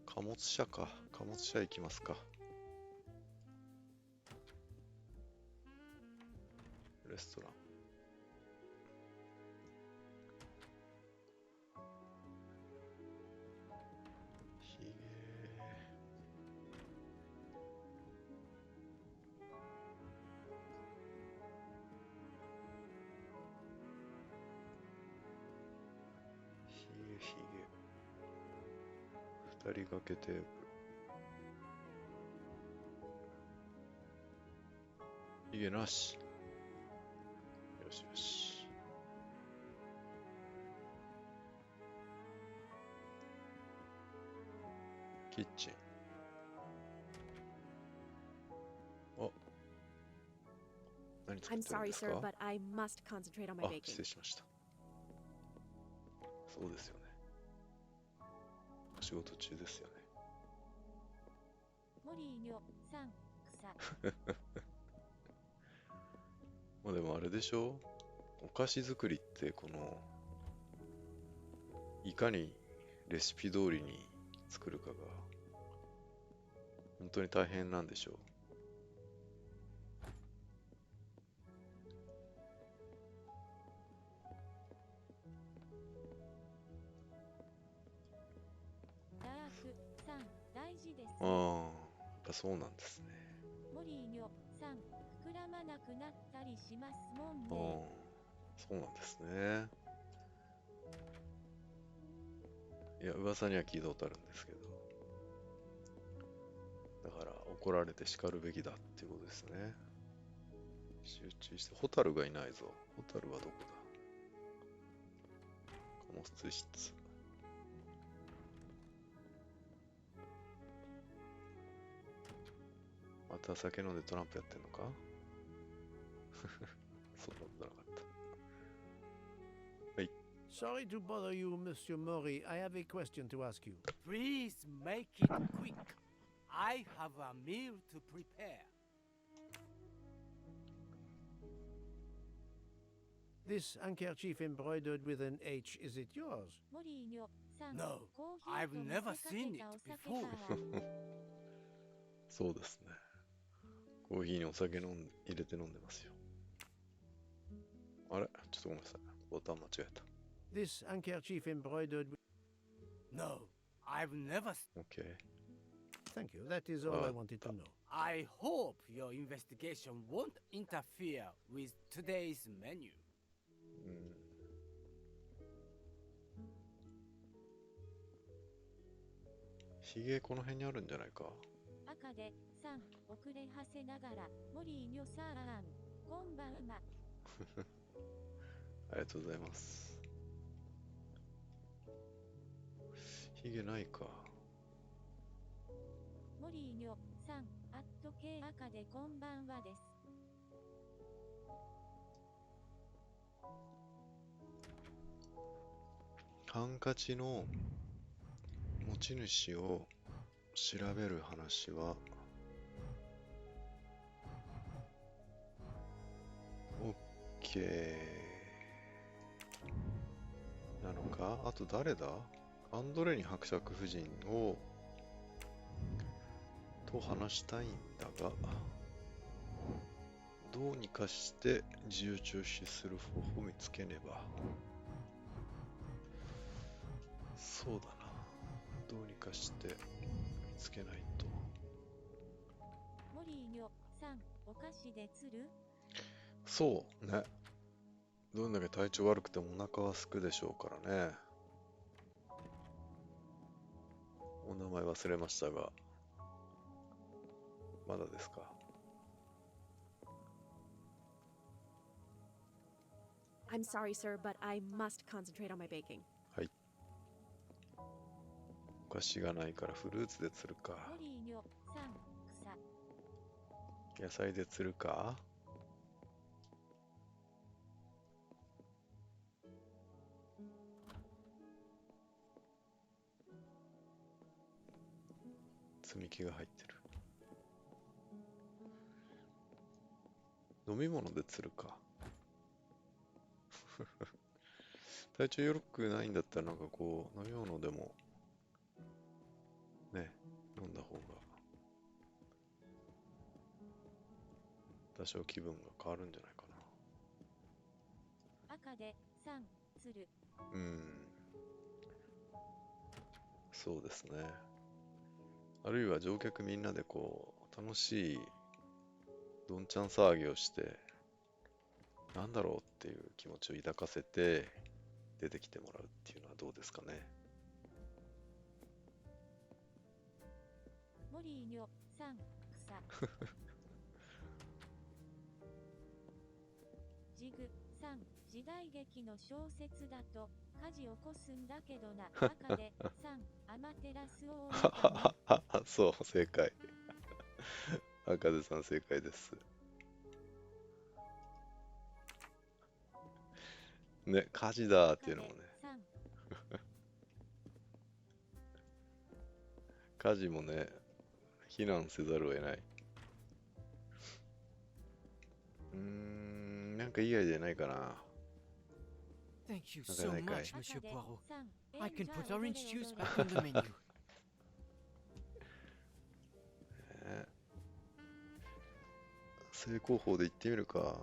貨物車か。貨物車行きますか。レストラン。ひげ。ひげ。二人掛けテーブル。ひげなし。よしよし。キッチン。あ、何作 I'm ってるん sorry, です sir, か？ but I must concentrate on my あ、失 baking. 礼しました。そうですよね。仕事中ですよね。モリーニョさん、草。まあでもあれでしょ？お菓子作りっていかにレシピ通りに作るかが本当に大変なんでしょう。ダークさん、大事ですね。ああ、やっぱそうなんですね。モリーニョさん、膨らまなくなったりしますもんああ、ね。そうなんですね。いや、噂には聞いたことあるんですけど。だから怒られて叱るべきだっていうことですね。集中して。ホタルがいないぞ。ホタルはどこだ？貨物室。また酒飲んでトランプやってんのか？そんなことなかった。はい。Sorry to bother you, Monsieur Mori. I have a question to ask you. Please make it quick. I have a meal to prepare. This handkerchief embroidered with an H, is it yours? モリーニョさん、 No, コーヒ I've ーと見 never せかけ seen た it お酒 before. から。そうですね。コーヒーにお酒入れて飲んでますよ。あれ、ちょっとごめんなさい。ボタン間違えた。This handkerchief embroidered with... No, I've never. Okay. Thank you. That is all I wanted to know. I hope your investigation won't interfere with today's menu. ひげこの辺にあるんじゃないか？赤で3、遅れはせながら、モリーニョさん、こんばんは。ありがとうございます。ひげないか。モリーニョさん、アット系赤でこんばんはです。ハンカチの持ち主を調べる話は OK なのか？あと誰だ？アンドレニ伯爵夫人と話したいんだが、どうにかして事情聴取する方法を見つけねば。そうだな。どうにかして見つけないと。モリーニョさん、お菓子で釣る？そうね。どんだけ体調悪くてもお腹はすくでしょうからね。お名前忘れましたが、まだですか。I'm sorry, sir, but I must concentrate on my baking. はい。お菓子がないからフルーツで釣るか。野菜で釣るか。積み木が入ってる。飲み物で釣るか。体調よくないんだったらなんかこう飲み物でもね、飲んだ方が多少気分が変わるんじゃないかな。赤で3釣る。そうですね。あるいは乗客みんなでこう楽しいどんちゃん騒ぎをしてなんだろうっていう気持ちを抱かせて出てきてもらうっていうのはどうですかね。モリーニョ3草ジグ3時代劇の小説だと火事起こすんだけどな。赤で3アマテラスオーそう正解。赤で3正解です。ね、火事だっていうのもね。火事もね、避難せざるを得ない。なんかいいアイデアないかな。Thank you so much, Monsieur Poirot. I can put orange juice back on the menu. 正攻法で行ってみるか。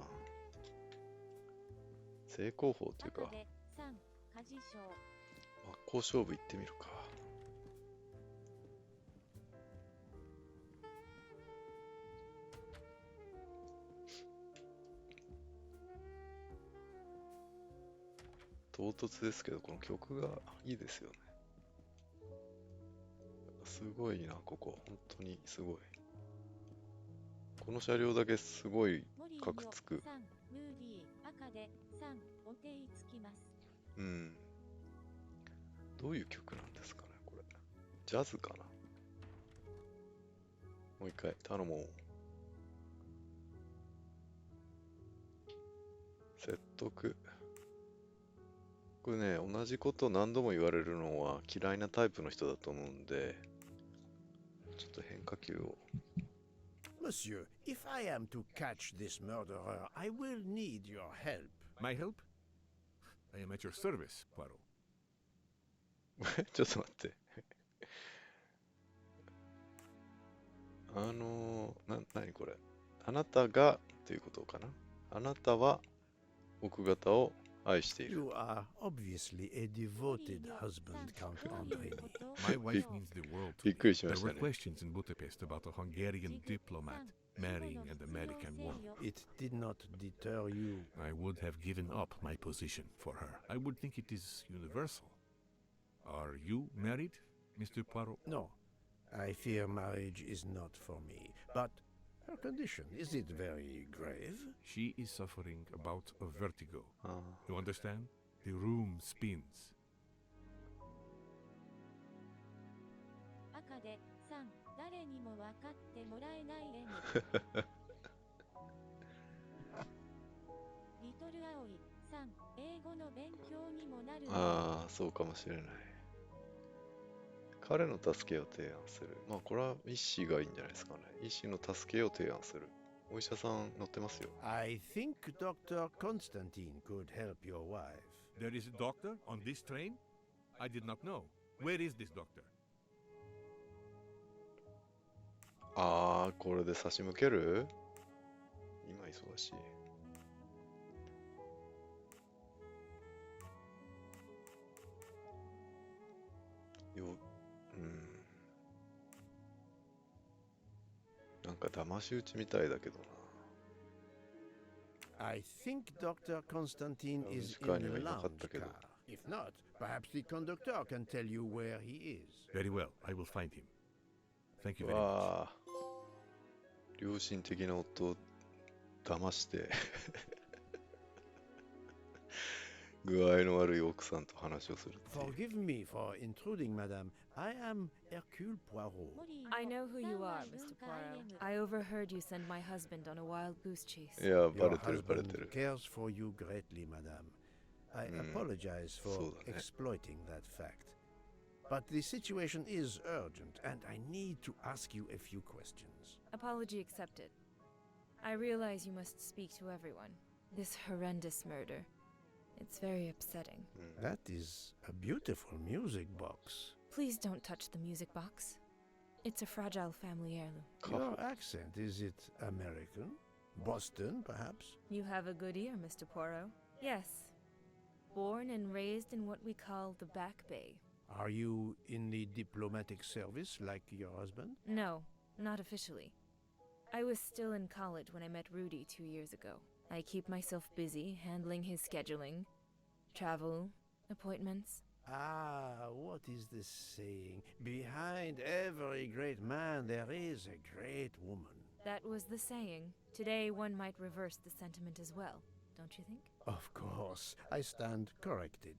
正攻法っていうか、真っ向勝負行ってみるか。唐突ですけど、この曲がいいですよね。すごいな、ここ。本当にすごい。この車両だけすごいカクつく。どういう曲なんですかね、これ。ジャズかな。もう一回、頼もう。説得。これね、同じこと何度も言われるのは嫌いなタイプの人だと思うんで、ちょっと変化球を。Monsieur, if I am to catch this murderer, I will need your help. My help? I am at your service, Poirot. ちょっと待って。何これ。あなたがということかな。あなたは奥方を愛している。You are obviously a devoted husband, Count Andrei. My wife means the world to me. There were questions in Budapest about a Hungarian diplomat marrying an American woman. It did not deter you. I would have given up my position for her. I would think it is universal. Are you married, Mr. Poirot? No, I fear marriage is not for me. But her condition, is it very grave? She is suffering a bout of vertigo. You understand? The room spins. 赤で3誰にも分かってもらえない N リトルアオイ3英語の勉強にもなる。ああ、そうかもしれない。彼の助けを提案する。まあこれは医師がいいんじゃないですかね。医師の助けを提案する。お医者さん乗ってますよ。I think Dr. Constantine could help your wife. There is a doctor on this train? I did not know. Where is this doctor? ああ、これで差し向ける？今忙しい。なんか騙し討ちみたいだけどな。I think Dr. Constantine is in the lounge car. If not, perhaps the conductor can tell you where he is. Very well, I will find him. Thank you very much. 良心的な夫を騙して具合の悪い奥さんと話をするっていう。 Forgive me for intruding, madame. I am Hercule Poirot. I know who you are, Mr. Poirot. I overheard you send my husband on a wild goose chase. いや、バ Your レてるバレて husband る。 cares for you greatly, madame. I apologize for そうだね。 exploiting that fact. But the situation is urgent, and I need to ask you a few questions. Apology accepted. I realize you must speak to everyone. This horrendous murder. It's very upsetting. That is a beautiful music box. Please don't touch the music box. It's a fragile family heirloom. Your accent, is it American? Boston, perhaps? You have a good ear, Mr. Poirot. Yes. Born and raised in what we call the Back Bay. Are you in the diplomatic service like your husband? No, not officially. I was still in college when I met Rudy 2 years ago. I keep myself busy handling his scheduling, travel, appointments. Ah, what is the saying? Behind every great man there is a great woman. That was the saying. Today one might reverse the sentiment as well, don't you think? Of course, I stand corrected.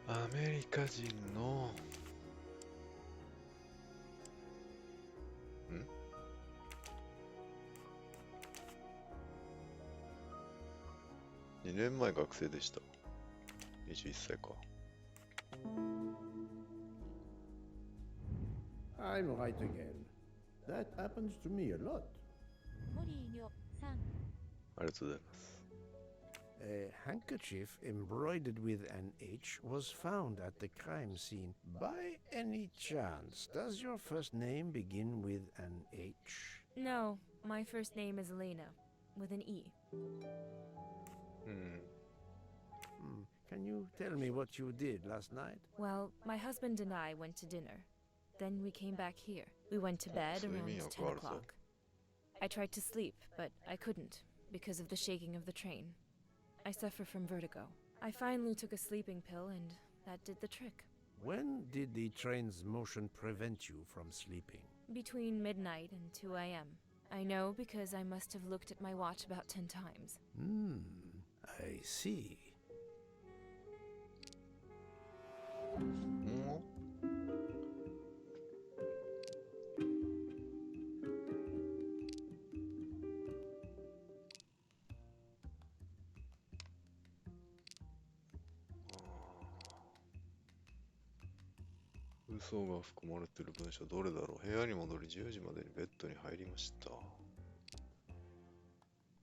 アメリカ人の2年前学生でした。21歳か。I'm right again. That happens to me a lot. モリーニョさん。ありがとうございます。A handkerchief embroidered with an H was found at the crime scene. By any chance, does your first name begin with an H? No, my first name is Elena, with an E. Can you tell me what you did last night? Well, my husband and I went to dinner. Then we came back here. We went to bed around 10 o'clock. I tried to sleep, but I couldn't, because of the shaking of the train. I suffer from vertigo. I finally took a sleeping pill, and that did the trick. When did the train's motion prevent you from sleeping? Between midnight and 2 a.m. I know because I must have looked at my watch about 10 times. I see. 嘘が含まれている文章どれだろう。部屋に戻り10時までにベッドに入りました。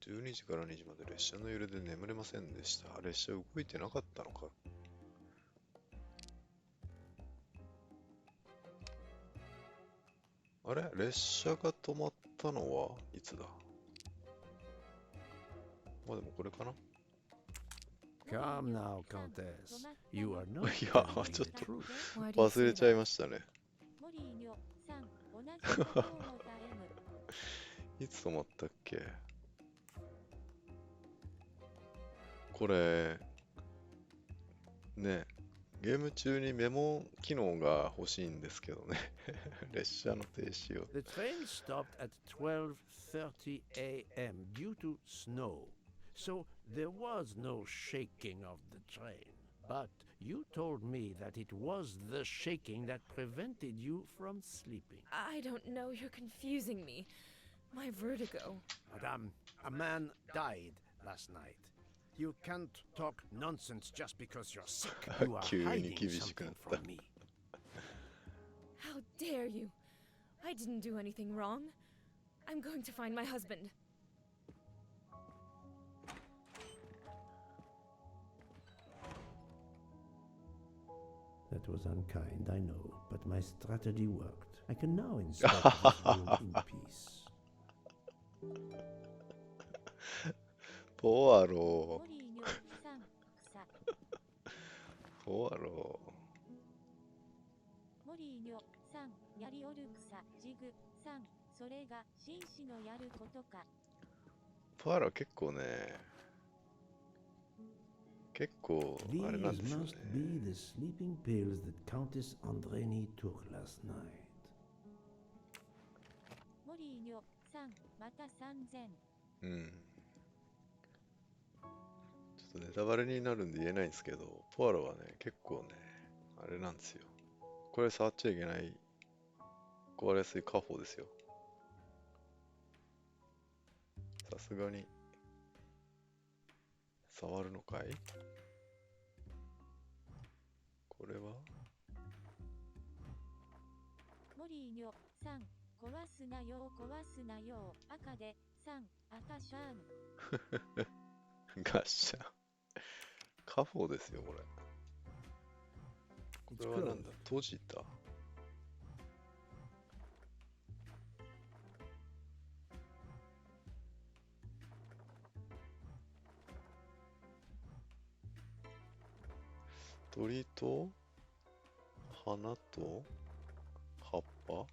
12時から2時まで列車の揺れで眠れませんでした。列車動いてなかったのか。あれ、列車が止まったのはいつだ。まあでもこれかな。Come now, Countess. You are not いや、 telling ちょっ the と truth. 忘れちゃいましたね。モリーニョさん、同じことをのタイム。いつ止まったっけ。これね、ゲーム中にメモ機能が欲しいんですけどね。列車の停止を。The train stopped at 12:30 a.m. due to snow, so there was no shaking of the train. But you told me that it was the shaking that prevented you from sleeping. I don't know, you're confusing me. My vertigo. Madame, a man died last night. You can't talk nonsense just because you're sick. You are 急に hiding 厳しくな something った。 from me. How dare you? I didn't do anything wrong. I'm going to find my husband. That was unkind, I know, but my strategy worked. I can now inspect this room in peace. ポアロモリーニョさん、草。ポアロモリーニョさん、やりおる草。ジグさん、それが紳士のやることか。ポアロ結構ね、結構あれなん These ですよね。 must be the sleeping pills that Countess Andreni took last night. モリーニョさん、また3000。うん。ネタバレになるんで言えないんですけど、ポアロはね、結構ね、あれなんですよ。これ触っちゃいけない、壊れやすい家宝ですよ。さすがに、触るのかい？これはモリーニョさん、壊すなよ、壊すなよ、赤でさん、赤シャーム。ガッシャー。家宝ですよ、これ。これはなんだ、閉じた。鳥と花と葉っぱ？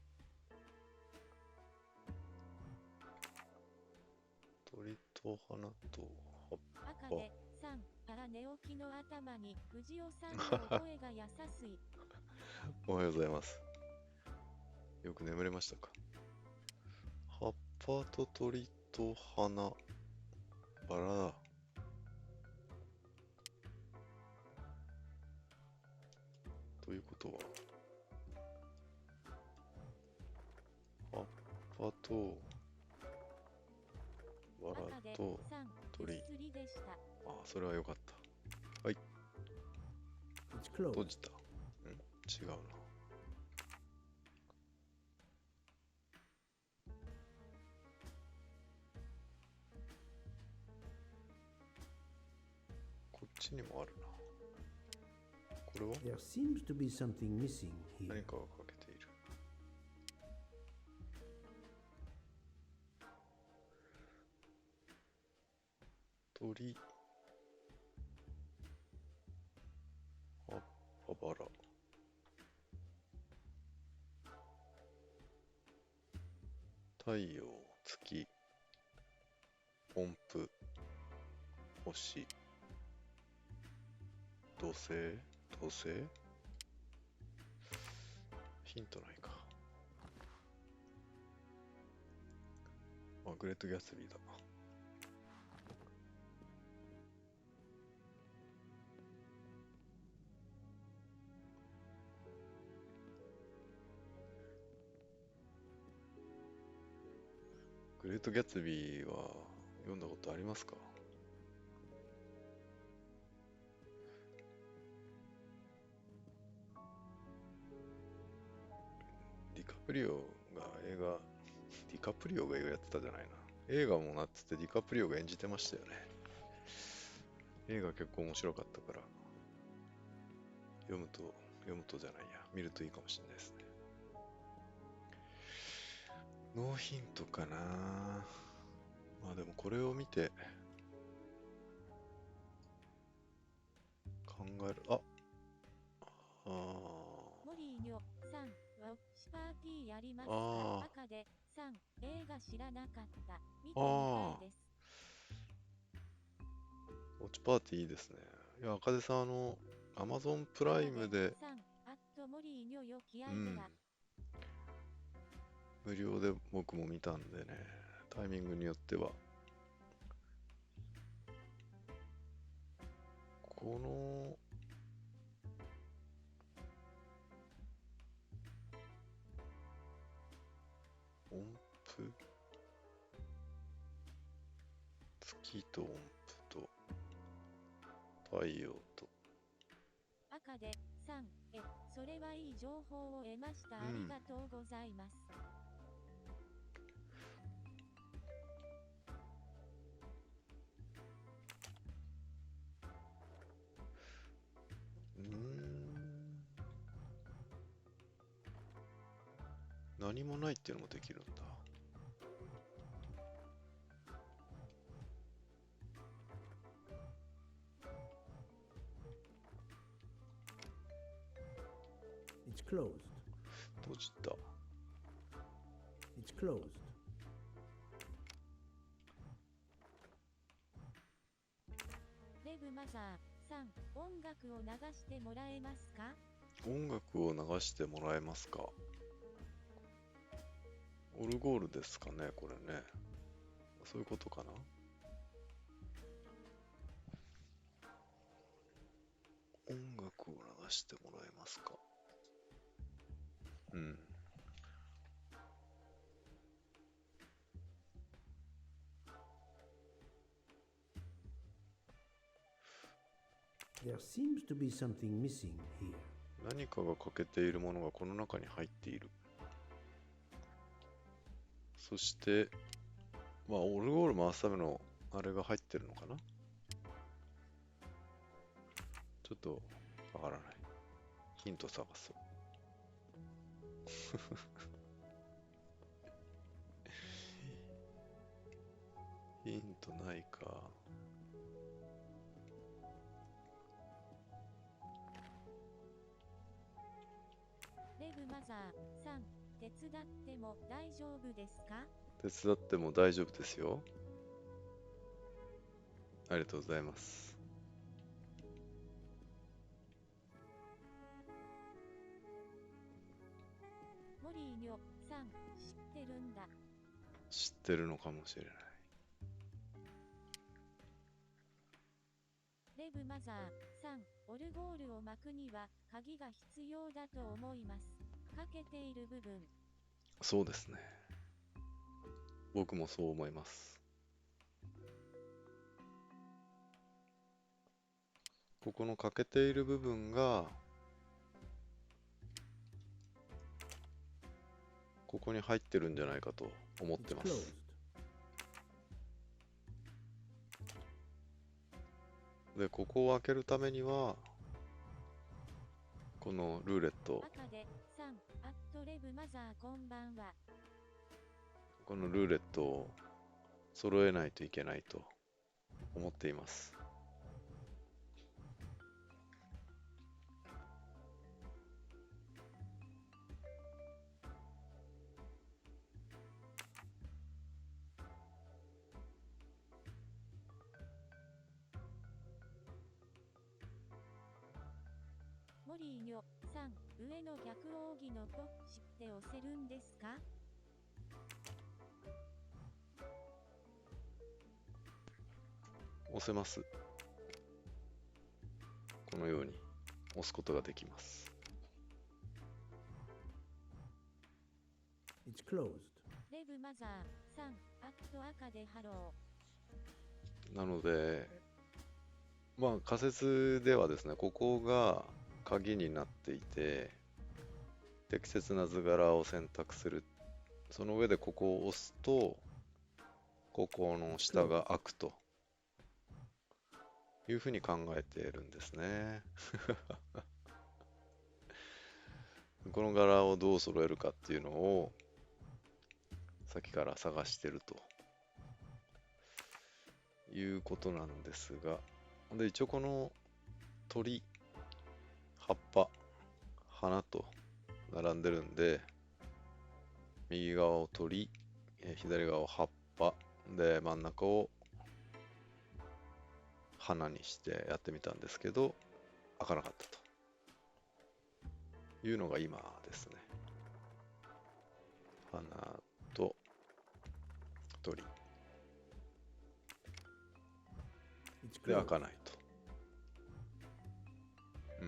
鳥と花と葉っぱ。赤でさん、から寝起きの頭に藤尾さんの声が優しい。おはようございます。よく眠れましたか？葉っぱと鳥と花。バラだ。ということは、葉っぱとバラと鳥。ああ、それはよかった。はい。閉じた。違うな。こっちにもあるな。これは There seems to be something missing here. 何かが欠けている。鳥、葉っぱ、バラ。太陽、月、音符、星、土星、土星？ヒントないか。あ、グレート・ギャツビーだ。グレート・ギャツビーは読んだことありますか？ディカプリオが映画やってたじゃないな。映画もなっててディカプリオが演じてましたよね。映画結構面白かったから、読むとじゃないや、見るといいかもしれないですね。ノーヒントかな。まあでもこれを見て考える。モリーニョさん、ウォッチパーティーやりますか？赤でさん、映画知らなかった。見てみたいです。ウォッチパーティーいいですね。いや、赤出さんAmazon プライムで、無料で僕も見たんでね、タイミングによっては。この、音符、月と音符と太陽と。赤でさん、それはいい情報を得ました。ありがとうございます。何もないっていうのもできるんだ。It's closed. 閉じた。It's closed. レブマザーさん、音楽を流してもらえますか？音楽を流してもらえますか？オルゴールですかね、これね。そういうことかな。探してもらえますか。うん。There seems to be something missing here. 何かが欠けているものがこの中に入っている。そして、まあ、オルゴール回すためのあれが入ってるのかな。ちょっとわからない。ヒント探そう。ヒントないか。レブマザーさん、手伝っても大丈夫ですか？手伝っても大丈夫ですよ。ありがとうございます。モリーニョさん、知ってるんだ。知ってるのかもしれない。レブマザーさん、オルゴールを巻くには鍵が必要だと思います。欠けている部分。そうですね。僕もそう思います。ここの欠けている部分がここに入ってるんじゃないかと思ってます。で、ここを開けるためにはこのルーレット、赤でさん、アットレブマザーこんばんは。このルーレットを揃えないといけないと思っています。モリーニョさん、上の逆扇のポッチって押せるんですか？押せます。このように押すことができます。It's closed. レブマザーさん、アット赤でハロなので、まあ仮説ではですね、ここが鍵になっていて、適切な図柄を選択する。その上でここを押すと、ここの下が開くというふうに考えているんですね。この柄をどう揃えるかっていうのをさっきから探してるということなんですが、で一応この鳥、葉っぱ、花と並んでるんで、右側を鳥、左側を葉っぱで真ん中を花にしてやってみたんですけど、開かなかったというのが今ですね。花と鳥で開かないと。うん。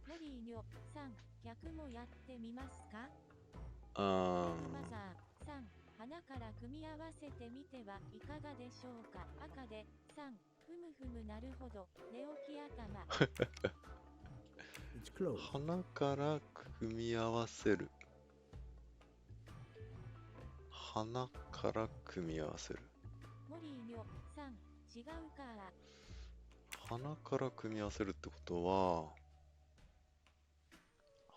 モリーニョさん、逆もやってみますか？あー、マザーさん、花から組み合わせてみてはいかがでしょうか？赤でさん、ふむふむなるほど、寝起き頭。花から組み合わせる。花から組み合わせる。モリーニョさん、違うか。花から組み合わせるってことは、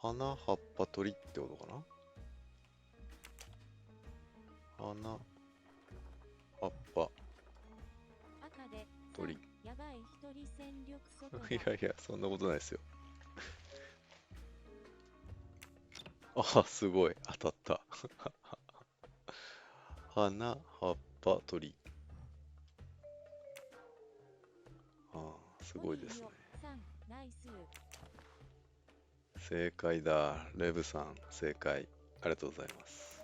花、葉っぱ、鳥ってことかな。花、葉っぱ、赤で鳥。やばい、一人戦力外だ。いやいや、そんなことないですよ。あ、すごい、当たった。花、葉っぱ、鳥。ああ、すごいですね。正解だ。レブさん、正解。ありがとうございます。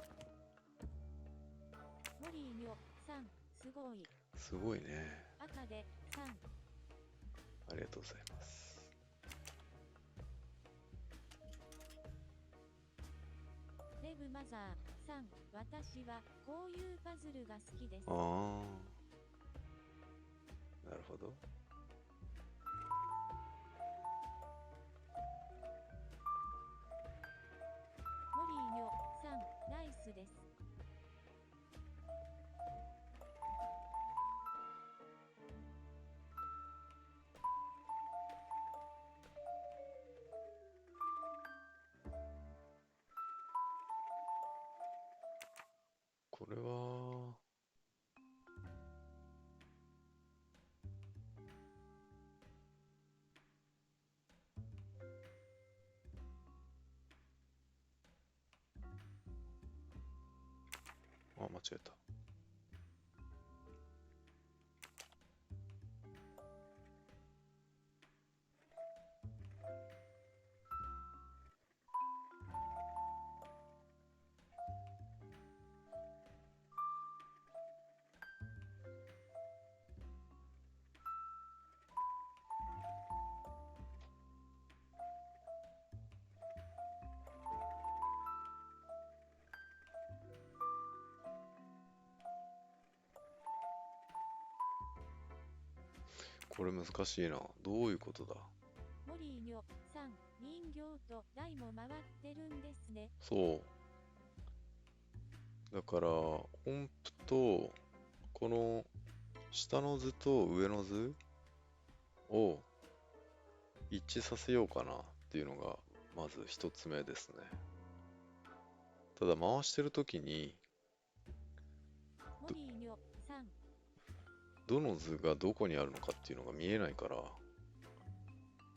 モリーニョさん、すごい。すごいね。赤で3。ありがとうございます。デブマザーさん、私はこういうパズルが好きです。ああ、なるほど。モリーニョさん、ナイスです。これは間違えた。これ難しいな。どういうことだ。モリーニョさん、人形と台も回ってるんですね。そう。だから、音符と、この下の図と上の図を一致させようかなっていうのが、まず一つ目ですね。ただ、回してるときに、モリーニョさん、どの図がどこにあるのかっていうのが見えないから、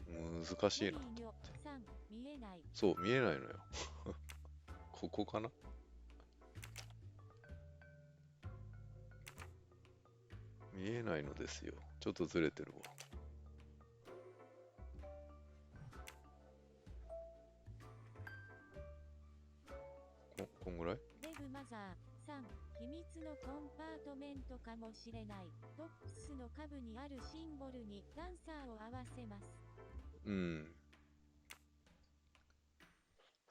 難しいな。モリーニョさん、見えない。そう、見えないのよ。ここかな？見えないのですよ。ちょっとずれてるわ。こんぐらい？デブマザーさん、秘密のコンパートメントかもしれない。トップスの下部にあるシンボルにダンサーを合わせます。うん。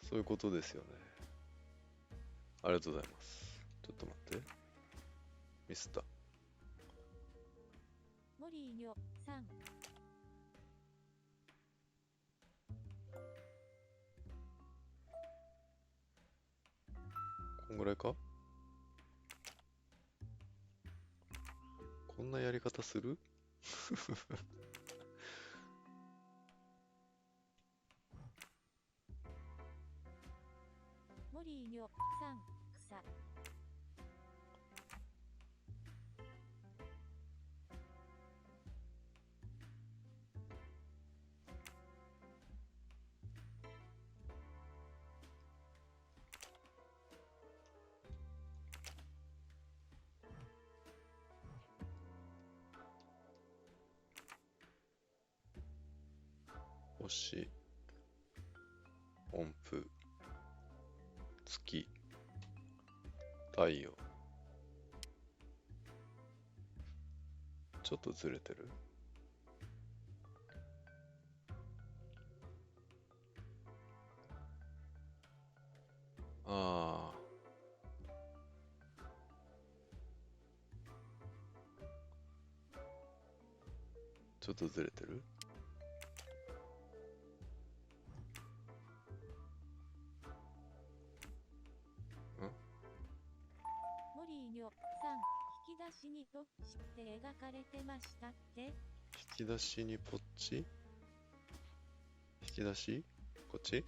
そういうことですよね。ありがとうございます。ちょっと待って。ミスった。モリーニョさん。こんぐらいか？こんなやり方する？モリーニョさん、草。星、音符、月、太陽。ちょっとずれてる？ああ。ちょっとずれてる？モリーニョさん、引き出しにポッチって描かれてましたって。引き出しにポッチ？引き出し？こっち？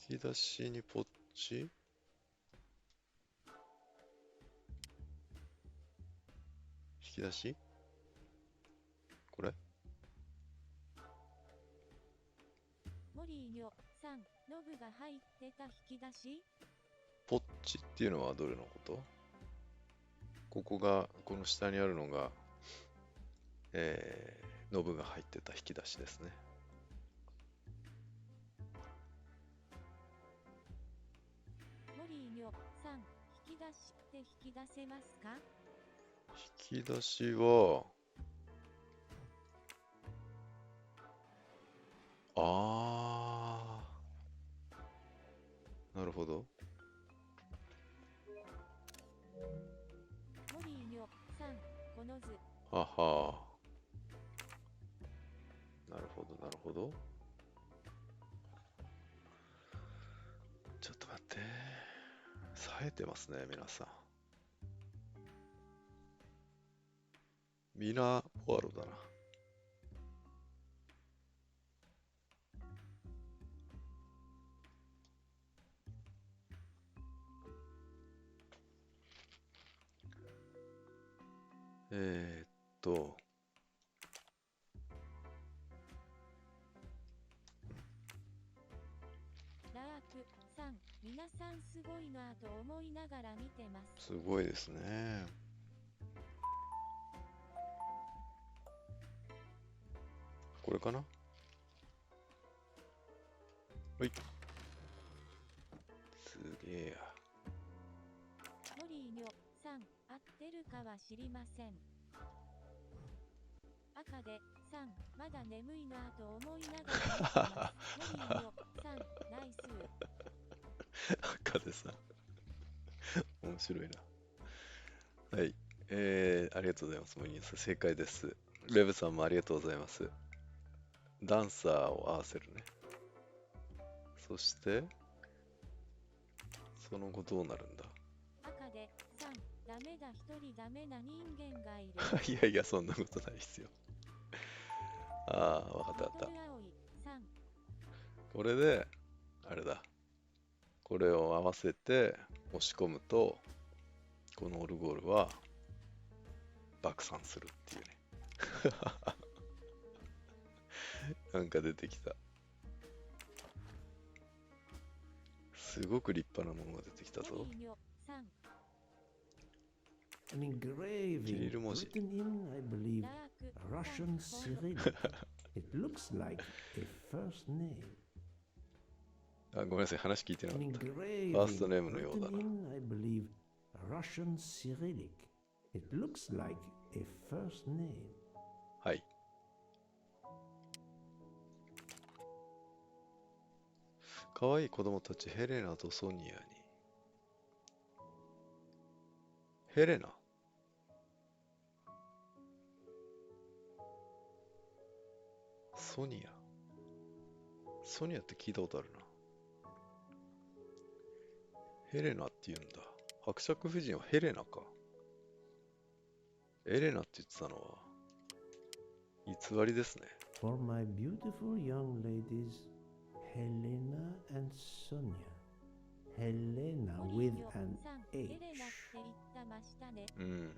引き出しにポッチ？引き出し？これ？モリーニョさん、ノブが入ってた引き出し？ポッチっていうのはどれのこと？ここが、この下にあるのが、ノブが入ってた引き出しですね。モリーニョさん、引き出しって引き出せますか？引き出しは、あー、なるほど。モリーニョさん、この図。ははー。なるほど、なるほど。ちょっと待って。冴えてますね、皆さん。ミナ・ポアロだな。えーっと、ラークさん、皆さんすごいなぁと思いながら見てます。すごいですね。これかな？はい。すげえや。モリーニョさん、合ってるかは知りません。赤でさん、まだ眠いなぁと思いながら見てます。モリーニョさん、ナイス。赤でさ。面白いな。はい。ありがとうございます。モニーさん、正解です。レブさんもありがとうございます。ダンサーを合わせるね。そして、その後どうなるんだ？赤でさん、ダメだ、一人ダメな人間がいる。いやいや、そんなことないですよ。ああ、わかったわかった。これで、あれだ。これを合わせて押し込むと、このオルゴールは爆散するっていうね。なんか出てきた。すごく立派なものが出てきたぞ。An engraving written in, I believe, Russian Cyrillic. It looks like a first name. あ、ごめんなさい、話聞いてなか An った。フ engraving ァーストネームのようだ written な。in, I believe, Russian Cyrillic. It looks like a first name. はい。かわいい子供たち、ヘレナとソニアに。ヘレナ？ソニア？ソニアって聞いたことあるな。ヘレナって言うんだ。伯爵夫人はヘレナか。エレナって言ってたのは偽りですね。For my beautiful young ladies, Helena and Sonia. Helena with an H. うん。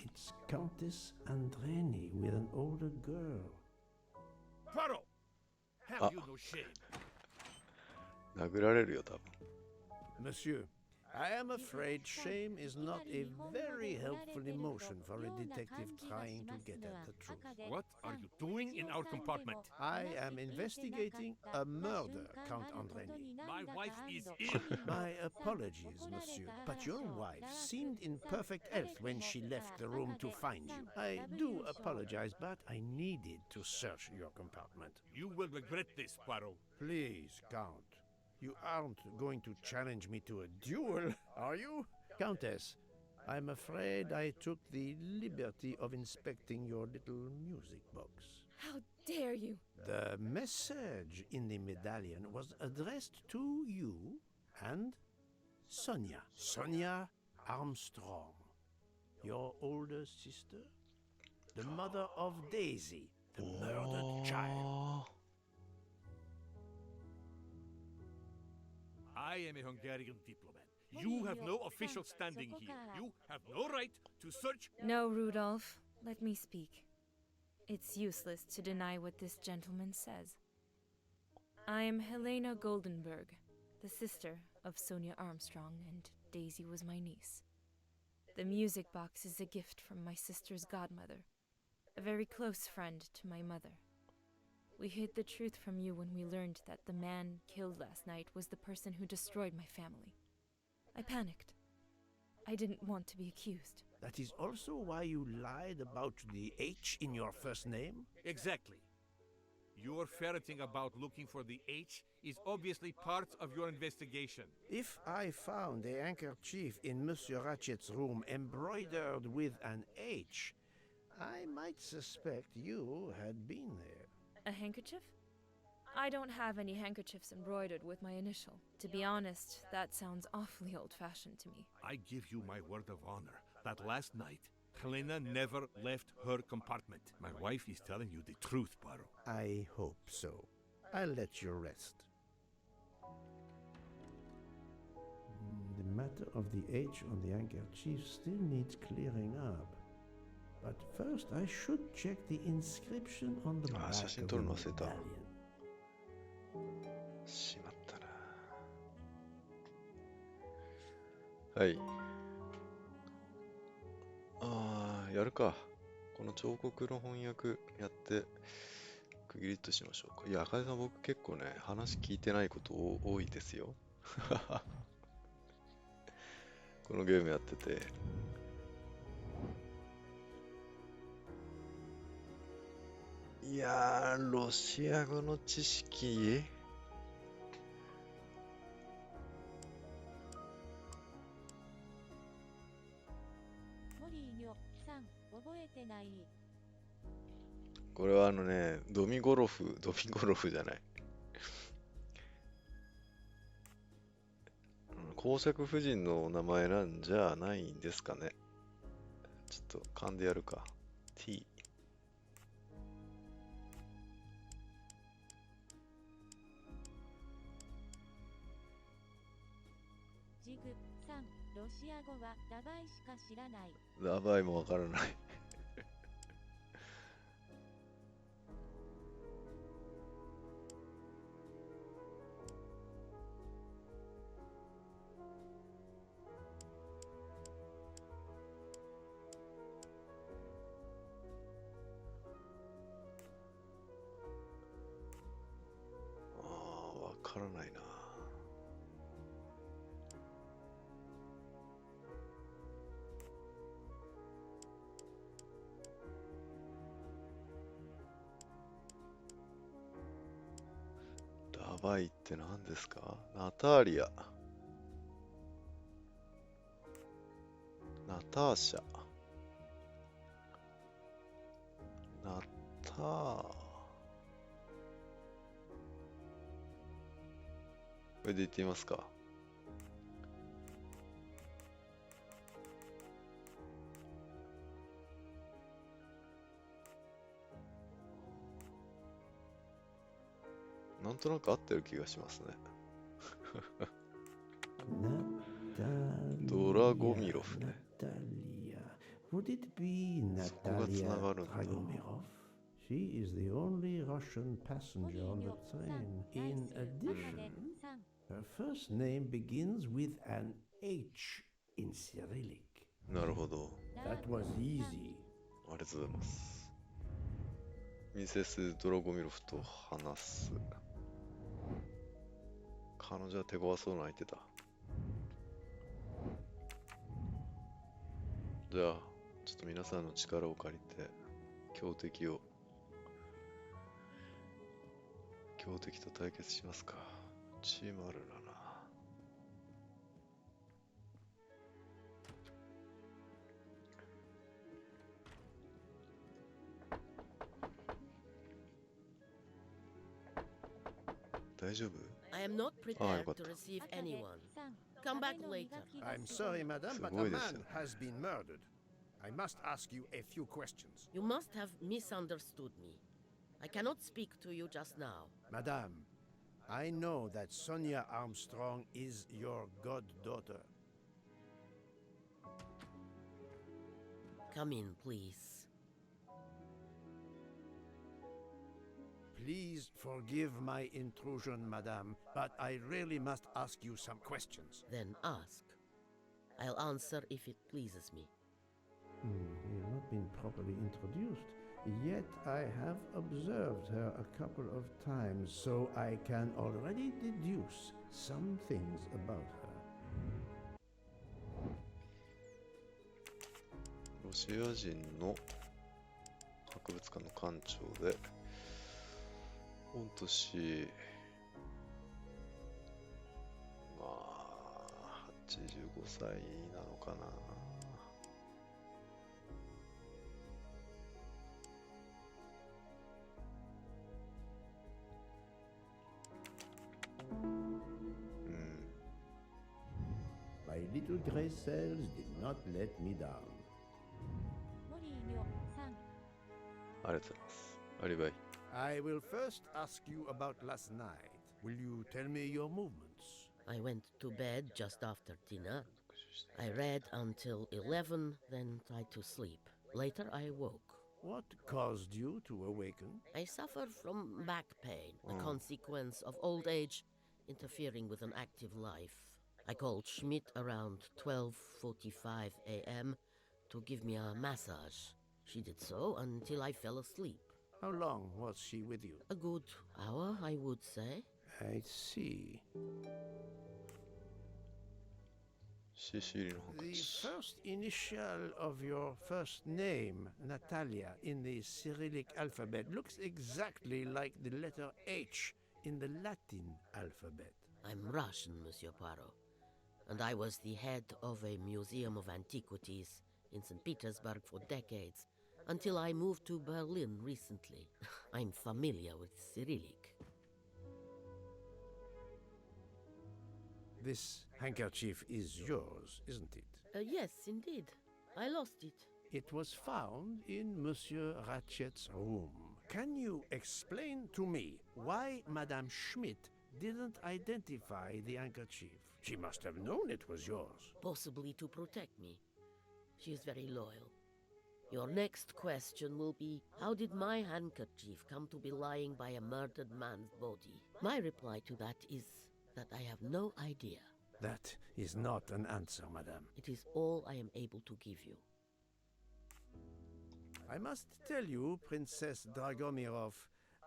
It's Countess Andreni with an older girl. Poirot! Have you no shame? 殴られるよ、多分。 Monsieur, I am afraid shame is not a very helpful emotion for a detective trying to get at the truth. What are you doing in our compartment? I am investigating a murder, Count Andreni. My wife is ill. My apologies, monsieur, but your wife seemed in perfect health when she left the room to find you. I do apologize, but I needed to search your compartment. You will regret this, Poirot. Please, Count. You aren't going to challenge me to a duel, are you? Countess, I'm afraid I took the liberty of inspecting your little music box. How dare you? The message in the medallion was addressed to you and Sonia. Sonia Armstrong, your older sister, the mother of Daisy, the murdered child. I am a Hungarian diplomat. You have no official standing here. You have no right to search. No, Rudolph. Let me speak. It's useless to deny what this gentleman says. I am Helena Goldenberg, the sister of Sonia Armstrong, and Daisy was my niece. The music box is a gift from my sister's godmother, a very close friend to my mother. We hid the truth from you when we learned that the man killed last night was the person who destroyed my family. I panicked. I didn't want to be accused. That is also why you lied about the H in your first name? Exactly. Your ferreting about looking for the H is obviously part of your investigation. If I found a handkerchief in Monsieur Ratchet's room embroidered with an H, I might suspect you had been there. A handkerchief? I don't have any handkerchiefs embroidered with my initial. To be honest, that sounds awfully old-fashioned to me. I give you my word of honor that last night, Helena never left her compartment. My wife is telling you the truth, Poirot. I hope so. I'll let you rest. The matter of the H on the handkerchief still needs clearing up. But first I should check the inscription on the back of the medallion. しまったな。はい。やるか。この彫刻の翻訳やって区切りとしましょうか。いや、赤井さん、僕結構ね、話聞いてないこと多いですよ。このゲームやってて。いやー、ロシア語の知識これはドミゴロフじゃない。公爵夫人の名前なんじゃないんですかね。ちょっと噛んでやるか。T。ジグさん、ロシア語はラバイしか知らない。ラバイもわからない。わからないな。ラバイって何ですか？ナターリア、ナターシャ、ナター、これで言ってみますか。なんとなく合ってる気がしますね。ドラゴミロフね。Would it be Natalia Dragomirov? She is the only Russian passenger on the train. In addition, her first name begins with an H in Cyrillic. なるほど。That was easy. ありがとうございます。ミセス・ドラゴミロフと話す。彼女は手強そうな相手だ。じゃあ、ちょっと皆さんの力を借りて、強敵と対決しますか。チームあるな。大丈夫？ I am not prepared to receive anyone. Come back later. I'm sorry, madam, but a man has been murdered. I must ask you a few questions. You must have misunderstood me. I cannot speak to you just now. Madame, I know that Sonia Armstrong is your goddaughter. Come in, please. Please forgive my intrusion, madame, but I really must ask you some questions. Then ask. I'll answer if it pleases me. You've not been properly introduced. Yet I have observed her a couple of times, so I can already deduce some things about her. ロシア人の博物館の館長で、御年、まあ、85歳なのかな。My little gray cells did not let me down. モリーニョさん。ありがとうございます。アリバイ。I will first ask you about last night. Will you tell me your movements? I went to bed just after dinner. I read until 11, then tried to sleep. Later I woke. What caused you to awaken? I suffered from back pain, the consequence of old age interfering with an active life. I called Schmidt around 12:45 a.m. to give me a massage. She did so until I fell asleep. How long was she with you? A good hour, I would say. I see. The first initial of your first name, Natalia, in the Cyrillic alphabet looks exactly like the letter H in the Latin alphabet. I'm Russian, Monsieur Poirot, and I was the head of a museum of antiquities in St. Petersburg for decades, until I moved to Berlin recently. I'm familiar with Cyrillic. This handkerchief is yours, isn't it? Yes, indeed. I lost it. It was found in Monsieur Ratchet's room. Can you explain to me why Madame Schmidt didn't identify the handkerchief? She must have known it was yours. Possibly to protect me. She is very loyal. Your next question will be, how did my handkerchief come to be lying by a murdered man's body? My reply to that is that I have no idea. That is not an answer, madame. It is all I am able to give you. I must tell you, Princess Dragomirov,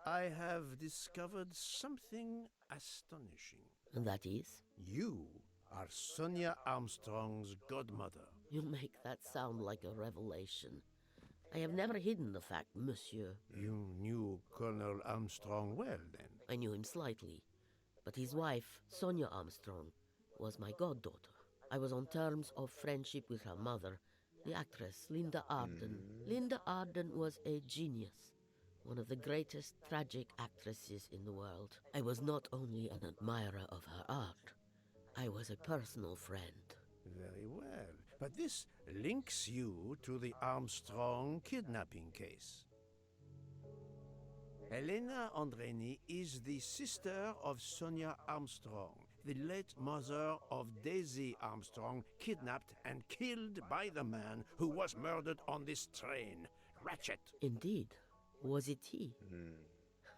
I have discovered something astonishing. And that is? You are Sonia Armstrong's godmother. You make that sound like a revelation. I have never hidden the fact, monsieur. You knew Colonel Armstrong well, then? I knew him slightly. But his wife, Sonia Armstrong, was my goddaughter. I was on terms of friendship with her mother, the actress Linda Arden. Linda Arden was a genius, one of the greatest tragic actresses in the world. I was not only an admirer of her art, I was a personal friend. Very well. But this links you to the Armstrong kidnapping case. Helena Andreni is the sister of Sonia Armstrong, the late mother of Daisy Armstrong, kidnapped and killed by the man who was murdered on this train, Ratchet. Indeed. Was it he?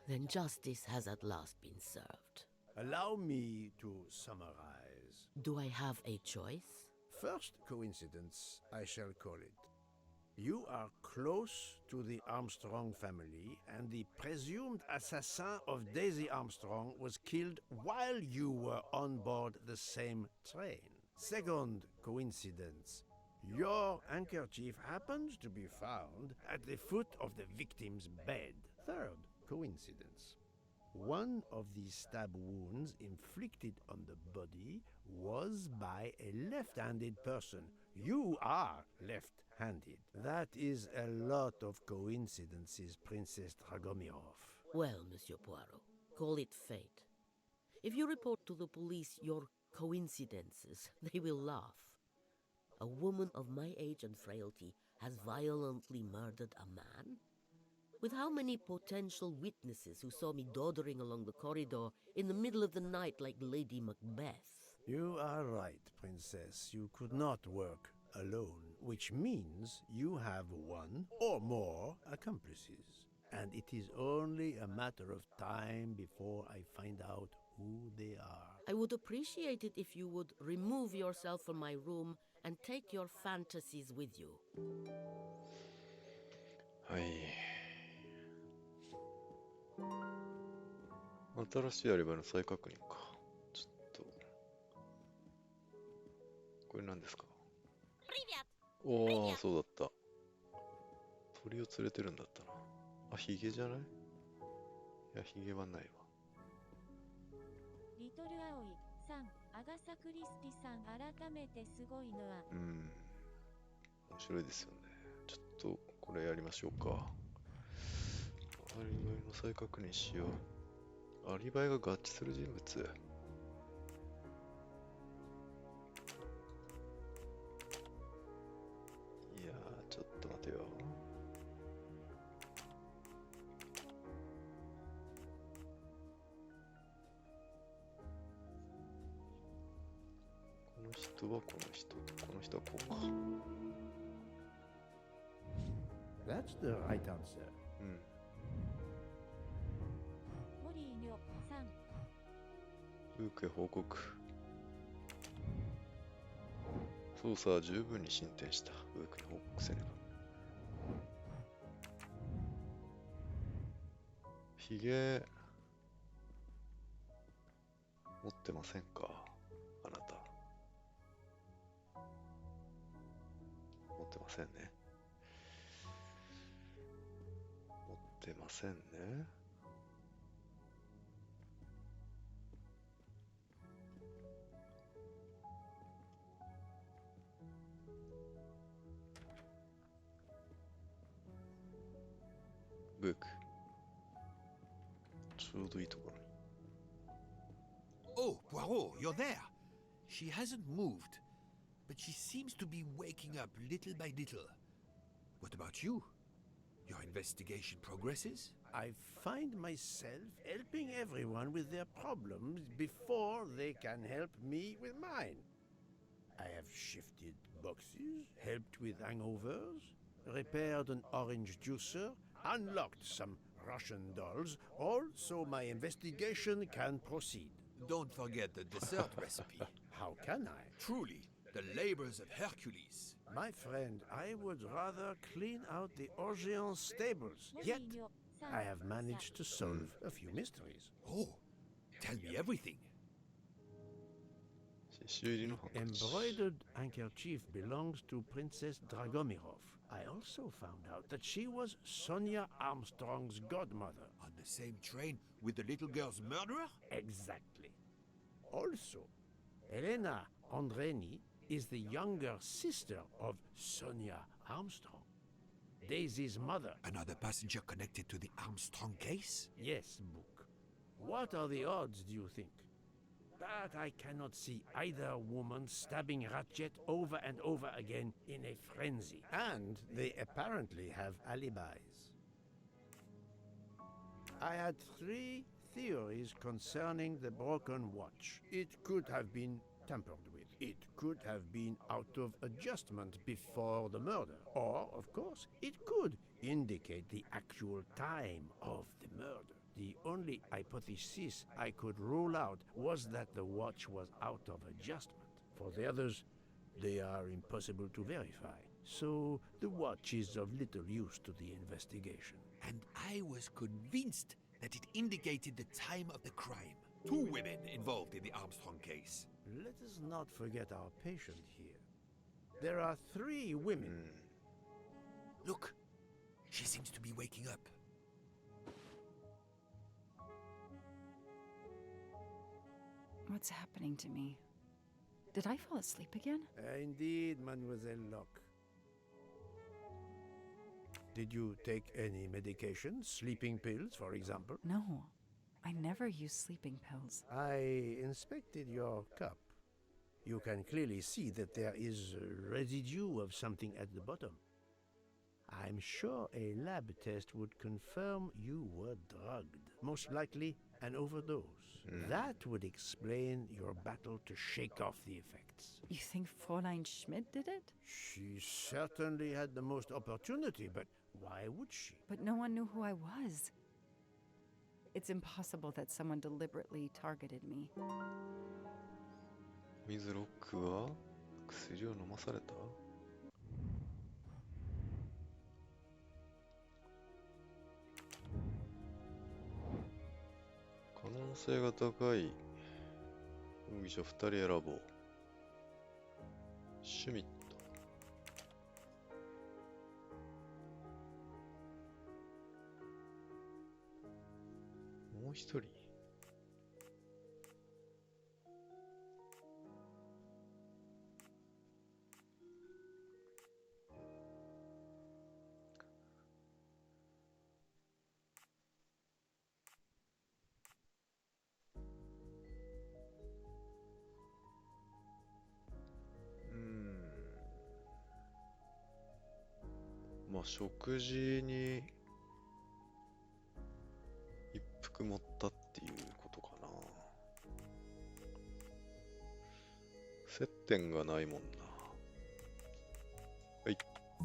Then justice has at last been served. Allow me to summarize. Do I have a choice? First coincidence, I shall call it. You are close to the Armstrong family, and the presumed assassin of Daisy Armstrong was killed while you were on board the same train. Second coincidence. Your handkerchief happens to be found at the foot of the victim's bed. Third coincidence. One of the stab wounds inflicted on the body was by a left-handed person. You are left-handed. That is a lot of coincidences, Princess Dragomirov. Well, Monsieur Poirot, call it fate. If you report to the police your coincidences, they will laugh. A woman of my age and frailty has violently murdered a man? With how many potential witnesses who saw me doddering along the corridor in the middle of the night like Lady Macbeth? You are right, Princess. You could not work alone, which means you have one or more accomplices. And it is only a matter of time before I find out who they are. I would appreciate it if you would remove yourself from my room and take your fantasies with you. はい。新しいアリバイの再確認か。ちょっと。これ何ですか？おー、そうだった。鳥を連れてるんだったな。あ、ヒゲじゃない？や、ヒゲはないわ。リトルアオイさん、アガサ・クリスティさん、改めてすごいのは。面白いですよね。ちょっとこれやりましょうか。アリバイの再確認しよう。アリバイが合致する人物。いやー、ちょっと待てよ。この人はこの人、この人はこうか。That's the right answer. モリーニョさん。ルークへ報告。捜査は十分に進展した。ルークに報告せねば。ヒゲ持ってませんか、あなた。持ってませんね。持ってませんね。ブーク。ちょうどいいところに。Oh, Poirot, you're there. She hasn't moved, but she seems to be waking up little by little. What about you? Your investigation progresses? I find myself helping everyone with their problems before they can help me with mine. I have shifted boxes, helped with hangovers, repaired an orange juicer, unlocked some Russian dolls, all so my investigation can proceed. Don't forget the dessert recipe. How can I? Truly, the labors of Hercules. My friend, I would rather clean out the Orgeon stables. Yet, I have managed to solve a few mysteries. Oh, tell me everything. The embroidered handkerchief belongs to Princess Dragomirov. I also found out that she was Sonia Armstrong's godmother. On the same train with the little girl's murderer? Exactly. Also, Elena Andreni is the younger sister of Sonia Armstrong, Daisy's mother. Another passenger connected to the Armstrong case? Yes, Book. What are the odds, do you think? But I cannot see either woman stabbing Ratchet over and over again in a frenzy. And they apparently have alibis. I had 3 theories concerning the broken watch. It could have been tampered with. It could have been out of adjustment before the murder. Or, of course, it could indicate the actual time of the murder. The only hypothesis I could rule out was that the watch was out of adjustment. For the others, they are impossible to verify. So the watch is of little use to the investigation. And I was convinced that it indicated the time of the crime. 2 women involved in the Armstrong case. Let us not forget our patient here. There are 3 women. Look, she seems to be waking up. What's happening to me? Did I fall asleep again? Indeed, Mademoiselle Locke. Did you take any medication? Sleeping pills, for example? No, I never use sleeping pills. I inspected your cup. You can clearly see that there is a residue of something at the bottom. I'm sure a lab test would confirm you were drugged. Most likely an overdose. That would explain your battle to shake off the effects. You think Fräulein Schmidt did it? She certainly had the most opportunity, but why would she? But no one knew who I was. It's impossible that someone deliberately targeted me. ミズロックは薬を飲まされた？可能性が高い容疑者2人選ぼう。シュミット。もう一人。まあ食事に一服持ったっていうことかな。接点がないもんな。はい。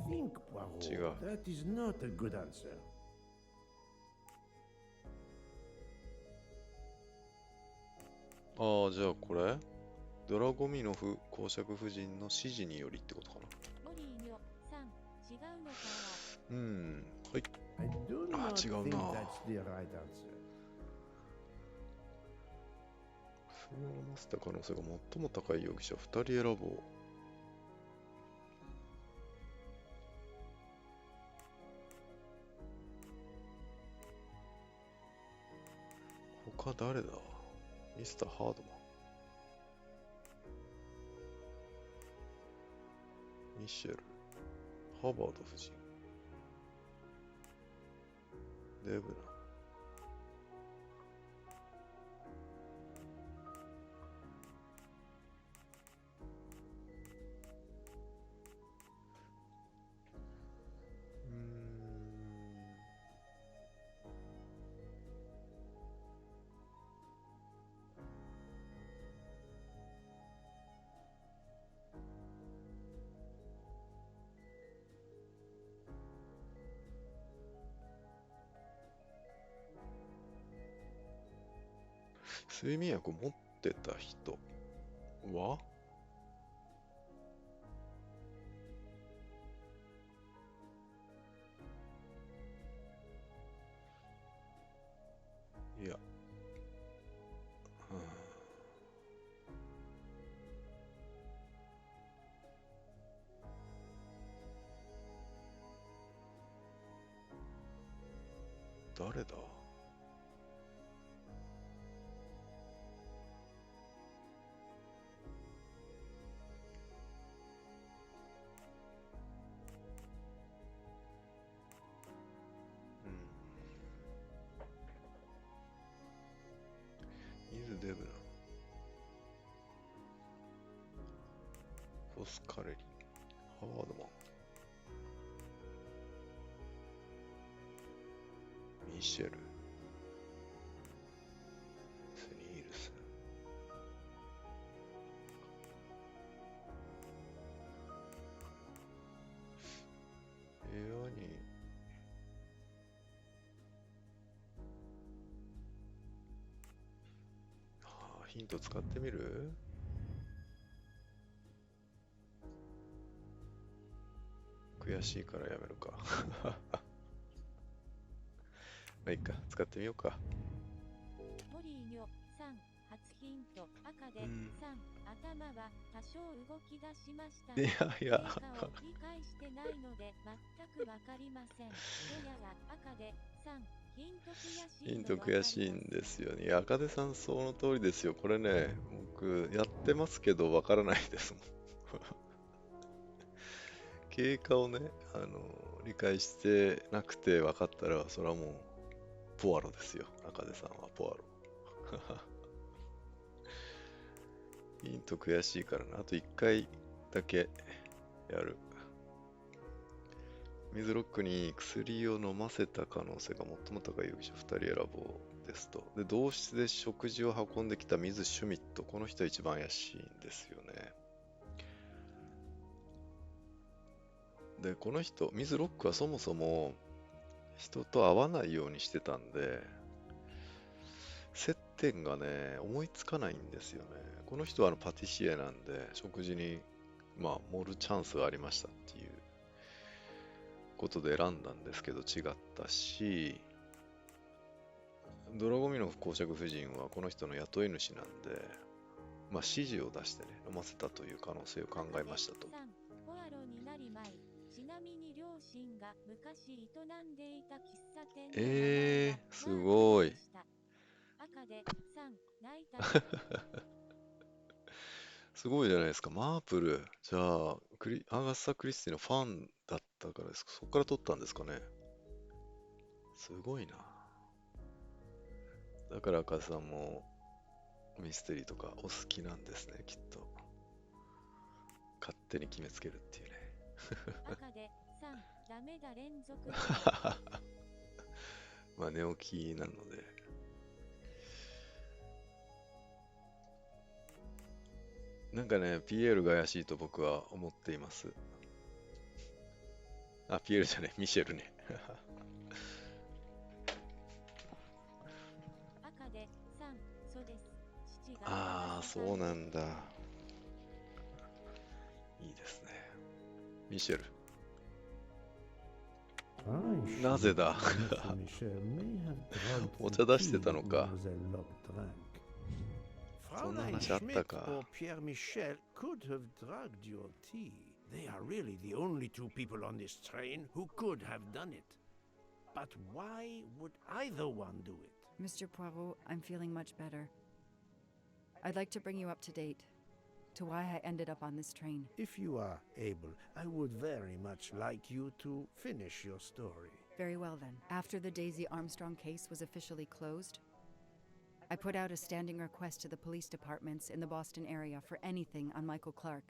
Think, Poirot. 違う。 That is not a good answer. ああ、じゃあこれドラゴミノフ公爵夫人の指示によりってことかな。うん、はい。I do あ not 違う think な。 that's the right answer. それを飲ませた可能性が最も高い容疑者2人選ぼう。他誰だ？ミスター・ハードマン。ミシェル。ハーバード夫人。デブナ。睡眠薬を持ってた人は？いや、誰だ？デブナ、フォスカレリ、ハワードマン、ミシェル、スニールス、部屋にヒント使ってみる？悔しいからやめるか。まあいいか、使ってみようか。モリーニョさん、初ヒント、赤で3、頭は多少動き出しましたが、いや経過を理解してないので全くわかりません。どやら赤で3、ヒント悔しいんですよね。赤手さんその通りですよ。これね、僕やってますけどわからないですもん。経過をね、理解してなくて分かったら、それはもうポアロですよ。赤手さんはポアロ。ヒント悔しいからな。あと1回だけやる。水ロックに薬を飲ませた可能性が最も高い容疑者2人選ぼうですと。で、同室で食事を運んできた水シュミット。この人は一番怪しいんですよね。で、この人、水ロックはそもそも人と会わないようにしてたんで、接点がね、思いつかないんですよね。この人はパティシエなんで、食事に、盛るチャンスがありましたっていうことで選んだんですけど違ったし、ドラゴミノフ公爵夫人はこの人の雇い主なんで、指示を出してね、飲ませたという可能性を考えましたと。ポアロになりまい。ちなみに両親が昔営んでいた喫茶店すごい。赤で3泣いた。すごいじゃないですか。マープル。じゃあ、アガサ・クリスティのファンだったからですか。そこから撮ったんですかね。すごいな。だから赤さんもミステリーとかお好きなんですね、きっと。勝手に決めつけるっていうね。赤で3ダメだ連続。まあ寝起きなので。なんかね、PL が怪しいと僕は思っています。あ、PL じゃね、ミシェルね。赤で3そうです。父がああ、そうなんだ。いいですね。ミシェル。なぜだお茶出してたのか。そんな話あったか。or Pierre Michel could have drugged your tea. They are really the only two people on this train who could have done it. But why would either one do it? Mr. Poirot, I'm feeling much better. I'd like to bring you up to date to why I ended up on this train. If you are able, I would very much like you to finish your story. Very well then. After the Daisy Armstrong case was officially closed, I put out a standing request to the police departments in the Boston area for anything on Michael Clark.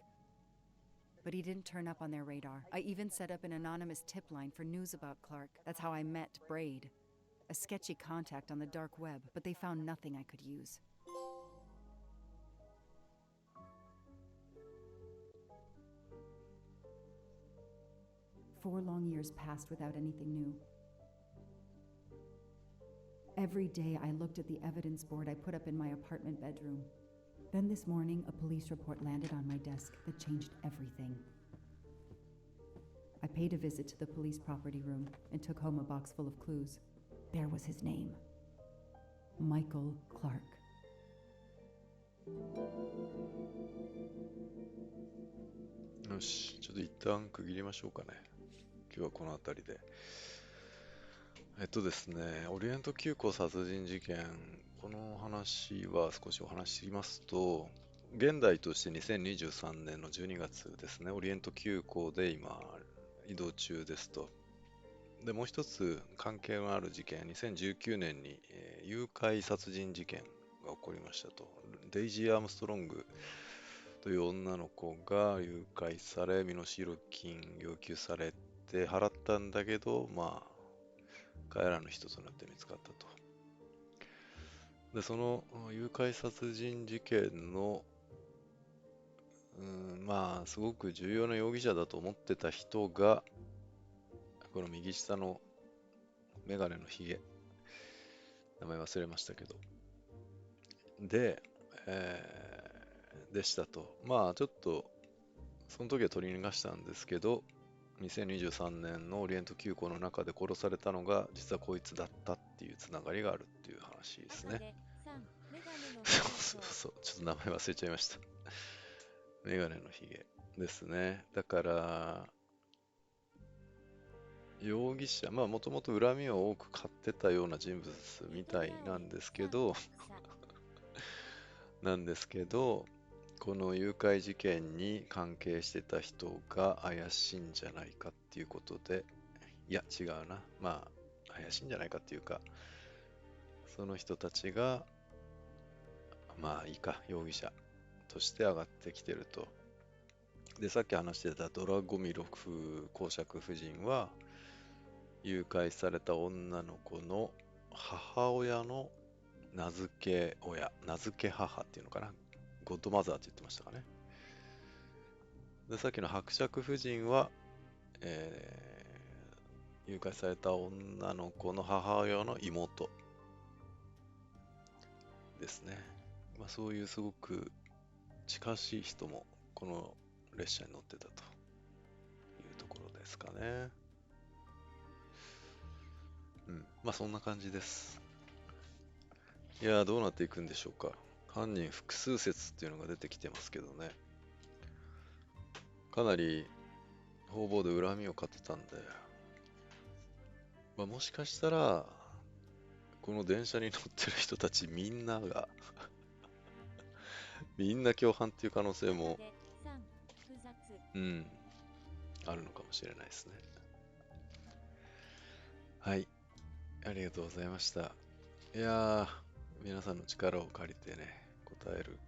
But he didn't turn up on their radar. I even set up an anonymous tip line for news about Clark. That's how I met Braid, a sketchy contact on the dark web, but they found nothing I could use. Four long years passed without anything new. Every day I looked at the evidence board I put up in my apartment bedroom. Then this morning, a police report landed on my desk that changed everything. I paid a visit to the police property room and took home a box full of clues. There was his name. Michael Clark. よし、ちょっと一旦区切りましょうかね。今日はこの辺りで。ですね、オリエント急行殺人事件、この話は少しお話ししますと、現代として2023年の12月ですね、オリエント急行で今移動中ですと。で、もう一つ関係のある事件、2019年に、誘拐殺人事件が起こりましたと。デイジー・アームストロングという女の子が誘拐され、身代金要求されて払ったんだけど、まあ、帰らぬ人となって見つかったと。で、その誘拐殺人事件の、まあ、すごく重要な容疑者だと思ってた人が、この右下のメガネのヒゲ、名前忘れましたけど、で、でしたと。まあ、ちょっと、その時は取り逃がしたんですけど、2023年のオリエント急行の中で殺されたのが実はこいつだったっていうつながりがあるっていう話ですね。そうそう、ちょっと名前忘れちゃいました。メガネのヒゲですね。だから、容疑者、まあもともと恨みを多く買ってたような人物みたいなんですけど、この誘拐事件に関係してた人が怪しいんじゃないかっていうことで、いや違うな、まあ怪しいんじゃないかっていうか、その人たちがまあいいか、容疑者として上がってきてると。で、さっき話してたドラゴミロフ公爵夫人は誘拐された女の子の母親の名付け親、名付け母っていうのかな、ゴッドマザーって言ってましたかね。で、さっきの伯爵夫人は、誘拐された女の子の母親の妹ですね。まあ、そういうすごく近しい人もこの列車に乗ってたというところですかね。まあそんな感じです。いやー、どうなっていくんでしょうか。犯人複数説っていうのが出てきてますけどね。かなり方々で恨みを買ってたんで、まあ、もしかしたらこの電車に乗ってる人たちみんながみんな共犯っていう可能性も、あるのかもしれないですね。はい。ありがとうございました。いやー、皆さんの力を借りてね、答える、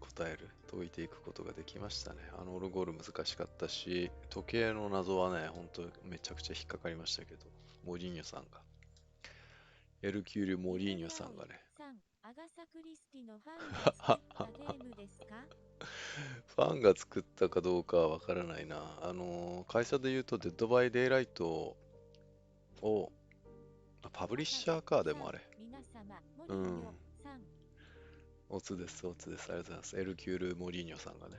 解いていくことができましたね。オルゴール難しかったし、時計の謎はね、本当めちゃくちゃ引っかかりましたけど、モリーニョさんが。エルキュール・モリーニョさんがね。アガサ・クリスティのファンが作ったゲームですか？ファンが作ったかどうかはわからないな。会社で言うと、デッド・バイ・デイ・ライトを、パブリッシャーか、でもあれ。オツです。ありがとうございます。エルキュール・モリーニョさんがね。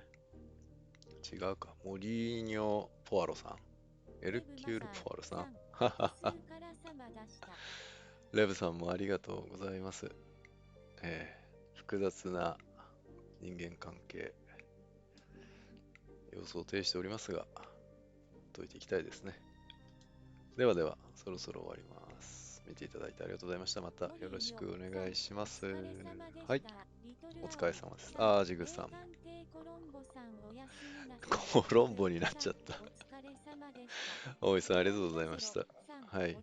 違うか。モリーニョ・ポアロさん。エルキュール・ポアロさん。レブさんもありがとうございます。複雑な人間関係、様子を呈しておりますが、解いていきたいですね。ではでは、そろそろ終わります。見ていただいてありがとうございました。またよろしくお願いします。はい。お疲れ様です。ジグさん。コロンボになっちゃった。大井さん、ありがとうございました。はい。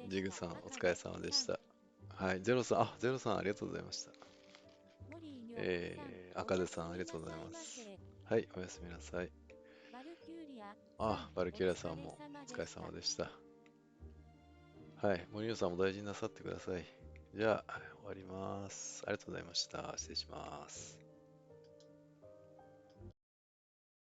ジグさん、お疲れ様でした。はい。ゼロさん、ありがとうございました。赤出さん、ありがとうございます。はい、おやすみなさい。バルキュリアさんもお疲れ様でした。はい、森野さんも大事になさってください。じゃあ、終わります。ありがとうございました。失礼します。